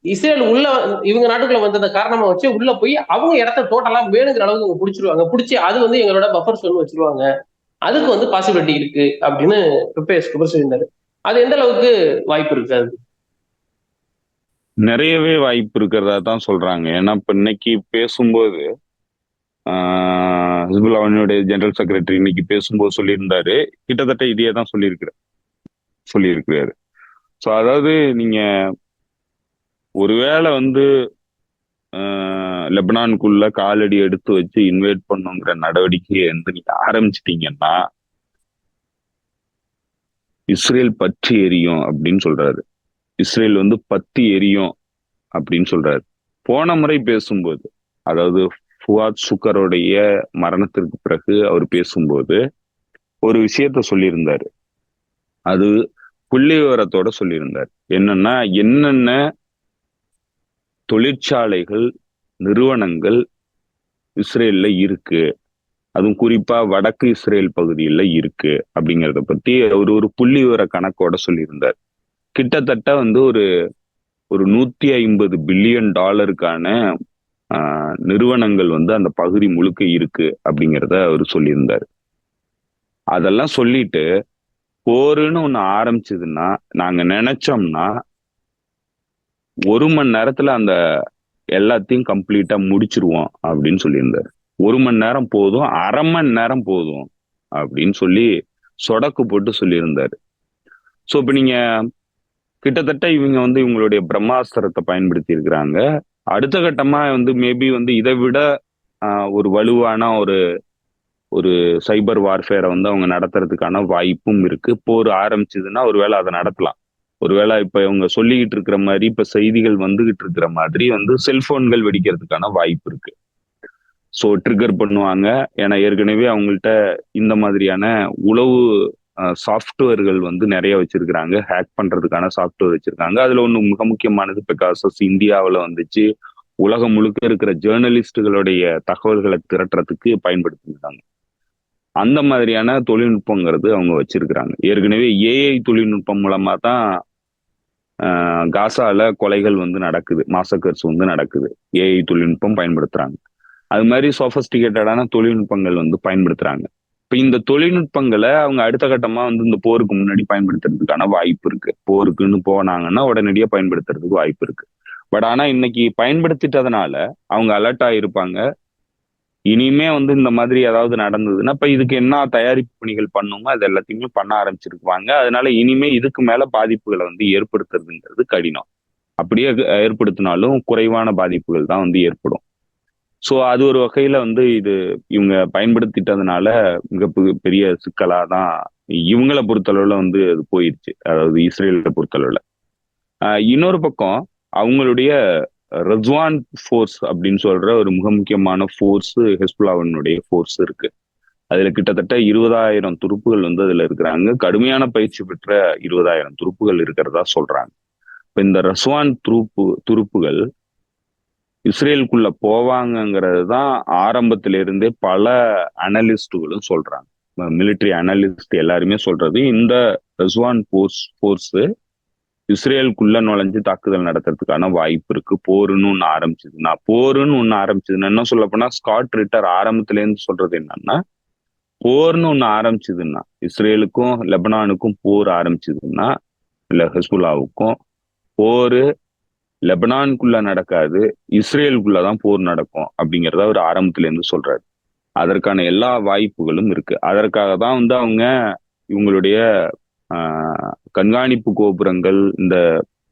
இஸ்ரேல் உள்ள இவங்க நாட்டுக்குள்ள வந்ததை காரணமா வச்சு உள்ள போய் அவங்க இடத்த டோட்டலா வேணுங்கிற அளவுக்கு இவங்க பிடிச்சிருவாங்க. பிடிச்சி அது வந்து எங்களோட பஃபர் சொல்லி வச்சிருவாங்க அதுக்கு வந்து பாசிபிலிட்டி இருக்கு அப்படின்னு பெப்பே எஸ்கோபார் சொல்லியிருந்தாரு. அது எந்த அளவுக்கு வாய்ப்பு இருக்கு? அது நிறையவே வாய்ப்பு இருக்கிறதா தான் சொல்றாங்க. ஏன்னா இப்ப இன்னைக்கு பேசும்போது ஹிஸ்புல்லாவுடைய ஜெனரல் செக்ரட்டரி இன்னைக்கு பேசும்போது சொல்லியிருந்தாரு, கிட்டத்தட்ட இதையே தான் சொல்லியிருக்கிறாரு. ஸோ அதாவது நீங்க ஒருவேளை வந்து லெபனானுக்குள்ள காலடி எடுத்து வச்சு இன்வைட் பண்ணுங்கிற நடவடிக்கையை வந்து நீங்க ஆரம்பிச்சிட்டீங்கன்னா இஸ்ரேல் பற்றி எரியும் அப்படின்னு சொல்றாரு. இஸ்ரேல் வந்து பத்தி எரியும் அப்படின்னு சொல்றாரு. போன முறை பேசும்போது, அதாவது ஃபுவாத் சுக்கருடைய மரணத்திற்கு பிறகு அவர் பேசும்போது ஒரு விஷயத்த சொல்லியிருந்தாரு. அது புள்ளி விவரத்தோட சொல்லியிருந்தார். என்னென்ன தொழிற்சாலைகள், நிறுவனங்கள் இஸ்ரேல்ல இருக்கு, அதுவும் குறிப்பா வடக்கு இஸ்ரேல் பகுதியில் இருக்கு அப்படிங்கிறத பத்தி ஒரு புள்ளி விவர கணக்கோட சொல்லியிருந்தார். கிட்டத்தட்ட வந்து ஒரு 150 பில்லியன் டாலருக்கான நிறுவனங்கள் வந்து அந்த பகுதி முழுக்க இருக்கு அப்படிங்கிறத அவர் சொல்லியிருந்தார். அதெல்லாம் சொல்லிட்டு போருன்னு ஒண்ணு ஆரம்பிச்சதுன்னா நாங்க நினைச்சோம்னா 1 மணி நேரத்துல அந்த எல்லாத்தையும் கம்ப்ளீட்டா முடிச்சிருவோம் அப்படின்னு சொல்லியிருந்தாரு. 1 மணி நேரம் போதும், அரை மணி நேரம் போதும் அப்படின்னு சொல்லி சொடக்கு போட்டு சொல்லியிருந்தாரு. ஸோ இப்ப நீங்க கிட்டத்தட்ட இவங்க வந்து இவங்களுடைய பிரம்மாஸ்திரத்தை பயன்படுத்தி இருக்கிறாங்க. அடுத்த கட்டமா வந்து மேபி வந்து இதை விட ஒரு வலுவான ஒரு சைபர் வார்ஃபேரை வந்து அவங்க நடத்துறதுக்கான வாய்ப்பும் இருக்கு. போர் ஆரம்பிச்சதுன்னா ஒருவேளை அதை நடத்தலாம். ஒருவேளை இப்ப இவங்க சொல்லிக்கிட்டு இருக்கிற மாதிரி இப்ப செய்திகள் வந்துகிட்டு இருக்கிற மாதிரி வந்து செல்போன்கள் வெடிக்கிறதுக்கான வாய்ப்பு இருக்கு. ஸோ ட்ரிகர் பண்ணுவாங்க. ஏன்னா ஏற்கனவே அவங்கள்ட்ட இந்த மாதிரியான உளவு சாஃப்ட்வேர்கள் வந்து நிறைய வச்சிருக்கிறாங்க. ஹேக் பண்றதுக்கான சாஃப்ட்வேர் வச்சிருக்காங்க. அதுல ஒண்ணு மிக முக்கியமானது பெகாசஸ் இந்தியாவில் வந்துச்சு. உலகம் முழுக்க இருக்கிற ஜேர்னலிஸ்டுகளுடைய தகவல்களை திரட்டுறதுக்கு பயன்படுத்திருக்காங்க. அந்த மாதிரியான தொழில்நுட்பங்கிறது அவங்க வச்சிருக்கிறாங்க. ஏற்கனவே ஏஐ தொழில்நுட்பம் மூலமா தான் காசால கொலைகள் வந்து நடக்குது, மாசக்கர்ஸ் வந்து நடக்குது. ஏஐ தொழில்நுட்பம் பயன்படுத்துறாங்க. அது மாதிரி சொபஸ்டிகேட்டடான தொழில்நுட்பங்கள் வந்து பயன்படுத்துறாங்க. இப்ப இந்த தொழில்நுட்பங்களை அவங்க அடுத்த கட்டமா வந்து இந்த போருக்கு முன்னாடி பயன்படுத்துறதுக்கான வாய்ப்பு இருக்கு. போருக்குன்னு போனாங்கன்னா உடனடியா பயன்படுத்துறதுக்கு வாய்ப்பு இருக்கு. பட் ஆனா இன்னைக்கு பயன்படுத்திட்டதுனால அவங்க அலர்ட் ஆயிருப்பாங்க. இனிமே வந்து இந்த மாதிரி ஏதாவது நடந்ததுன்னா இப்ப இதுக்கு என்ன தயாரிப்பு பணிகள் பண்ணுமோ அது எல்லாத்தையுமே பண்ண ஆரம்பிச்சிருக்குவாங்க. அதனால இனிமே இதுக்கு மேல பாதிப்புகளை வந்து ஏற்படுத்துறதுங்கிறது கடினம். அப்படியே ஏற்படுத்தினாலும் குறைவான பாதிப்புகள் தான் வந்து ஏற்படும். ஸோ அது ஒரு வகையில வந்து இது இவங்க பயன்படுத்திட்டதுனால மிக பெரிய சிக்கலா தான் இவங்களை பொறுத்தளவுல வந்து அது போயிடுச்சு. அதாவது இஸ்ரேலை பொறுத்தளவுல. இன்னொரு பக்கம் அவங்களுடைய ரஜ்வான் ஃபோர்ஸ் அப்படின்னு சொல்ற ஒரு மிக முக்கியமான ஃபோர்ஸ் ஹெஸ்புல்லாவினுடைய ஃபோர்ஸ் இருக்கு. அதுல கிட்டத்தட்ட 20,000 துருப்புகள் வந்து அதுல இருக்கிறாங்க. கடுமையான பயிற்சி பெற்ற 20,000 துருப்புகள் இருக்கிறதா சொல்றாங்க. இப்ப இந்த ரஸ்வான் துருப்புகள் இஸ்ரேலுக்குள்ள போவாங்கங்கிறது தான் ஆரம்பத்திலிருந்தே பல அனலிஸ்டுகளும் சொல்றாங்க. மிலிட்டரி அனலிஸ்ட் எல்லாருமே சொல்றது இந்த ரஸ்வான் ஃபோர்ஸ் இஸ்ரேலுக்குள்ள நுழைஞ்சு தாக்குதல் நடத்துறதுக்கான வாய்ப்பு இருக்கு. போருன்னு ஒண்ணு ஆரம்பிச்சதுன்னா என்ன சொல்ல போனா ஸ்காட் ரிட்டர் ஆரம்பத்துல இருந்து சொல்றது என்னன்னா, போர்னு ஒண்ணு ஆரம்பிச்சதுன்னா இஸ்ரேலுக்கும் லெபனானுக்கும் போர் ஆரம்பிச்சதுன்னா இல்ல ஹெஸ்புல்லாவுக்கும் போரு லெபனானுக்குள்ள நடக்காது, இஸ்ரேலுக்குள்ளதான் போர் நடக்கும் அப்படிங்கிறத அவர் ஆரம்பத்துல இருந்து சொல்றாரு. அதற்கான எல்லா வாய்ப்புகளும் இருக்கு. அதற்காக தான் வந்து அவங்க இவங்களுடைய கண்காணிப்பு கோபுரங்கள்,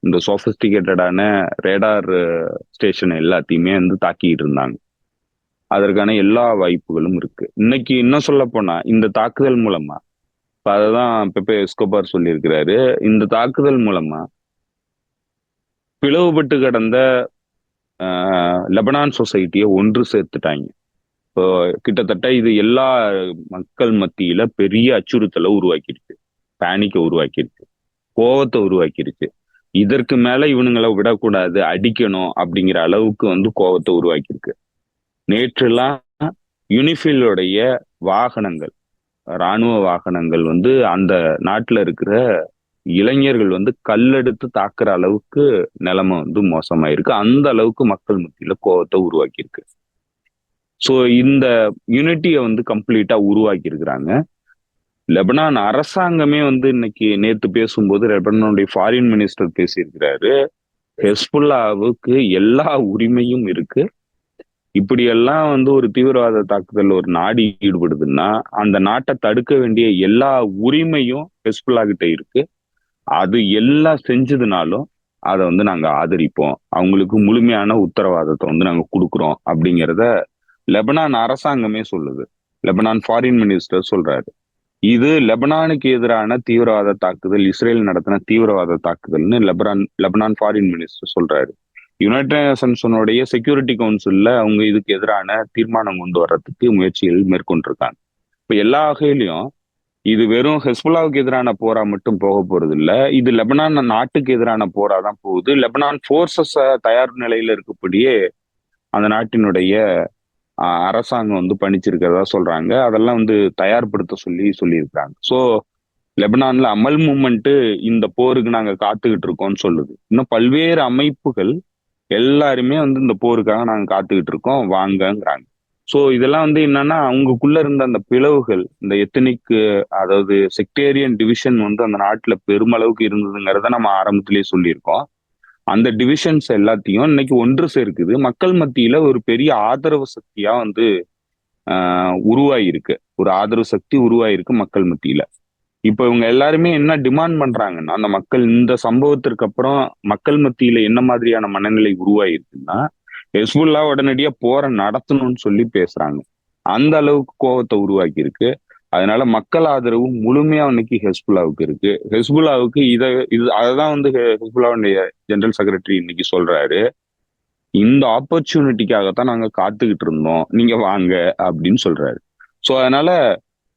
இந்த சொபிஸ்டிகேட்டடான ரேடார் ஸ்டேஷன் எல்லாத்தையுமே வந்து தாக்கிட்டு இருந்தாங்க. அதற்கான எல்லா வாய்ப்புகளும் இருக்கு. இன்னைக்கு இன்னும் சொல்ல போனா இந்த தாக்குதல் மூலமா அததான் பெப்பே எஸ்கோபார் சொல்லியிருக்கிறாரு. இந்த தாக்குதல் மூலமா பிளவுபட்டு கிடந்த லெபனான் சொசைட்டியை ஒன்று சேர்த்துட்டாங்க. இப்போ கிட்டத்தட்ட இது எல்லா மக்கள் மத்தியில பெரிய அச்சுறுத்தலை உருவாக்கிருச்சு, பேனிக்கை உருவாக்கிருச்சு, கோவத்தை உருவாக்கிருச்சு. இதற்கு மேல இவனுங்களை விடக்கூடாது, அடிக்கணும் அப்படிங்கிற அளவுக்கு வந்து கோவத்தை உருவாக்கியிருக்கு. நேற்றுலாம் யூனிஃபிலுடைய வாகனங்கள், இராணுவ வாகனங்கள் வந்து அந்த நாட்டுல இருக்கிற இளைஞர்கள் வந்து கல்லெடுத்து தாக்குற அளவுக்கு நிலைமை வந்து மோசமாயிருக்கு. அந்த அளவுக்கு மக்கள் மத்தியில கோவத்தை உருவாக்கியிருக்கு. ஸோ இந்த யூனிட்டியை வந்து கம்ப்ளீட்டா உருவாக்கி இருக்கிறாங்க. லெபனான் அரசாங்கமே வந்து இன்னைக்கு நேத்து பேசும்போது லெபனானுடைய ஃபாரின் மினிஸ்டர் பேசியிருக்கிறாரு, ஹெஸ்புல்லாவுக்கு எல்லா உரிமையும் இருக்கு. இப்படியெல்லாம் வந்து ஒரு தீவிரவாத தாக்குதல் ஒரு நாடு ஈடுபடுதுன்னா அந்த நாட்டை தடுக்க வேண்டிய எல்லா உரிமையும் ஹெஸ்புல்லா கிட்ட இருக்கு. அது எல்லாம் செஞ்சதுனாலும் அதை வந்து நாங்க ஆதரிப்போம், அவங்களுக்கு முழுமையான உத்தரவாதத்தை வந்து நாங்க கொடுக்குறோம் அப்படிங்கிறத லெபனான் அரசாங்கமே சொல்லுது. லெபனான் ஃபாரின் மினிஸ்டர் சொல்றாரு, இது லெபனானுக்கு எதிரான தீவிரவாத தாக்குதல், இஸ்ரேல் நடத்தின தீவிரவாத தாக்குதல்னு லெபனான் ஃபாரின் மினிஸ்டர் சொல்றாரு. யுனைடெட் நேஷன்ஸனுடைய செக்யூரிட்டி கவுன்சில்ல அவங்க இதுக்கு எதிரான தீர்மானம் கொண்டு வர்றதுக்கு முயற்சிகள் மேற்கொண்டிருக்காங்க. இப்ப எல்லா வகையிலையும் இது வெறும் ஹெஸ்புல்லாவுக்கு எதிரான போரா மட்டும் போக போறது இல்ல, இது லெபனான் நாட்டுக்கு எதிரான போரா தான் போகுது. லெபனான் போர்சஸ் தயார் நிலையில இருக்கப்படியே அந்த நாட்டினுடைய அரசாங்கம் வந்து பணிச்சிருக்கிறதா சொல்றாங்க. அதெல்லாம் வந்து தயார்படுத்த சொல்லியிருக்காங்க. ஸோ லெபனான்ல அமல் மூமெண்ட் இந்த போருக்கு நாங்க காத்துக்கிட்டு இருக்கோம்னு சொல்லுது. இன்னும் பல்வேறு அமைப்புகள் எல்லாருமே வந்து இந்த போருக்காக நாங்க காத்துக்கிட்டு இருக்கோம் வாங்கங்கிறாங்க. ஸோ இதெல்லாம் வந்து என்னன்னா அவங்களுக்குள்ள இருந்த அந்த பிளவுகள், இந்த எத்தனிக், அதாவது செக்டேரியன் டிவிஷன் வந்து அந்த நாட்டுல பெருமளவுக்கு இருந்ததுங்கிறத நம்ம ஆரம்பத்திலேயே சொல்லியிருக்கோம். அந்த டிவிஷன்ஸ் எல்லாத்தையும் இன்னைக்கு ஒன்று சேர்க்குது. மக்கள் மத்தியில ஒரு பெரிய ஆதரவு சக்தியா வந்து உருவாயிருக்கு, ஒரு ஆதரவு சக்தி உருவாயிருக்கு மக்கள் மத்தியில. இப்ப இவங்க எல்லாருமே என்ன டிமாண்ட் பண்றாங்கன்னா, அந்த மக்கள் இந்த சம்பவத்திற்கு அப்புறம் மக்கள் மத்தியில என்ன மாதிரியான மனநிலை உருவாயிருக்குன்னா, ஹெஸ்புல்லா உடனடியா போரை நடத்தணும்னு சொல்லி பேசுறாங்க. அந்த அளவுக்கு கோபத்தை உருவாக்கி இருக்கு. அதனால மக்கள் ஆதரவு முழுமையா இன்னைக்கு ஹெஸ்புல்லாவுக்கு இருக்கு. ஹெஸ்புல்லாவுக்கு அததான் வந்து ஹெஸ்புல்லாவுடைய ஜெனரல் செக்ரட்டரி இன்னைக்கு சொல்றாரு, இந்த ஆப்பர்ச்சுனிட்டிக்காகத்தான் நாங்க காத்துக்கிட்டு இருந்தோம், நீங்க வாங்க அப்படின்னு சொல்றாரு. சோ அதனால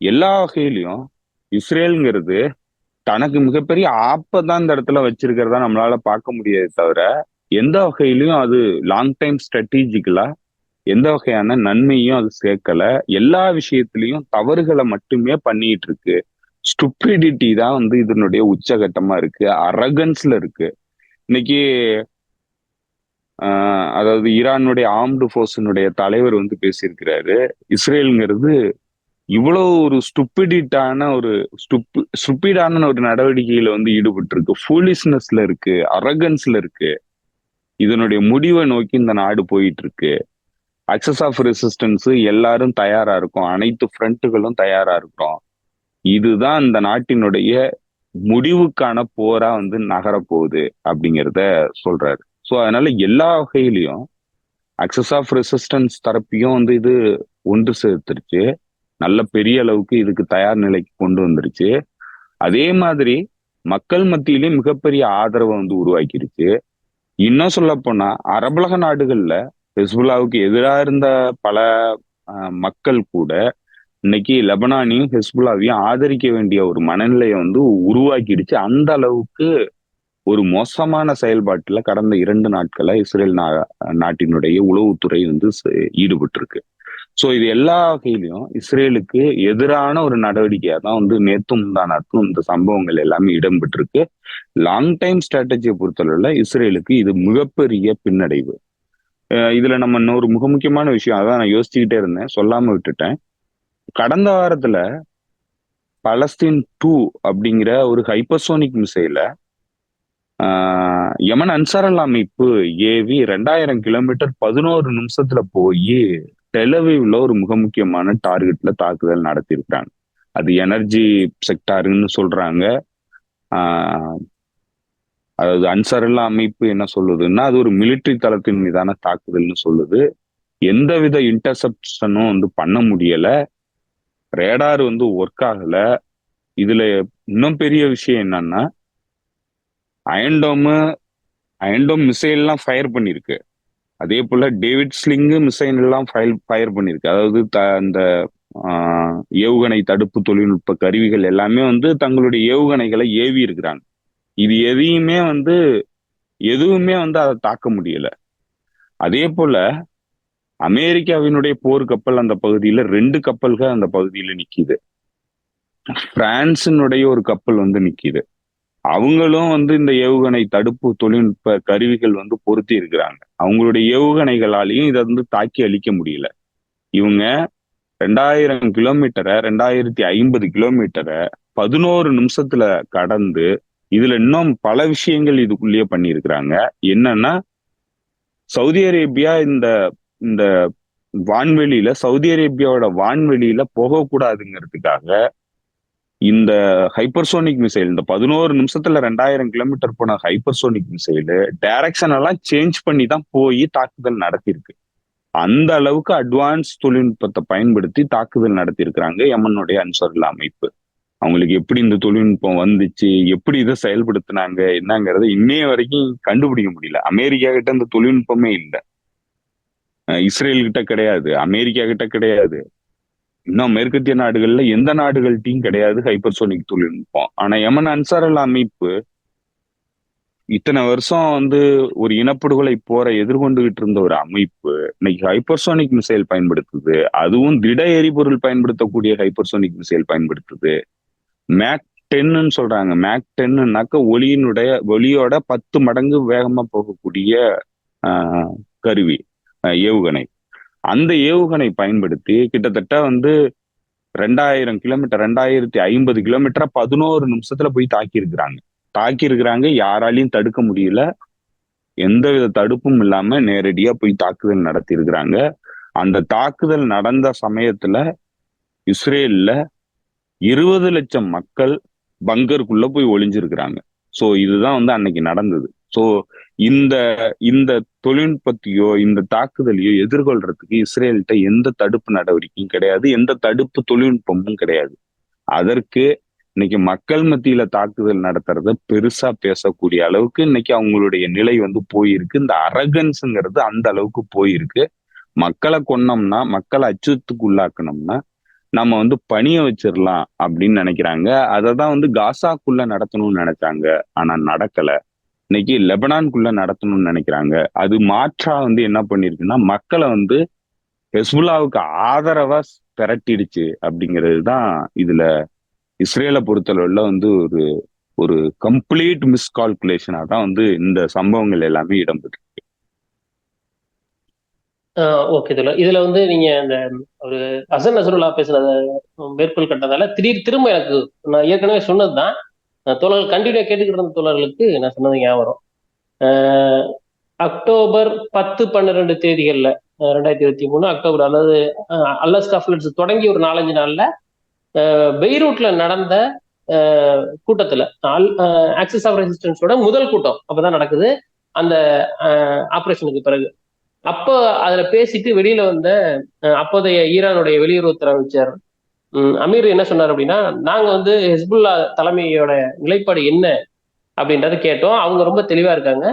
எல்லா வகையிலையும் இஸ்ரேலுங்கிறது தனக்கு மிகப்பெரிய ஆப்பதான் இந்த இடத்துல வச்சிருக்கிறதா நம்மளால பார்க்க முடியாது தவிர, எந்த வகையிலையும் அது லாங் டைம் ஸ்ட்ராட்டஜிக்கலா எந்த வகையான நன்மையும் அது சேர்க்கல. எல்லா விஷயத்திலையும் தவறுகளை மட்டுமே பண்ணிட்டு இருக்கு. ஸ்டூபிடிட்டி தான் வந்து இதனுடைய உச்சகட்டமா இருக்கு, அரகன்ஸ்ல இருக்கு. இன்னைக்கு அதாவது ஈரானுடைய ஆர்ம்டு போர்ஸினுடைய தலைவர் வந்து பேசியிருக்கிறாரு, இஸ்ரேலுங்கிறது இவ்வளவு ஒரு ஸ்டூபிடான ஒரு நடவடிக்கையில வந்து ஈடுபட்டு இருக்கு, ஃபூலிஷ்னஸ்ல இருக்கு, அரகன்ஸ்ல இருக்கு. இதனுடைய முடிவை நோக்கி இந்த நாடு போயிட்டு இருக்கு. அக்சஸ் ஆஃப் ரெசிஸ்டன்ஸ் எல்லாரும் தயாரா இருக்கும், அனைத்து ஃப்ரண்ட்டுகளும் தயாரா இருக்கும். இதுதான் இந்த நாட்டினுடைய முடிவுக்கான போரா வந்து நகரப்போகுது அப்படிங்கிறத சொல்றாரு. ஸோ அதனால எல்லா வகையிலையும் அக்சஸ் ஆஃப் ரெசிஸ்டன்ஸ் தரப்பையும் வந்து இது ஒன்று சேர்த்துருச்சு, நல்ல பெரிய அளவுக்கு இதுக்கு தயார் நிலைக்கு கொண்டு வந்துருச்சு. அதே மாதிரி மக்கள் மத்தியிலேயும் மிகப்பெரிய ஆதரவை வந்து உருவாக்கிருச்சு. இன்னும் சொல்ல போனா அரபுலக நாடுகள்ல ஹெஸ்புல்லாவுக்கு எதிராக இருந்த பல மக்கள் கூட இன்னைக்கு லெபனானையும் ஹெஸ்புல்லாவையும் ஆதரிக்க வேண்டிய ஒரு மனநிலையை வந்து உருவாக்கிடுச்சு. அந்த அளவுக்கு ஒரு மோசமான செயல்பாட்டுல கடந்த 2 நாட்களா இஸ்ரேல் நாட்டினுடைய உளவுத்துறை வந்து ஈடுபட்டு இருக்கு. ஸோ இது எல்லா வகையிலையும் இஸ்ரேலுக்கு எதிரான ஒரு நடவடிக்கையா தான் வந்து நேத்தும் முந்தானாத்தும் இந்த சம்பவங்கள் எல்லாமே இடம்பெற்றிருக்கு. லாங் டைம் ஸ்ட்ராட்டஜியை பொறுத்தளவுல இஸ்ரேலுக்கு இது மிகப்பெரிய பின்னடைவு. இதுல நம்ம இன்னொரு மிக முக்கியமான விஷயம், அதான் நான் யோசிச்சுக்கிட்டே இருந்தேன், சொல்லாம விட்டுட்டேன். கடந்த வாரத்துல பலஸ்தீன் 2 அப்படிங்கிற ஒரு ஹைப்பர்சோனிக் மிசைல யமன் அன்சாரல் அமைப்பு ஏவி 2000 கிலோமீட்டர் 11 நிமிஷத்துல போய் டெலவீவ்ல ஒரு மிக முக்கியமான டார்கெட்ல தாக்குதல் நடத்தியிருக்காங்க. அது எனர்ஜி செக்டார்னு சொல்றாங்க. அதாவது அன்சாரல்லா அமைப்பு என்ன சொல்லுதுன்னா அது ஒரு மிலிட்டரி தளத்தின் மீதான தாக்குதல்னு சொல்லுது. எந்தவித இன்டர்செப்ஷனும் வந்து பண்ண முடியல, ரேடார் வந்து ஒர்க் ஆகல. இதுல இன்னும் பெரிய விஷயம் என்னன்னா, அயன்டோம் மிசைல் எல்லாம் ஃபயர் பண்ணிருக்கு, அதே போல டேவிட் ஸ்லிங் மிசைல் எல்லாம் ஃபயர் பண்ணிருக்கு. அதாவது அந்த ஏவுகணை தடுப்பு தொழில்நுட்ப கருவிகள் எல்லாமே வந்து தங்களுடைய ஏவுகணைகளை ஏவி இருக்கிறாங்க. இது எதுவுமே வந்து அதை தாக்க முடியல. அதே போல அமெரிக்காவினுடைய போர் கப்பல் அந்த பகுதியில 2 கப்பல்கள் அந்த பகுதியில நிக்குது. பிரான்சினுடைய ஒரு கப்பல் வந்து நிக்குது. அவங்களும் வந்து இந்த ஏவுகணை தடுப்பு தொழில்நுட்ப கருவிகள் வந்து பொருத்தி இருக்கிறாங்க. அவங்களுடைய ஏவுகணைகளாலையும் இதை வந்து தாக்கி அழிக்க முடியல. இவங்க 2000 கிலோமீட்டரை 2050 கிலோமீட்டரை 11 நிமிஷத்துல கடந்து, இதுல இன்னும் பல விஷயங்கள் இதுக்குள்ளேயே பண்ணியிருக்கிறாங்க. என்னன்னா, சவுதி அரேபியா இந்த இந்த சவுதி அரேபியாவோட வான்வெளியில போகக்கூடாதுங்கிறதுக்காக இந்த ஹைப்பர்சோனிக் மிசைல், இந்த 11 நிமிஷத்துல 2000 கிலோமீட்டர் போன ஹைப்பர்சோனிக் மிசைல் டைரக்ஷன் எல்லாம் சேஞ்ச் பண்ணி தான் போய் தாக்குதல் நடத்தியிருக்கு. அந்த அளவுக்கு அட்வான்ஸ் தொழில்நுட்பத்தை பயன்படுத்தி தாக்குதல் நடத்தியிருக்கிறாங்க யமனுடைய அன்சாருல்லா அமைப்பு. அவங்களுக்கு எப்படி இந்த தொழில்நுட்பம் வந்துச்சு, எப்படி இதை செயல்படுத்தினாங்க என்னங்கிறத இன்னைய வரைக்கும் கண்டுபிடிக்க முடியல. அமெரிக்கா கிட்ட இந்த தொழில்நுட்பமே இல்லை, இஸ்ரேல் கிட்ட கிடையாது, அமெரிக்கா கிட்ட கிடையாது, இன்னும் மேற்கத்திய நாடுகள்ல எந்த நாடுகள்கிட்டையும் கிடையாது ஹைப்பர்சோனிக் தொழில்நுட்பம். ஆனா யமன் அன்சாருல்லா அமைப்பு இத்தனை வருஷம் ஒரு இனப்படுகொலை போரை எதிர்கொண்டுகிட்டு இருந்த ஒரு அமைப்பு இன்னைக்கு ஹைப்பர்சோனிக் மிசைல் பயன்படுத்துது. அதுவும் திட எரிபொருள் பயன்படுத்தக்கூடிய ஹைப்பர்சோனிக் மிசைல் பயன்படுத்துது. மேக் 10ன்னு சொல்றாங்க. மேக் 10ன்னாக்க ஒளியோட 10 மடங்கு வேகமா போகக்கூடிய கருவி, ஏவுகணை. அந்த ஏவுகணை பயன்படுத்தி கிட்டத்தட்ட 2000 கிலோமீட்டர் 2050 கிலோமீட்டரா 11 நிமிஷத்துல போய் தாக்கி இருக்கிறாங்க. யாராலையும் தடுக்க முடியல. எந்தவித தடுப்பும் இல்லாம நேரடியா போய் தாக்குதல் நடத்தி இருக்கிறாங்க. அந்த தாக்குதல் நடந்த சமயத்துல இஸ்ரேல்ல 20 லட்சம் மக்கள் பங்கருக்குள்ள போய் ஒளிஞ்சிருக்கிறாங்க. சோ இதுதான் அன்னைக்கு நடந்தது. சோ இந்த இந்த தொழில்நுட்பத்தையோ இந்த தாக்குதலையோ எதிர்கொள்றதுக்கு இஸ்ரேல்கிட்ட எந்த தடுப்பு நடவடிக்கையும் கிடையாது, எந்த தடுப்பு தொழில்நுட்பமும் கிடையாது. அதற்கு இன்னைக்கு மக்கள் மத்தியில தாக்குதல் நடத்துறத பெருசா பேசக்கூடிய அளவுக்கு இன்னைக்கு அவங்களுடைய நிலை போயிருக்கு. இந்த அரகன்ஸுங்கிறது அந்த அளவுக்கு போயிருக்கு. மக்களை கொன்னோம்னா, மக்களை அச்சுறுத்துக்கு உள்ளாக்கணும்னா நம்ம பணிய வச்சிடலாம் அப்படின்னு நினைக்கிறாங்க. அததான் காசாக்குள்ள நடத்தணும்னு நினைச்சாங்க, ஆனா நடக்கல. இன்னைக்கு லெபனான்குள்ள நடத்தணும்னு நினைக்கிறாங்க. அது மாற்றா என்ன பண்ணிருக்குன்னா மக்களை ஹெஸ்புல்லாவுக்கு ஆதரவா திரட்டிடுச்சு அப்படிங்கிறது தான் இதுல இஸ்ரேலை பொறுத்தளவுல ஒரு ஒரு கம்ப்ளீட் மிஸ்கால்குலேஷனா தான் இந்த சம்பவங்கள் எல்லாமே இடம்பெற்று. ஓகே தோழர். இதுல நீங்க அந்த ஒரு ஹசன் நசருல்லா பேசுறத மேற்கோள் கட்டதால திரும்ப எனக்கு நான் ஏற்கனவே சொன்னதுதான் தோழர்கள் கண்டினியூ கேட்டுக்கிட்டு இருந்த தோழர்களுக்கு நான் சொன்னது ஞாபகம். அக்டோபர் 10-12 தேதிகள்ல 2023 அக்டோபர், அதாவது அல்லஸ் கான்ஃபரன்ஸ் தொடங்கி ஒரு 4-5 நாள்ல பெய்ரூட்ல நடந்த கூட்டத்துல ஆக்சிஸ் ஆஃப் ரெசிஸ்டன்ஸோட முதல் கூட்டம் அப்பதான் நடக்குது அந்த ஆபரேஷனுக்கு பிறகு. அப்போ அதுல பேசிட்டு வெளியில வந்த அப்போதைய ஈரானுடைய வெளியுறவுத்துறை அமைச்சர் அமீர் என்ன சொன்னார் அப்படின்னா, நாங்க ஹிஸ்புல்லா தலைமையோட நிலைப்பாடு என்ன அப்படின்றத கேட்டோம். அவங்க ரொம்ப தெளிவா இருக்காங்க.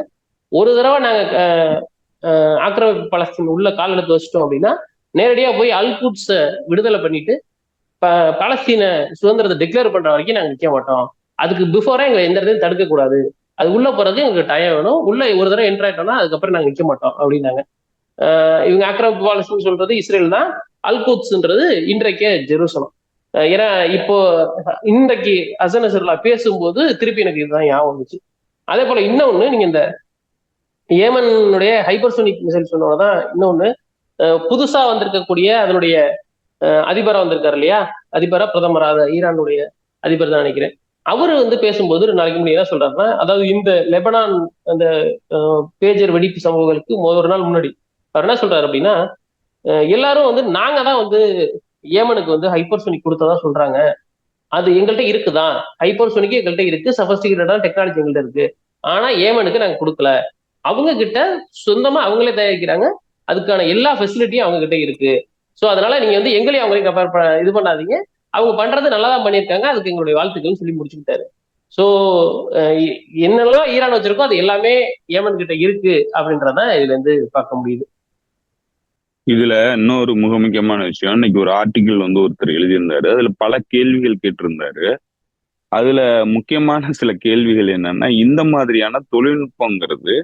ஒரு தடவை நாங்க ஆக்கிரமிப்பு பாலஸ்தீன் உள்ள கால் எடுத்து வச்சிட்டோம் அப்படின்னா நேரடியா போய் அல்குட்ஸ விடுதலை பண்ணிட்டு பாலஸ்தீன சுதந்திரத்தை டிக்ளேர் பண்ற வரைக்கும் நாங்க நிக்க மாட்டோம். அதுக்கு பிஃபோரா எங்களை எந்த இடத்தையும் தடுக்க கூடாது. அது உள்ள போறதுக்கு எங்களுக்கு டைம் வேணும். உள்ள ஒரு தடவை என்டர் ஆயிட்டோம்னா அதுக்கப்புறம் நாங்க நிக்க மாட்டோம் அப்படின்னாங்க. இவங்க ஆக்கிரமிப்பு பாலஸ்தீன் சொல்றது இஸ்ரேல் தான், அல்குட்ஸ்ன்றது இன்றைக்கே ஜெருசலம். ஏன்னா இப்போ இன்றைக்கு ஹசன் நசருல்லா பேசும்போது திருப்பி எனக்கு இதுதான் ஞாபகம் வந்துச்சு. அதே போல இன்னொன்னு, நீங்க இந்த ஏமனுடைய ஹைப்பர்சோனிக் மிசைல் சொன்னதான் இன்னொன்னு, புதுசா வந்திருக்கக்கூடிய அதனுடைய அதிபரா வந்திருக்காரு இல்லையா, அதிபரா பிரதமரா, ஈரானுடைய அதிபர் தான் நினைக்கிறேன். அவரு பேசும்போது 2 நாளைக்கு முன்னாடி என்ன சொல்றாருன்னா, அதாவது இந்த லெபனான் அந்த பேஜர் வெடிப்பு சம்பவங்களுக்கு ஒரு நாள் முன்னாடி அவர் என்ன சொல்றாரு அப்படின்னா, எல்லாரும் நாங்க தான் ஏமனுக்கு ஹைப்பர்சோனிக் கொடுத்ததா சொல்றாங்க. அது எங்கள்கிட்ட இருக்குதான், ஹைப்பர்சோனிக் எங்கள்கிட்ட இருக்கு, சஃபஸ்டிகேட்டடான டெக்னாலஜி எங்கள்கிட்ட இருக்கு. ஆனா ஏமனுக்கு நாங்க கொடுக்கல. அவங்க கிட்ட சொந்தமா அவங்களே தயாரிக்கிறாங்க, அதுக்கான எல்லா ஃபெசிலிட்டியும் அவங்க கிட்ட இருக்கு. ஸோ அதனால நீங்க எங்களையும் அவங்களையும் கம்பேர் இது பண்ணாதீங்க, அவங்க பண்றது நல்லா தான் பண்ணியிருக்காங்க, அதுக்கு எங்களுடைய வாழ்த்துக்கள் சொல்லி முடிச்சுக்கிட்டாரு. ஸோ என்னெல்லாம் ஈரான் வச்சிருக்கோ அது எல்லாமே ஏமன் கிட்ட இருக்கு அப்படின்றதான் இதுல பார்க்க முடியுது. இதுல இன்னொரு மிக முக்கியமான விஷயம், இன்னைக்கு ஒரு ஆர்டிகிள் ஒருத்தர் எழுதியிருந்தாரு. அதுல பல கேள்விகள் கேட்டிருந்தாரு. அதுல முக்கியமான சில கேள்விகள் என்னன்னா, இந்த மாதிரியான தொழில்நுட்பங்கிறது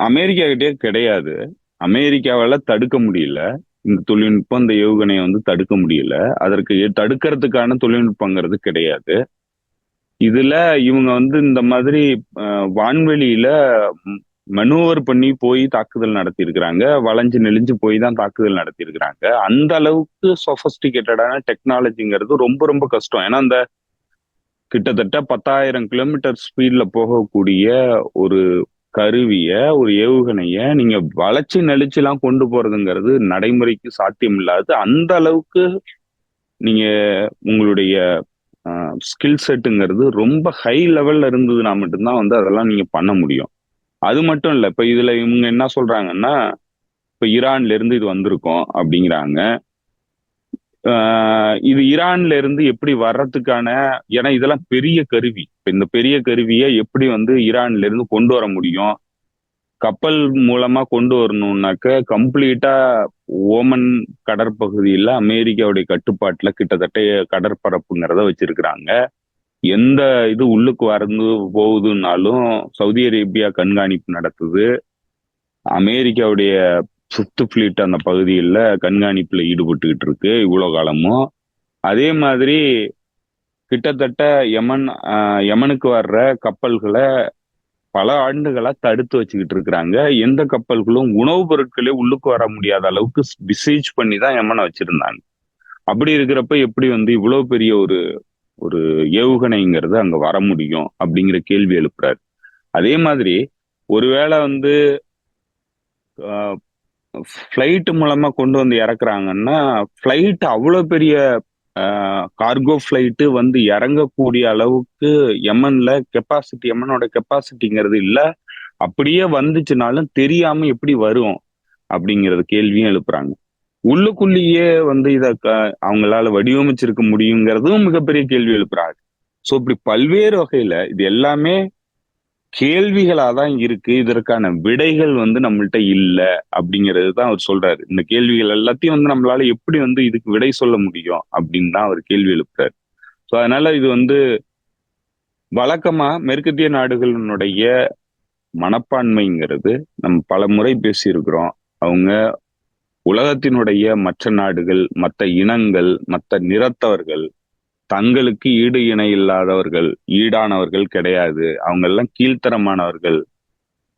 அமெரிக்கா கிட்டே கிடையாது, அமெரிக்காவால தடுக்க முடியல இந்த தொழில்நுட்பம், இந்த ஏவுகணையை தடுக்க முடியல, அதற்கு தடுக்கிறதுக்கான தொழில்நுட்பங்கிறது கிடையாது. இதுல இவங்க இந்த மாதிரி வான்வெளியில மனூவர் பண்ணி போய் தாக்குதல் நடத்தி இருக்கிறாங்க, வளைஞ்சு நெளிஞ்சு போய் தான் தாக்குதல் நடத்தி இருக்கிறாங்க. அந்த அளவுக்கு சொபஸ்டிகேட்டடான டெக்னாலஜிங்கிறது ரொம்ப ரொம்ப கஷ்டம். ஏன்னா அந்த கிட்டத்தட்ட 10,000 கிலோமீட்டர் ஸ்பீட்ல போகக்கூடிய ஒரு கருவிய, ஒரு ஏவுகணைய நீங்க வளைச்சு நெளிச்சு எல்லாம் கொண்டு போறதுங்கிறது நடைமுறைக்கு சாத்தியம் இல்லாது. அந்த அளவுக்கு நீங்க உங்களுடைய ஸ்கில் செட்டுங்கிறது ரொம்ப ஹை லெவல்ல இருந்ததுன்னா மட்டும்தான் வந்து அதெல்லாம் நீங்க பண்ண முடியும். அது மட்டும் இல்ல, இப்ப இதுல இவங்க என்ன சொல்றாங்கன்னா, இப்ப ஈரான்ல இருந்து இது வந்திருக்கோம் அப்படிங்கிறாங்க. இது ஈரான்ல இருந்து எப்படி வர்றதுக்கான, ஏன்னா இதெல்லாம் பெரிய கருவி. இப்ப இந்த பெரிய கருவியை எப்படி வந்து ஈரான்ல இருந்து கொண்டு வர முடியும்? கப்பல் மூலமா கொண்டு வரணும்னாக்க கம்ப்ளீட்டா ஓமன் கடற்பகுதியில அமெரிக்காவுடைய கட்டுப்பாட்டுல கிட்டத்தட்ட கடற்பரப்புங்கிறத வச்சிருக்கிறாங்க. எந்த இது உள்ளுக்கு வரந்து போகுதுன்னாலும் சவுதி அரேபியா கண்காணிப்பு நடத்துது. அமெரிக்காவுடைய ஃபிஃப்த் ஃபிளீட் அந்த பகுதியில் கண்காணிப்புல ஈடுபட்டுக்கிட்டு இருக்கு இவ்வளவு காலமும். அதே மாதிரி கிட்டத்தட்ட யமனுக்கு வர்ற கப்பல்களை பல ஆண்டுகளா தடுத்து வச்சுக்கிட்டு இருக்கிறாங்க. எந்த கப்பல்களும் உணவுப் பொருட்களே உள்ளுக்கு வர முடியாத அளவுக்கு பிசேஜ் பண்ணி தான் யமனை வச்சிருந்தாங்க. அப்படி இருக்கிறப்ப எப்படி வந்து இவ்வளவு பெரிய ஒரு ஒரு ஏவுகணைங்கிறது அங்க வர முடியும் அப்படிங்கிற கேள்வி எழுப்புறாரு. அதே மாதிரி ஒருவேளை வந்து ஃபிளைட் மூலமா கொண்டு வந்து இறக்குறாங்கன்னா, ஃபிளைட் அவ்வளவு பெரிய கார்கோ ஃபிளைட்டு வந்து இறங்கக்கூடிய அளவுக்கு யமனோட கெப்பாசிட்டிங்கிறது இல்ல. அப்படியே வந்துச்சுனாலும் தெரியாம எப்படி வரும் அப்படிங்கறது கேள்வியும் எழுப்புறாங்க. உள்ளுக்குள்ளேயே வந்து இத அவங்களால வடிவமைச்சிருக்க முடியுங்கிறதும் மிகப்பெரிய கேள்வி எழுப்புறாங்க. சோ இப்படி பல்வேறு வகையில இது எல்லாமே கேள்விகளாதான் இருக்கு. இதற்கான விடைகள் வந்து நம்மள்ட்ட இல்ல அப்படிங்கிறது தான் அவர் சொல்றாரு. இந்த கேள்விகள் எல்லாத்தையும் வந்து நம்மளால எப்படி வந்து இதுக்கு விடை சொல்ல முடியும் அப்படின்னு தான் அவர் கேள்வி எழுப்புறாரு. சோ அதனால இது வந்து வழக்கமா மேற்கத்திய நாடுகளினுடைய மனப்பான்மைங்கிறது நம்ம பல முறை பேசியிருக்கிறோம். அவங்க உலகத்தினுடைய மற்ற நாடுகள், மற்ற இனங்கள், மற்ற நிறத்தவர்கள் தங்களுக்கு ஈடு இணை இல்லாதவர்கள், ஈடானவர்கள் கிடையாது, அவங்க எல்லாம் கீழ்த்தரமானவர்கள்,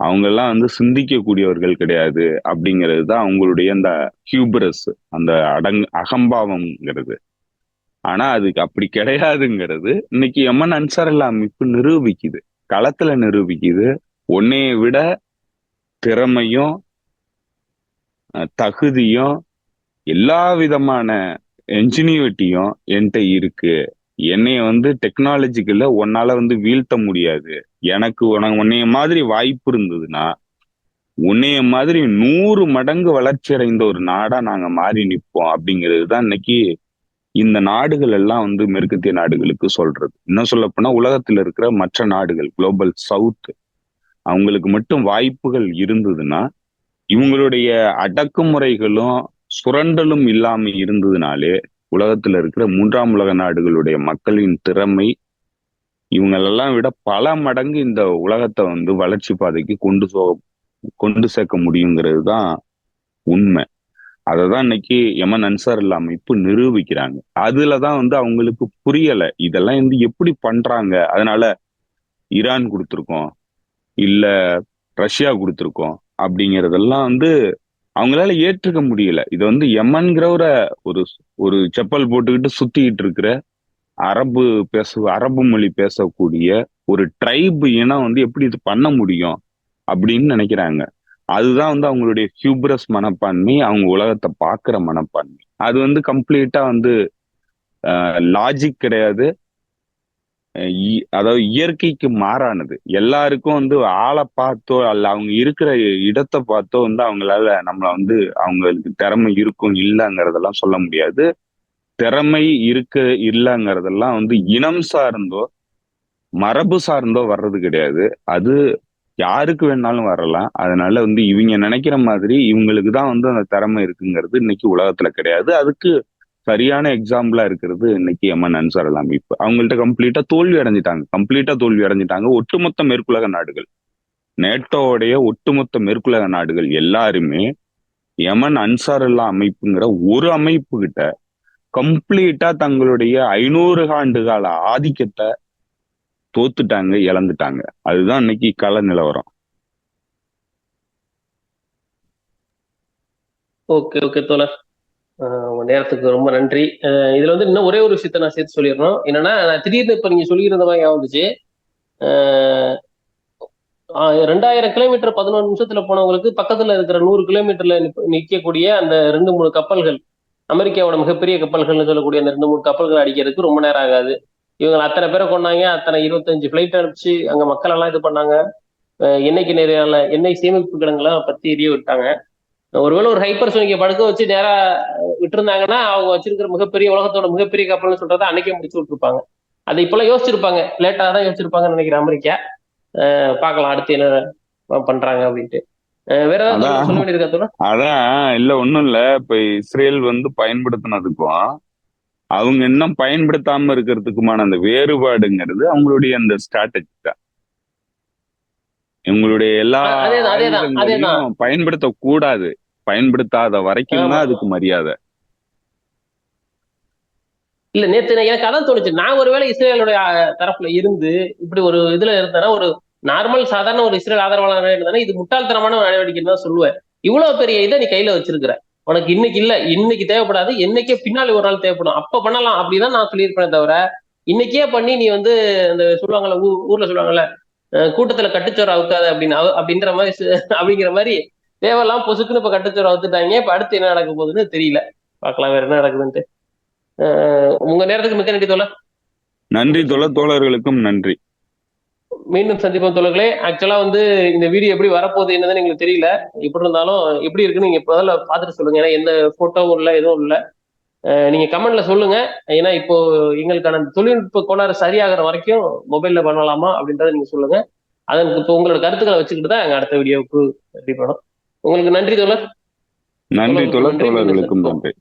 அவங்க எல்லாம் வந்து சிந்திக்கக்கூடியவர்கள் கிடையாது அப்படிங்கிறது தான் அவங்களுடைய அந்த ஹியூபரஸ், அந்த அகம்பாவம்ங்கிறது. ஆனா அதுக்கு அப்படி கிடையாதுங்கிறது இன்னைக்கு எமன் அன்சாருல்லா அமைப்பு நிரூபிக்குது, களத்துல நிரூபிக்குது. உன்னைய விட திறமையும் தகுதியும் எல்லா விதமான என்ஜினியூட்டியும் என்கிட்ட இருக்கு. என்னைய வந்து டெக்னாலஜிக்கல்ல உன்னால வந்து வீழ்த்த முடியாது. எனக்கு உன்னைய மாதிரி வாய்ப்பு இருந்ததுன்னா உன்னைய மாதிரி 100 மடங்கு வளர்ச்சி அடைந்த ஒரு நாடா நாங்க மாறி நிற்போம் அப்படிங்கிறது தான் இன்னைக்கு இந்த நாடுகள் எல்லாம் வந்து மேற்கத்திய நாடுகளுக்கு சொல்றது. இன்னும் சொல்ல போனா உலகத்துல இருக்கிற மற்ற நாடுகள், குளோபல் சவுத், அவங்களுக்கு மட்டும் வாய்ப்புகள் இருந்ததுன்னா, இவங்களுடைய அடக்குமுறைகளும் சுரண்டலும் இல்லாம இருந்ததுனாலே உலகத்துல இருக்கிற 3ஆம் உலக நாடுகளுடைய மக்களின் திறமை இவங்களெல்லாம் விட பல மடங்கு இந்த உலகத்தை வந்து வளர்ச்சி பாதைக்கு கொண்டு சேர்க்க முடியுங்கிறது தான் உண்மை. அததான் இன்னைக்கு யமன் அன்சாருல்லா அமைப்பு நிரூபிக்கிறாங்க. அதுலதான் வந்து அவங்களுக்கு புரியல இதெல்லாம் வந்து எப்படி பண்றாங்க. அதனால ஈரான் கொடுத்துருக்கோம், இல்ல ரஷ்யா கொடுத்துருக்கோம் அப்படிங்கறதெல்லாம் வந்து அவங்களால ஏற்றுக்க முடியல. இது வந்து யமன்கிற ஒரு ஒரு செப்பல் போட்டுக்கிட்டு சுத்திக்கிட்டு இருக்கிற அரபு மொழி பேசக்கூடிய ஒரு ட்ரைப் இனம் வந்து எப்படி இது பண்ண முடியும் அப்படின்னு நினைக்கிறாங்க. அதுதான் வந்து அவங்களுடைய ஹியூபரஸ் மனப்பான்மை, அவங்க உலகத்தை பார்க்கிற மனப்பான்மை. அது வந்து கம்ப்ளீட்டா வந்து லாஜிக் கிடையாது, அதாவது இயற்கைக்கு மாறானது. எல்லாருக்கும் வந்து ஆளை பார்த்தோ அல்ல அவங்க இருக்கிற இடத்தை பார்த்தோ வந்து அவங்களால நம்மள வந்து அவங்களுக்கு திறமை இருக்கும் இல்லைங்கிறதெல்லாம் சொல்ல முடியாது. திறமை இல்லைங்கிறதெல்லாம் வந்து இனம் சார்ந்தோ மரபு சார்ந்தோ வர்றது கிடையாது. அது யாருக்கு வேணாலும் வரலாம். அதனால வந்து இவங்க நினைக்கிற மாதிரி இவங்களுக்கு தான் வந்து அந்த திறமை இருக்குங்கிறது இன்னைக்கு உலகத்துல கிடையாது. அதுக்கு சரியான எக்ஸாம்பிளா இருக்கிறது இன்னைக்கு யமன் அன்சாருல்லா அமைப்பு. அவங்கள்ட்ட கம்ப்ளீட்டா தோல்வி அடைஞ்சிட்டாங்க ஒட்டுமொத்த மேற்குலக நாடுகள். நேட்டோவுடைய ஒட்டுமொத்த மேற்குலக நாடுகள் எல்லாருமே யமன் அன்சாருல்லா அமைப்புங்கிற ஒரு அமைப்பு கிட்ட கம்ப்ளீட்டா தங்களுடைய 500 ஆண்டு கால ஆதிக்கத்தை தோத்துட்டாங்க, இழந்துட்டாங்க. அதுதான் இன்னைக்கு கள நிலவரம். ஓகே ஓகே தோழர். உங்க நேரத்துக்கு ரொம்ப நன்றி. இதுல வந்து இன்னும் ஒரே ஒரு விஷயத்த நான் சேர்த்து சொல்லிடணும். என்னன்னா, நான் திடீர்னு இப்ப நீங்க சொல்லியிருந்த மாதிரி ஞாபகம் வந்துச்சு. அஹ் 2000 கிலோமீட்டர் 11 நிமிஷத்துல போனவங்களுக்கு பக்கத்துல இருக்கிற 100 கிலோமீட்டர்ல நிக்கக்கூடிய அந்த 2 3 கப்பல்கள், அமெரிக்காவோட மிகப்பெரிய கப்பல்கள்னு சொல்லக்கூடிய அந்த 2 3 கப்பல்கள் அடிக்கிறதுக்கு ரொம்ப நேரம் ஆகாது. இவங்க அத்தனை பேரை கொண்டாங்க, அத்தனை 25 ஃபிளைட் அனுப்பிச்சு அங்க மக்கள் எல்லாம் இது பண்ணாங்க. எண்ணெய்க்கு நிறைய எண்ணெய் சேமிப்பு கிடங்கெல்லாம் பத்தி எரிய விட்டாங்க. ஒருவேளை ஒரு ஹைப்பர்சோனிக்க படுக்க வச்சு நேரா விட்டுருந்தாங்கன்னா அவங்க வச்சிருக்கிற மிகப்பெரிய உலகத்தோட மிகப்பெரிய கப்பல்னு சொல்றதை அன்னைக்கே முடிச்சு விட்டுருப்பாங்க. அதை இப்பெல்லாம் யோசிச்சிருப்பாங்க, லேட்டா தான் யோசிச்சிருப்பாங்கன்னு நினைக்கிறேன் அமெரிக்கா. பார்க்கலாம் அடுத்து என்ன பண்றாங்க அப்படின்ட்டு. வேற ஏதாவது அதான் சொல்ல வேண்டியிருக்கா தோழர்? அதான் இல்ல ஒண்ணும் இல்ல. இப்ப இஸ்ரேல் வந்து பயன்படுத்தினதுக்கும் அவங்க இன்னும் பயன்படுத்தாம இருக்கிறதுக்குமான அந்த வேறுபாடுங்கிறது அவங்களுடைய அந்த ஸ்ட்ராட்டஜி தான். இவங்களுடைய எல்லா அதேதான் அதேதான் அதேதான். ஆயுதங்களையும் பயன்படுத்த கூடாது. பயன்படுத்தாத வரைக்கும் ஆமா. தான் அதுக்கு மரியாதை. இல்ல நேத்து எனக்கு அதான் தோணுச்சு. நான் ஒருவேளை இஸ்ரேலுடைய தரப்புல இருந்து இப்படி ஒரு இதுல இருந்தேன்னா, ஒரு நார்மல் சாதாரண ஒரு இஸ்ரேல் ஆதரவாளராக இருந்தேன்னா, இது முட்டாள்தனமான ஒரு நடவடிக்கைன்னு தான் சொல்லுவேன். இவ்வளவு பெரிய இதை நீ கையில வச்சிருக்கிற, உனக்கு இன்னைக்கு இல்ல, இன்னைக்கு தேவைப்படாது, என்னைக்கே பின்னாடி ஒரு நாள் தேவைப்படும், அப்ப பண்ணலாம் அப்படிதான் நான் சொல்லியிருப்பேன் தவிர, இன்னைக்கே பண்ணி நீ வந்து அந்த சொல்லுவாங்கல்ல, ஊர்ல சொல்லுவாங்கல்ல, கூட்டத்துல கட்டுச்சோறு அவுக்காத அப்படின்னு அப்படின்ற மாதிரி அப்படிங்கிற மாதிரி தேவையெல்லாம் பொசுக்குன்னு இப்ப கட்டுச்சோறு அவுத்துட்டாங்க. இப்ப அடுத்து என்ன நடக்க போகுதுன்னு தெரியல. பார்க்கலாம் வேற என்ன நடக்குதுன்ட்டு. உங்க நேரத்துக்கு மிக்க நன்றி தோழர். நன்றி தோழர். தோழர்களுக்கும் நன்றி. மீண்டும் சந்திப்போம் தோழர்களே. ஆக்சுவலா வந்து இந்த வீடியோ எப்படி வரப்போகுது என்னதுன்னு எங்களுக்கு தெரியல. எப்படி இருந்தாலும் எப்படி இருக்குன்னு நீங்க முதல்ல பார்த்துட்டு சொல்லுங்க. ஏன்னா எந்த போட்டோவும் இல்லை, எதுவும் இல்லை. நீங்க கமெண்ட்ல சொல்லுங்க. ஏன்னா இப்போ எங்களுக்கான தொழில்நுட்ப கோளாறு சரியாகிற வரைக்கும் மொபைல்ல பண்ணலாமா அப்படின்றத நீங்க சொல்லுங்க. அதற்கு இப்போ உங்களோட கருத்துக்களை வச்சுக்கிட்டு தான் எங்க அடுத்த வீடியோவுக்கு ரெடி பண்ணோம். உங்களுக்கு நன்றி தோழர். நன்றி தோழர். நன்றி. மீண்டும் தோழர்களுக்கும் சந்திப்போம். நன்றி.